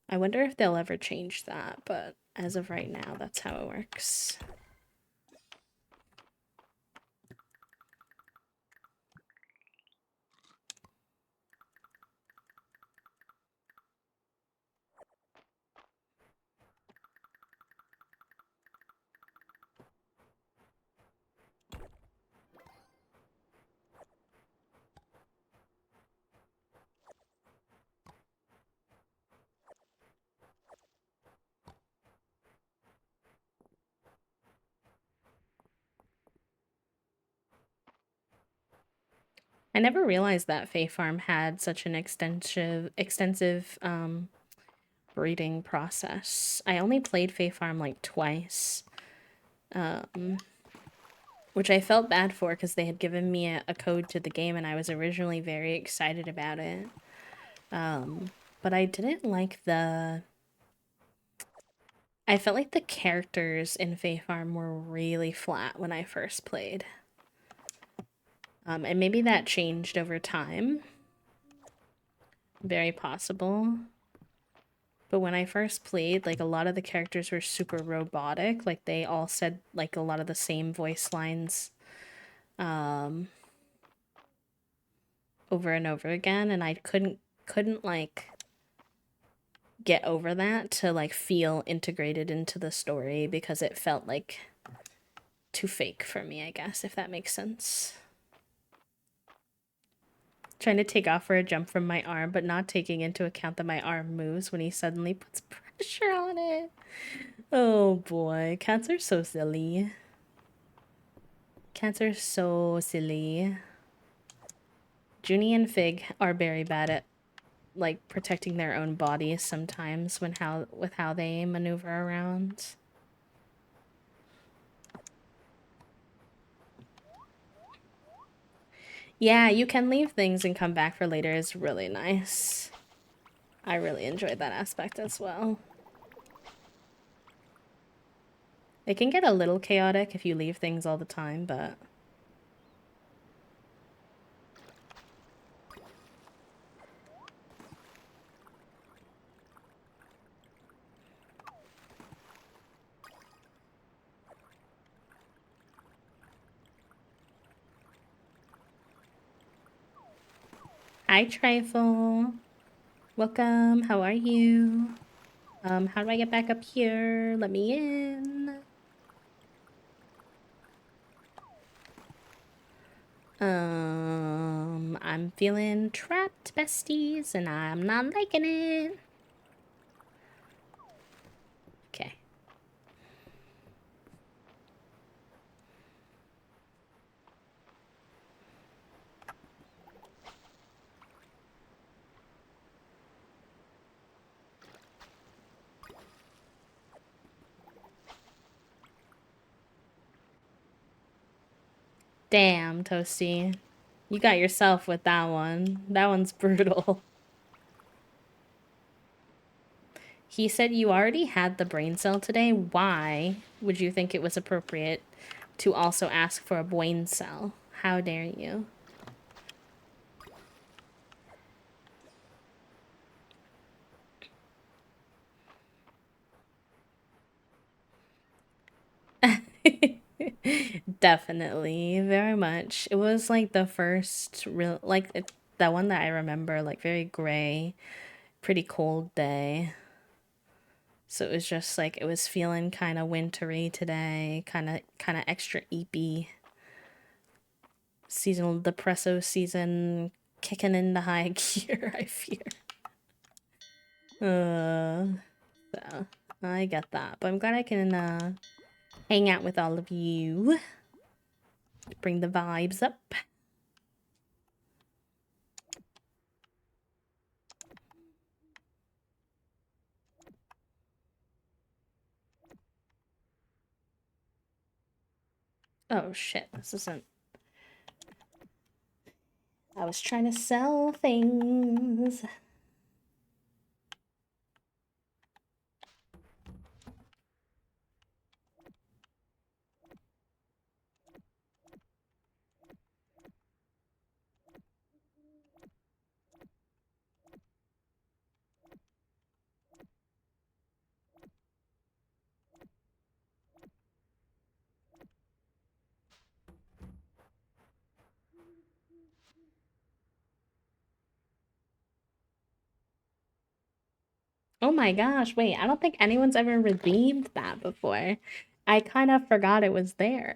S1: I wonder if they'll ever change that, but as of right now, that's how it works. I never realized that Fae Farm had such an extensive breeding process. I only played Fae Farm like twice, which I felt bad for because they had given me a code to the game and I was originally very excited about it. But I didn't like the... I felt like the characters in Fae Farm were really flat when I first played. And maybe that changed over time. Very possible. But when I first played, like a lot of the characters were super robotic. Like they all said like a lot of the same voice lines um over and over again, and I couldn't like get over that to like feel integrated into the story because it felt like too fake for me, I guess, if that makes sense. Trying to take off for a jump from my arm, but not taking into account that my arm moves when he suddenly puts pressure on it. Oh boy, cats are so silly. Cats are so silly. Junie and Fig are very bad at like protecting their own bodies sometimes when how with how they maneuver around. Yeah, you can leave things and come back for later is really nice. I really enjoyed that aspect as well. It can get a little chaotic if you leave things all the time, but hi Trifle. Welcome. How are you? How do I get back up here? Let me in. I'm feeling trapped, besties, and I'm not liking it. Okay. Damn, Toasty. You got yourself with that one. That one's brutal. He said you already had the brain cell today. Why would you think it was appropriate to also ask for a brain cell? How dare you? Definitely, very much. It was like the first real, like that one that I remember, like very gray, pretty cold day. So it was just like it was feeling kind of wintry today, kind of extra eepy. Seasonal depresso season kicking into high gear, I fear. So I get that, but I'm glad I can hang out with all of you, bring the vibes up. Oh shit, this isn't. I was trying to sell things. Oh my gosh, wait, I don't think anyone's ever redeemed that before. I kind of forgot it was there.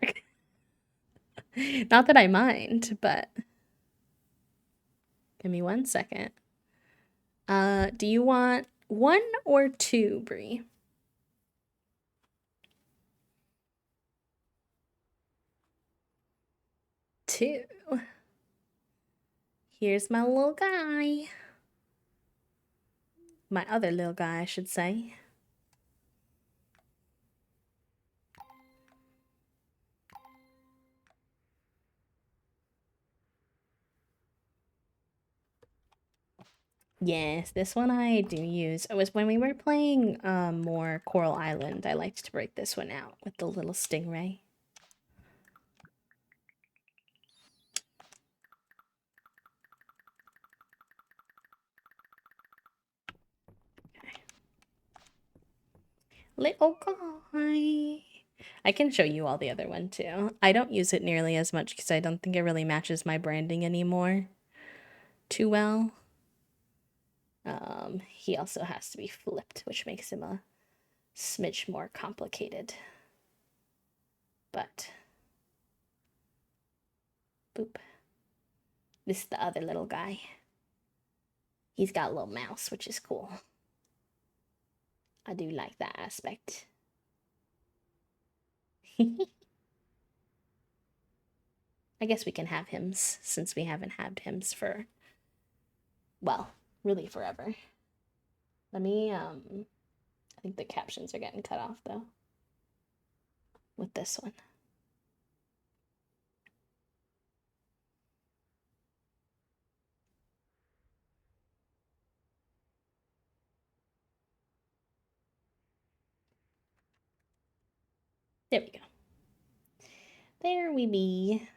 S1: Not that I mind, but give me 1 second. Do you want one or two, Brie? Two. Here's my little guy. My other little guy, I should say. Yes, this one I do use. It was when we were playing more Coral Island. I liked to break this one out with the little stingray. Little guy. I can show you all the other one too. I don't use it nearly as much because I don't think it really matches my branding anymore too well. He also has to be flipped, which makes him a smidge more complicated. But, boop. This is the other little guy. He's got a little mouse, which is cool. I do like that aspect. I guess we can have hymns since we haven't had hymns for, well, really forever. Let me, I think the captions are getting cut off though with this one. There we go. There we be.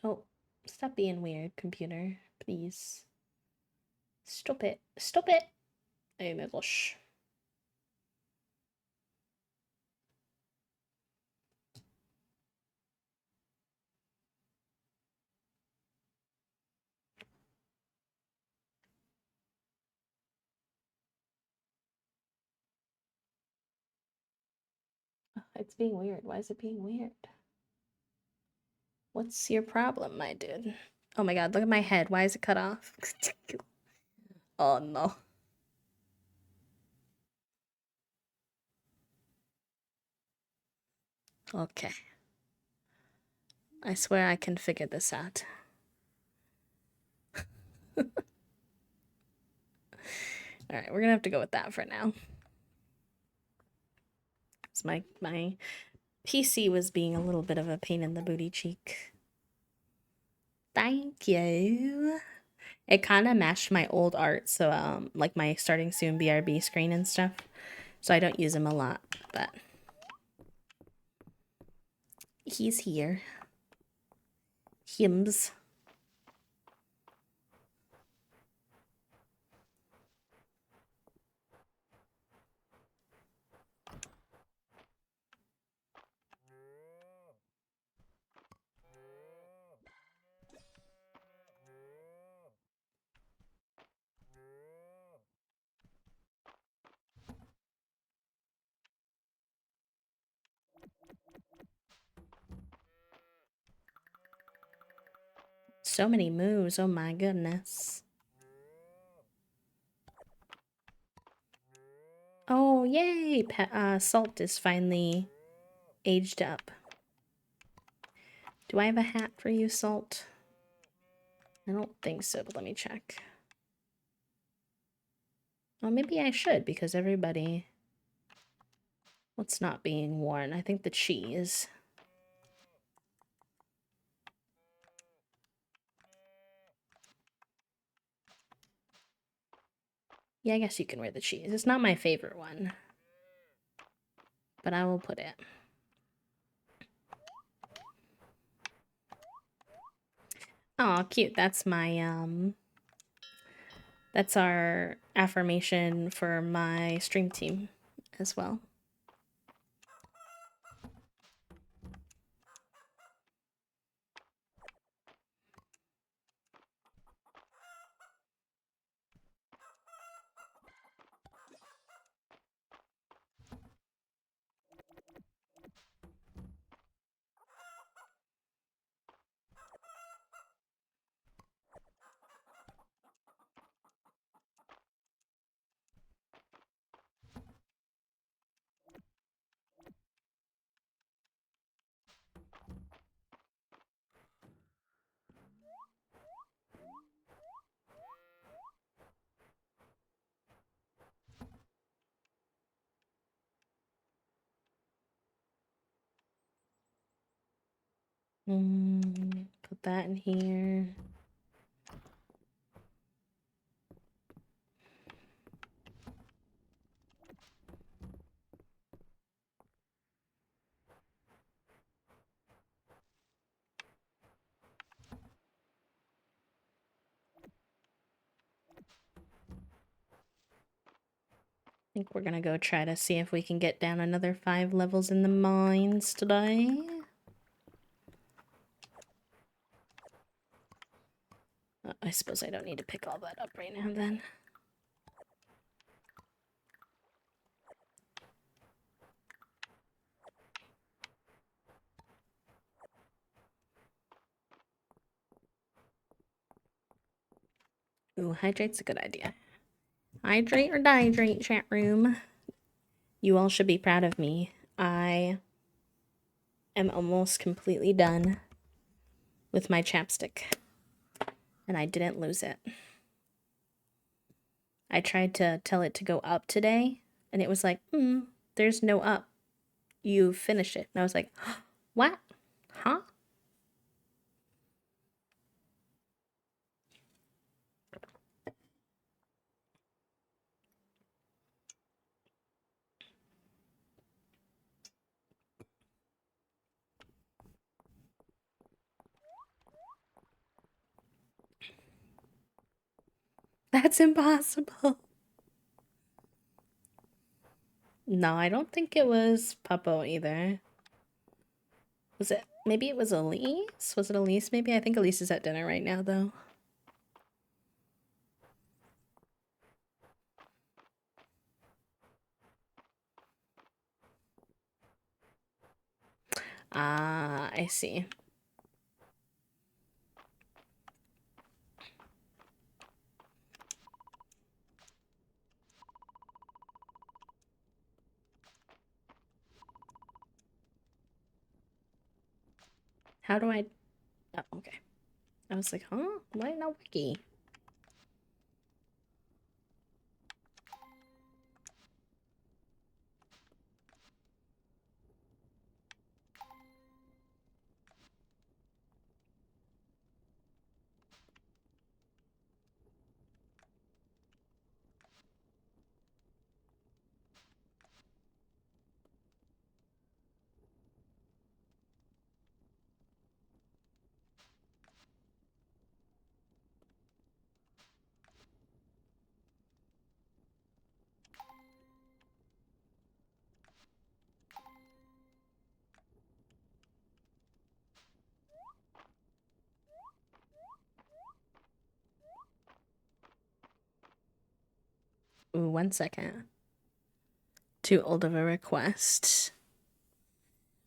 S1: Oh, stop being weird, computer. Please. Stop it. Stop it. Oh my gosh. It's being weird. Why is it being weird? What's your problem, my dude? Oh my god, look at my head. Why is it cut off? Oh no. Okay. I swear I can figure this out. Alright, we're gonna have to go with that for now. It's my PC was being a little bit of a pain in the booty cheek. Thank you. It kind of matched my old art, so like my starting soon BRB screen and stuff. So I don't use him a lot, but he's here. Hims. So many moves, oh my goodness. Oh, yay! Salt is finally aged up. Do I have a hat for you, Salt? I don't think so, but let me check. Well, maybe I should, because everybody... What's not being worn? I think the cheese. Yeah, I guess you can wear the cheese. It's not my favorite one, but I will put it. Oh, cute. That's my, that's our affirmation for my stream team as well. Put that in here. think we're gonna go try to see if we can get down another 5 levels in the mines today. I suppose I don't need to pick all that up right now then. Ooh, hydrate's a good idea. Hydrate or dehydrate, chat room. You all should be proud of me. I am almost completely done with my chapstick, and I didn't lose it. I tried to tell it to go up today, and it was like, there's no up. You finished it. And I was like, what? Huh? That's impossible. No, I don't think it was Puppo either. Was it? Maybe it was Elise? Was it Elise maybe? I think Elise is at dinner right now, though. Ah, I see. How do I... Oh, okay. I was like, huh? Why no wiki? Ooh, 1 second. Too old of a request.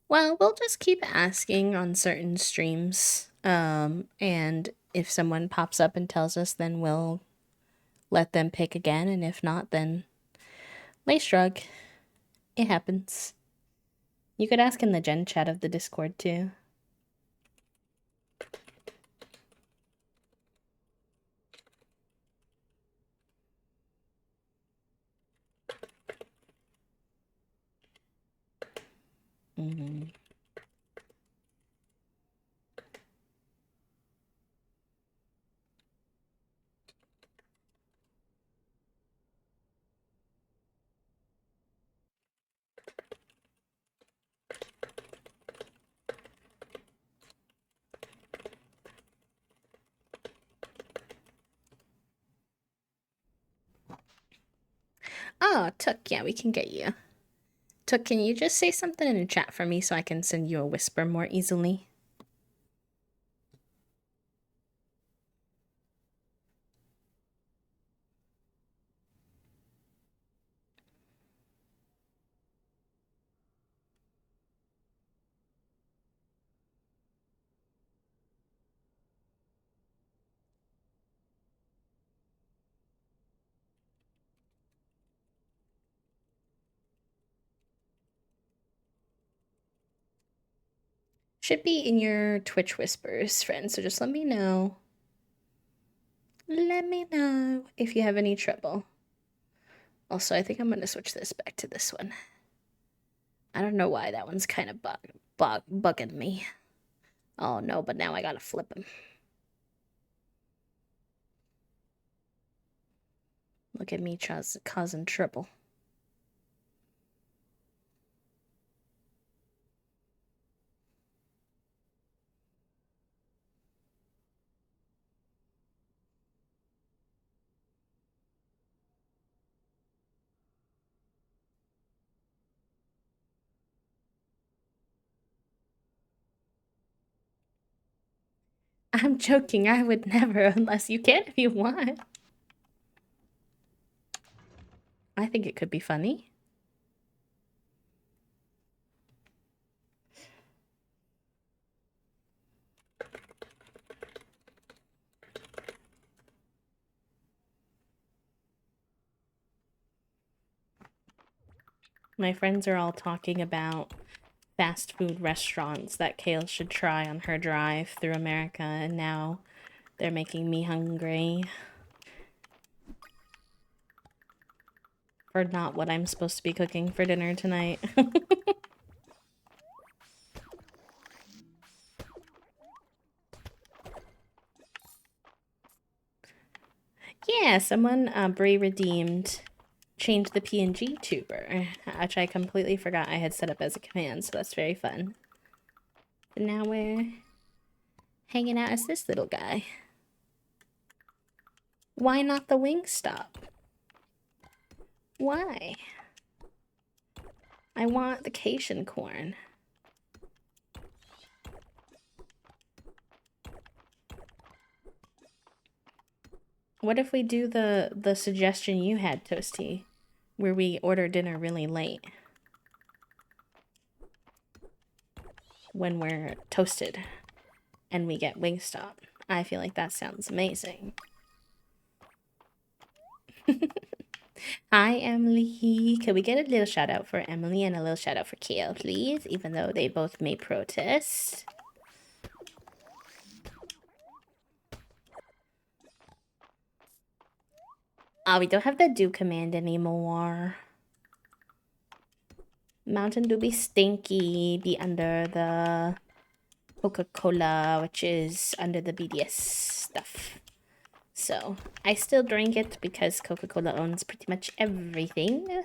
S1: Well, we'll just keep asking on certain streams. And if someone pops up and tells us, then we'll let them pick again. And if not, then lay shrug. It happens. You could ask in the gen chat of the Discord too. Mm-hmm. Oh, Took, yeah, we can get you. Took, can you just say something in the chat for me so I can send you a whisper more easily? Should be in your Twitch whispers, friend, so just let me know. Let me know if you have any trouble. Also, I think I'm gonna switch this back to this one. I don't know why that one's kind of bugging me. Oh no, but now I gotta flip him. Look at me causing trouble. I'm joking. I would never unless you can if you want. I think it could be funny. My friends are all talking about fast food restaurants that Kale should try on her drive through America, and now they're making me hungry for not what I'm supposed to be cooking for dinner tonight. Yeah, someone Brie redeemed change the PNG tuber, which I completely forgot I had set up as a command, so that's very fun. But now we're hanging out as this little guy. Why not the Wingstop? Why? I want the Cajun corn. What if we do the suggestion you had, Toasty, where we order dinner really late when we're toasted and we get Wingstop? I feel like that sounds amazing. Hi, Emily. Can we get a little shout out for Emily and a little shout out for Kale, please? Even though they both may protest. Oh, we don't have the do command anymore. Mountain Dew be stinky, be under the Coca-Cola, which is under the BDS stuff. So, I still drink it because Coca-Cola owns pretty much everything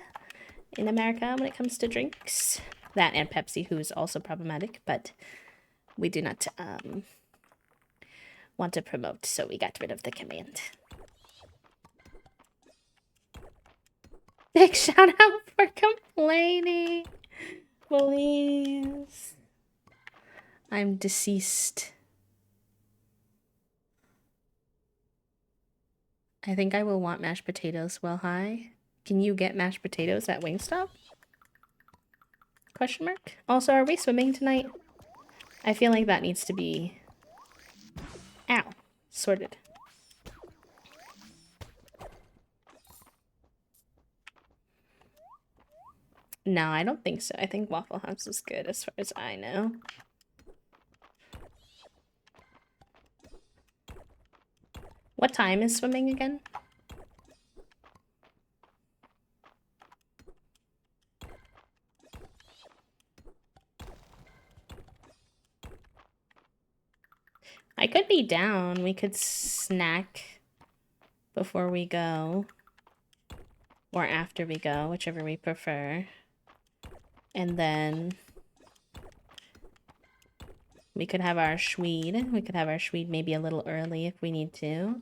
S1: in America when it comes to drinks. That and Pepsi, who is also problematic, but we do not want to promote, so we got rid of the command. Big shout out for complaining. Please. I'm deceased. I think I will want mashed potatoes. Well, hi. Can you get mashed potatoes at Wingstop? Question mark. Also, are we swimming tonight? I feel like that needs to be... Ow. Sorted. No, I don't think so. I think Waffle House is good as far as I know. What time is swimming again? I could be down. We could snack before we go. Or after we go, whichever we prefer. And then we could have our Schweed. We could have our Schweed maybe a little early if we need to.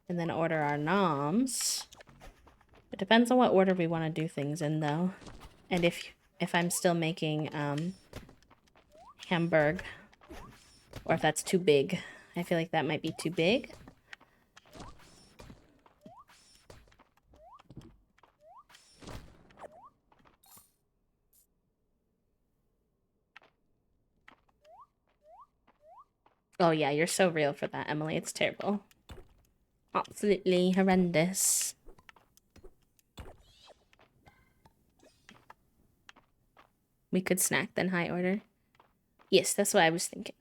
S1: And then order our noms. It depends on what order we want to do things in, though. And if I'm still making hamburg, or if that's too big. I feel like that might be too big. Oh yeah, you're so real for that, Emily. It's terrible. Absolutely horrendous. We could snack then high order. Yes, that's what I was thinking.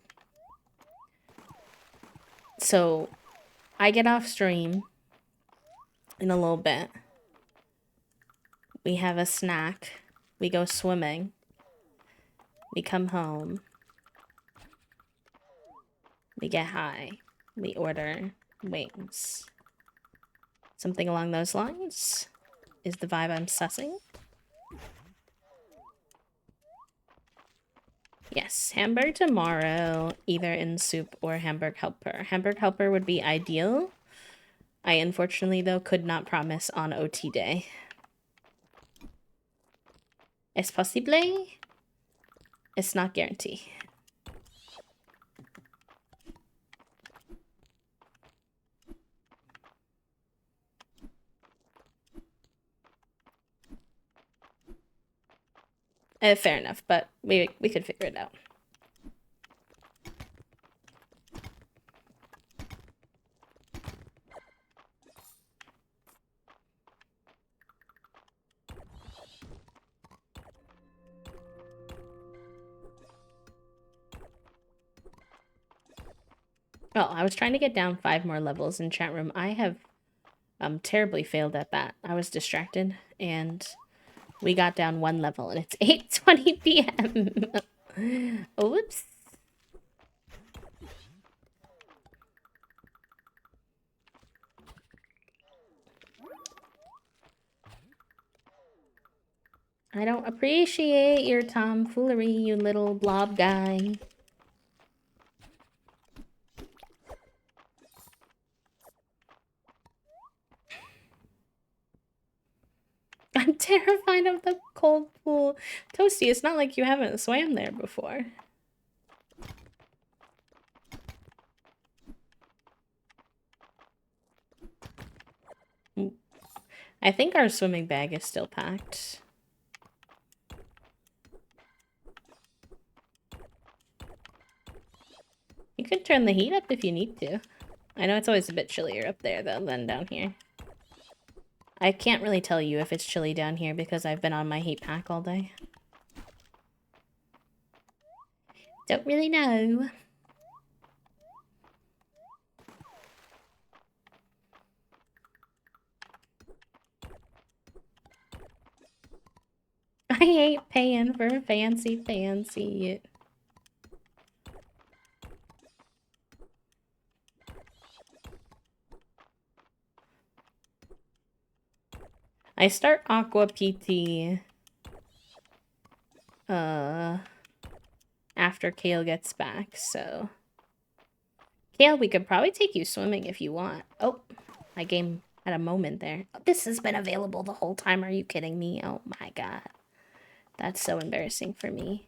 S1: So, I get off stream in a little bit. We have a snack. We go swimming. We come home. We get high. We order wings. Something along those lines is the vibe I'm sussing. Yes, Hamburg tomorrow, either in soup or Hamburg Helper. Hamburg Helper would be ideal. I unfortunately, though, could not promise on OT day. Es posible? It's not guarantee. Fair enough, but we could figure it out. Oh, I was trying to get down 5 more levels in chat room. I have terribly failed at that. I was distracted and we got down 1 level and it's 8:20 p.m. Oops. I don't appreciate your tomfoolery, you little blob guy. I'm terrified of the cold pool. Toasty, it's not like you haven't swam there before. I think our swimming bag is still packed. You could turn the heat up if you need to. I know it's always a bit chillier up there, though, than down here. I can't really tell you if it's chilly down here because I've been on my heat pack all day. Don't really know. I ain't paying for fancy. I start Aqua PT after Kale gets back, so Kale, we could probably take you swimming if you want. Oh, my game had a moment there. This has been available the whole time. Are you kidding me? Oh my god. That's so embarrassing for me.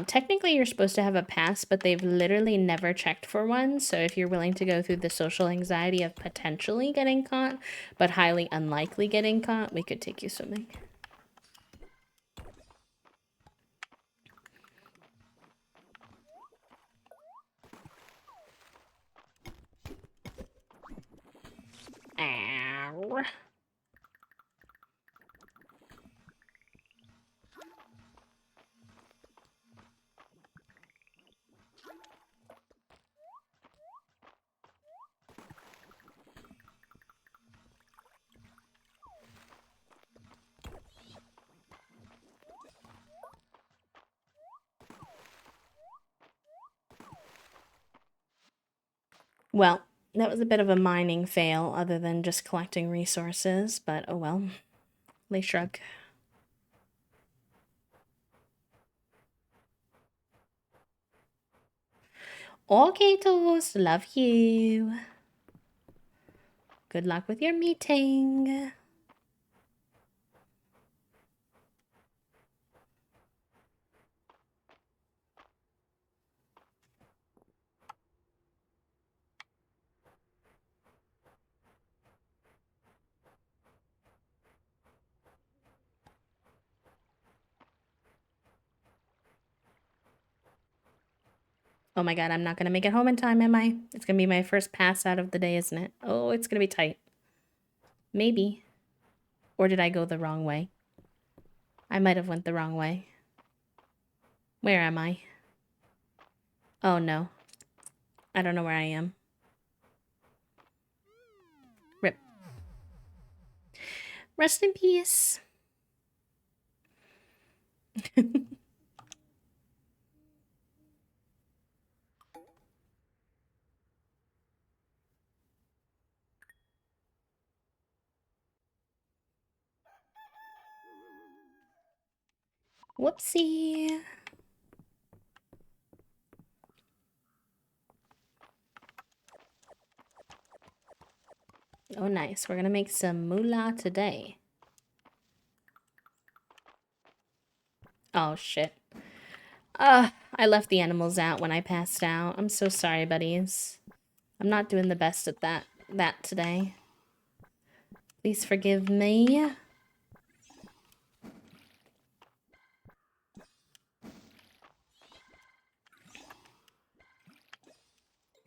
S1: Technically, you're supposed to have a pass, but they've literally never checked for one. So if you're willing to go through the social anxiety of potentially getting caught, but highly unlikely getting caught, we could take you swimming. Ow. Well, that was a bit of a mining fail, other than just collecting resources, but oh well. They shrug. Okay, Toast, love you. Good luck with your meeting. Oh my god, I'm not gonna make it home in time, am I? It's gonna be my first pass out of the day, isn't it? Oh, it's gonna be tight. Maybe. Or did I go the wrong way? I might have went the wrong way. Where am I? Oh no. I don't know where I am. Rip. Rest in peace. Whoopsie. Oh, nice. We're gonna make some moolah today. Oh, shit. I left the animals out when I passed out. I'm so sorry, buddies. I'm not doing the best at that today. Please forgive me.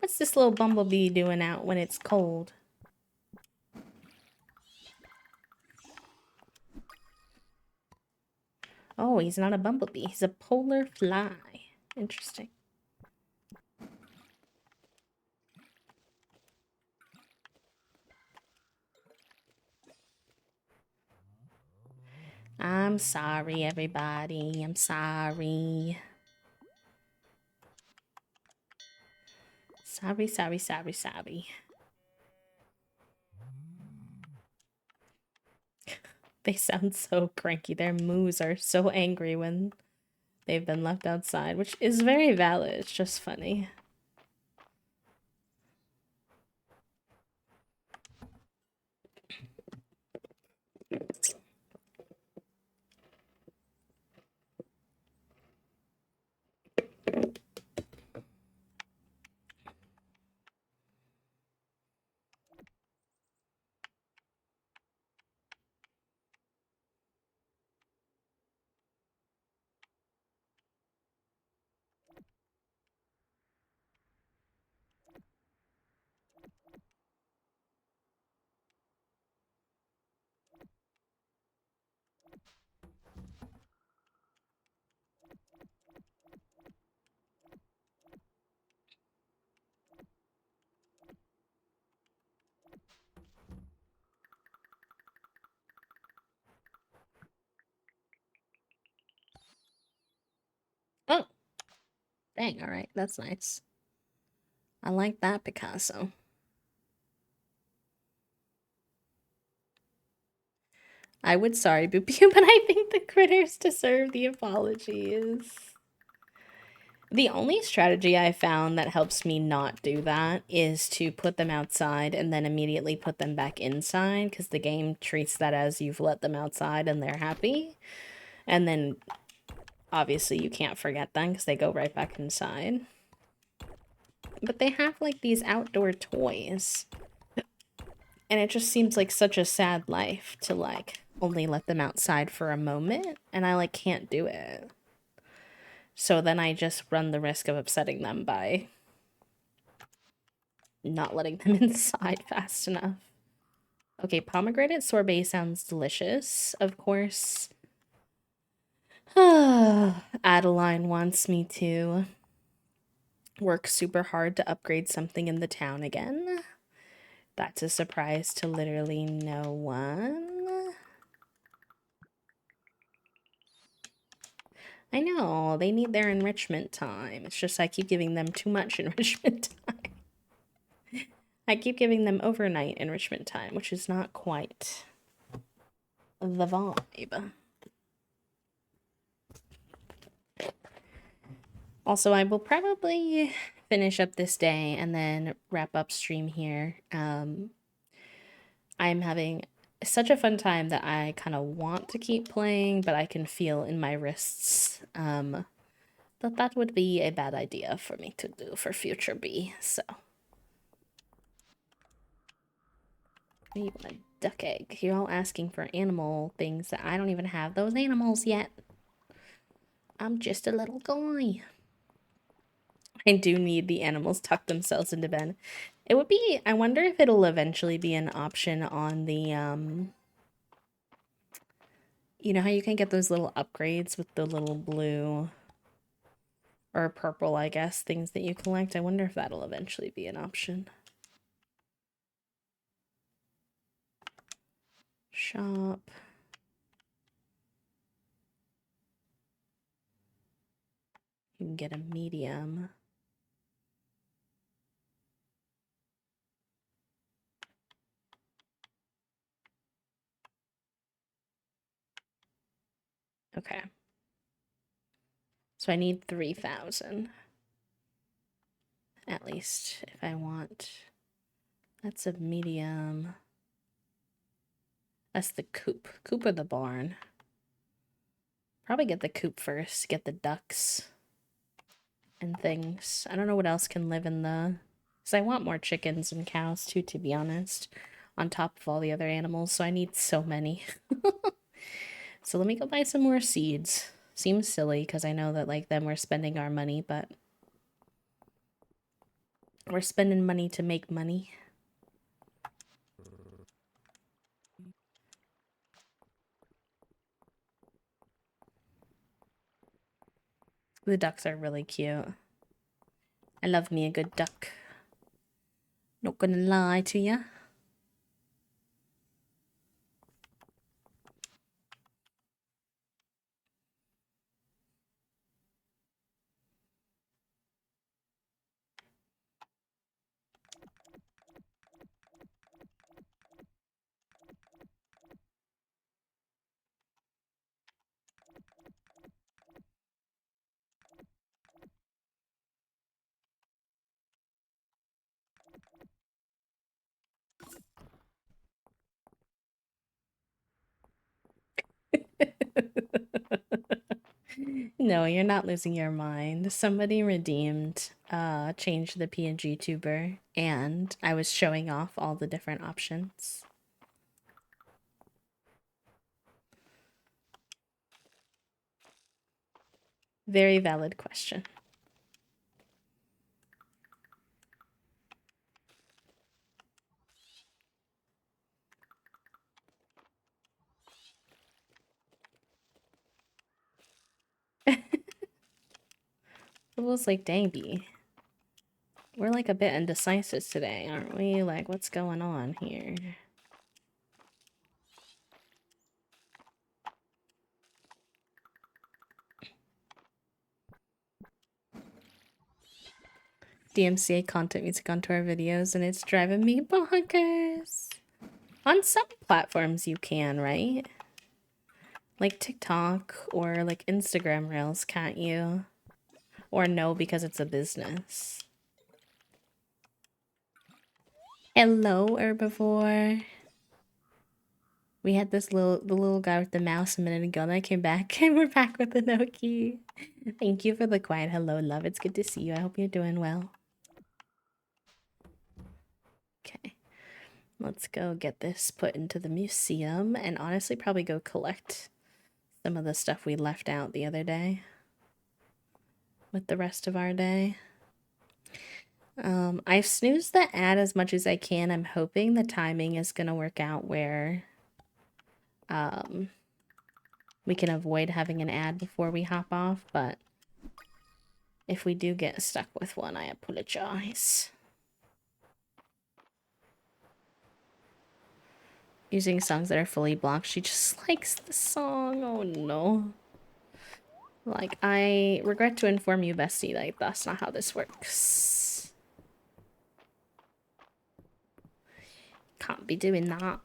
S1: What's this little bumblebee doing out when it's cold? Oh, he's not a bumblebee. He's a polar fly. Interesting. I'm sorry, everybody. I'm sorry. Sorry, sorry, sorry, sorry. They sound so cranky. Their moos are so angry when they've been left outside, which is very valid. It's just funny. Oh, dang. All right. That's nice. I like that Picasso. I would sorry, Boop you, but I think the critters deserve the apologies. The only strategy I found that helps me not do that is to put them outside and then immediately put them back inside, because the game treats that as you've let them outside and they're happy. And then obviously you can't forget them because they go right back inside. But they have like these outdoor toys. And it just seems like such a sad life to like only let them outside for a moment, and I like can't do it. So then I just run the risk of upsetting them by not letting them inside fast enough. Okay, pomegranate sorbet sounds delicious. Of course. Adeline wants me to work super hard to upgrade something in the town again. That's a surprise to literally no one. I know, they need their enrichment time. It's just I keep giving them too much enrichment time. I keep giving them overnight enrichment time, which is not quite the vibe. Also, I will probably finish up this day and then wrap up stream here. I'm having such a fun time that I kind of want to keep playing, but I can feel in my wrists that that would be a bad idea for me to do for future B. So, you want a duck egg? You're all asking for animal things that I don't even have those animals yet. I'm just a little guy. I do need the animals tuck themselves into bed. It would be, I wonder if it'll eventually be an option on the, you know how you can get those little upgrades with the little blue or purple, I guess, things that you collect. I wonder if that'll eventually be an option. Shop. You can get a medium. Okay. So I need 3,000. At least, if I want. That's a medium. That's the coop. Coop or the barn. Probably get the coop first. Get the ducks and things. I don't know what else can live in the... Because I want more chickens and cows too, to be honest. On top of all the other animals. So I need so many. So let me go buy some more seeds. Seems silly because I know that like then we're spending our money, but We're spending money to make money. The ducks are really cute. I love me a good duck. Not gonna lie to ya. No, you're not losing your mind. Somebody redeemed, changed the PNG tuber, and I was showing off all the different options. Very valid question. It was like, dang, B. We're like a bit indecisive today, aren't we? Like, what's going on here? DMCA content music onto our videos, and it's driving me bonkers. On some platforms, you can, right? Like TikTok or like Instagram Reels, can't you? Or no, because it's a business. Hello, herbivore. We had the little guy with the mouse a minute ago, and I came back, and we're back with the Noki. Thank you for the quiet hello, love. It's good to see you. I hope you're doing well. Okay, let's go get this put into the museum, and honestly, probably go collect some of the stuff we left out the other day with the rest of our day. I've snoozed the ad as much as I can. I'm hoping the timing is gonna work out where we can avoid having an ad before we hop off, but if we do get stuck with one, I apologize. Using songs that are fully blocked, she just likes the song. Oh no. Like, I regret to inform you, bestie, like, that's not how this works. Can't be doing that.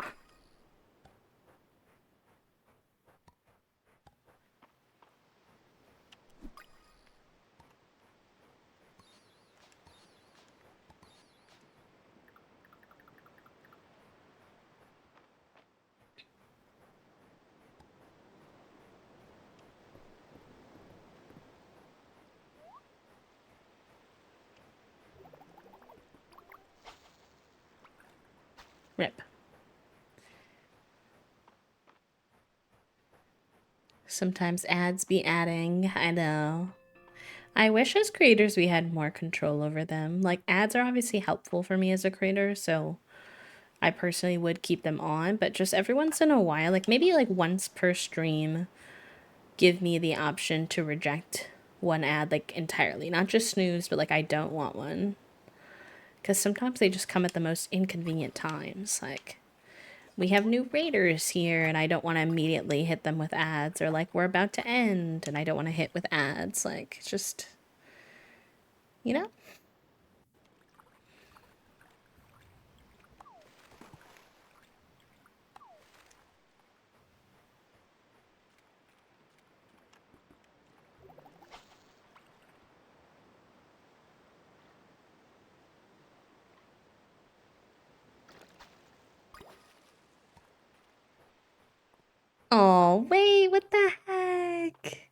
S1: Rip. Sometimes ads be adding, I know. I wish as creators we had more control over them. Like, ads are obviously helpful for me as a creator, so I personally would keep them on, but just every once in a while, like maybe like once per stream, give me the option to reject one ad like entirely. Not just snooze, but like I don't want one. Because sometimes they just come at the most inconvenient times. Like, we have new raiders here, and I don't want to immediately hit them with ads, or like we're about to end, and I don't want to hit with ads. Like, just, you know? Oh, wait, what the heck?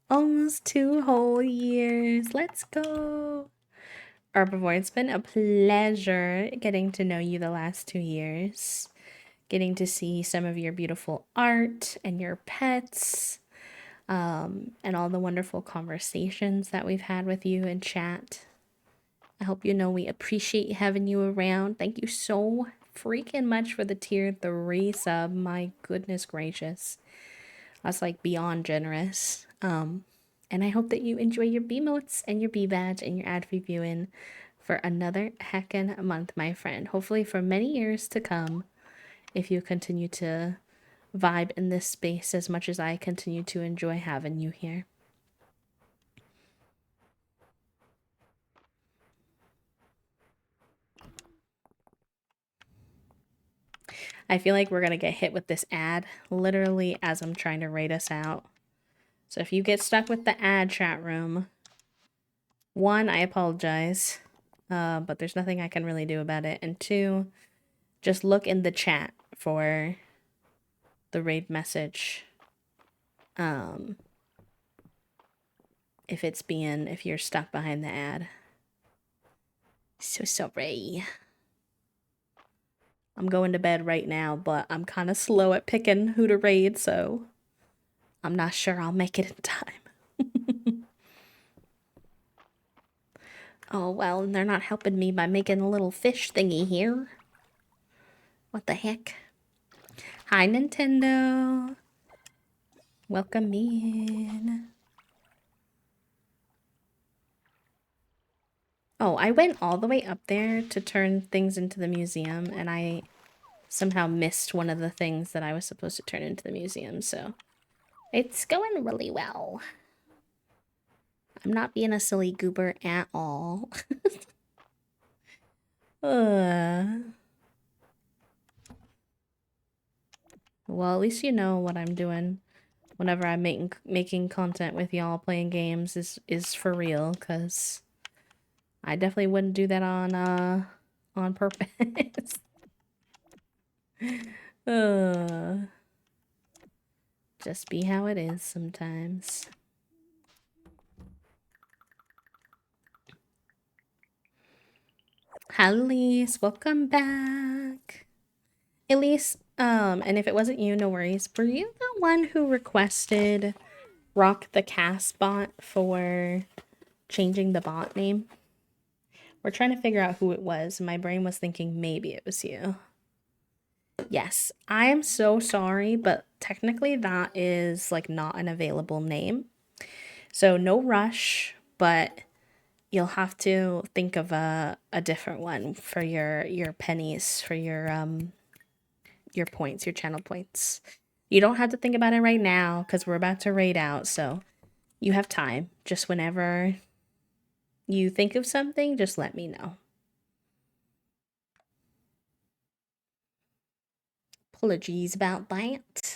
S1: Almost 2 whole years. Let's go. Herbivore, it's been a pleasure getting to know you the last 2 years. Getting to see some of your beautiful art and your pets, and all the wonderful conversations that we've had with you in chat. I hope you know we appreciate having you around. Thank you so freaking much for the tier 3 sub. My goodness gracious. That's like beyond generous. And I hope that you enjoy your B motes and your B badge and your ad free viewing for another heckin' month, my friend. Hopefully for many years to come, if you continue to vibe in this space as much as I continue to enjoy having you here. I feel like we're gonna get hit with this ad literally as I'm trying to rate us out. So if you get stuck with the ad, chat room, one, I apologize, but there's nothing I can really do about it. And two, just look in the chat for the raid message. If you're stuck behind the ad. So sorry. I'm going to bed right now, but I'm kind of slow at picking who to raid, so I'm not sure I'll make it in time. Oh, well, they're not helping me by making a little fish thingy here. What the heck? Hi, Nintendo. Welcome in. Oh, I went all the way up there to turn things into the museum, and I somehow missed one of the things that I was supposed to turn into the museum, so it's going really well. I'm not being a silly goober at all. Well, at least you know what I'm doing whenever I'm making content with y'all playing games is for real, cause I definitely wouldn't do that on purpose. uh, just be how it is sometimes. Hi, Elise, welcome back. Elise, and if it wasn't you, no worries. Were you the one who requested Rock the Cast bot for changing the bot name? We're trying to figure out who it was. My brain was thinking maybe it was you. Yes, I am so sorry, but technically that is like not an available name. So no rush, but you'll have to think of a different one for your pennies, for your points, your channel points. You don't have to think about it right now because we're about to raid out, so you have time. Just whenever you think of something, just let me know. Apologies about that.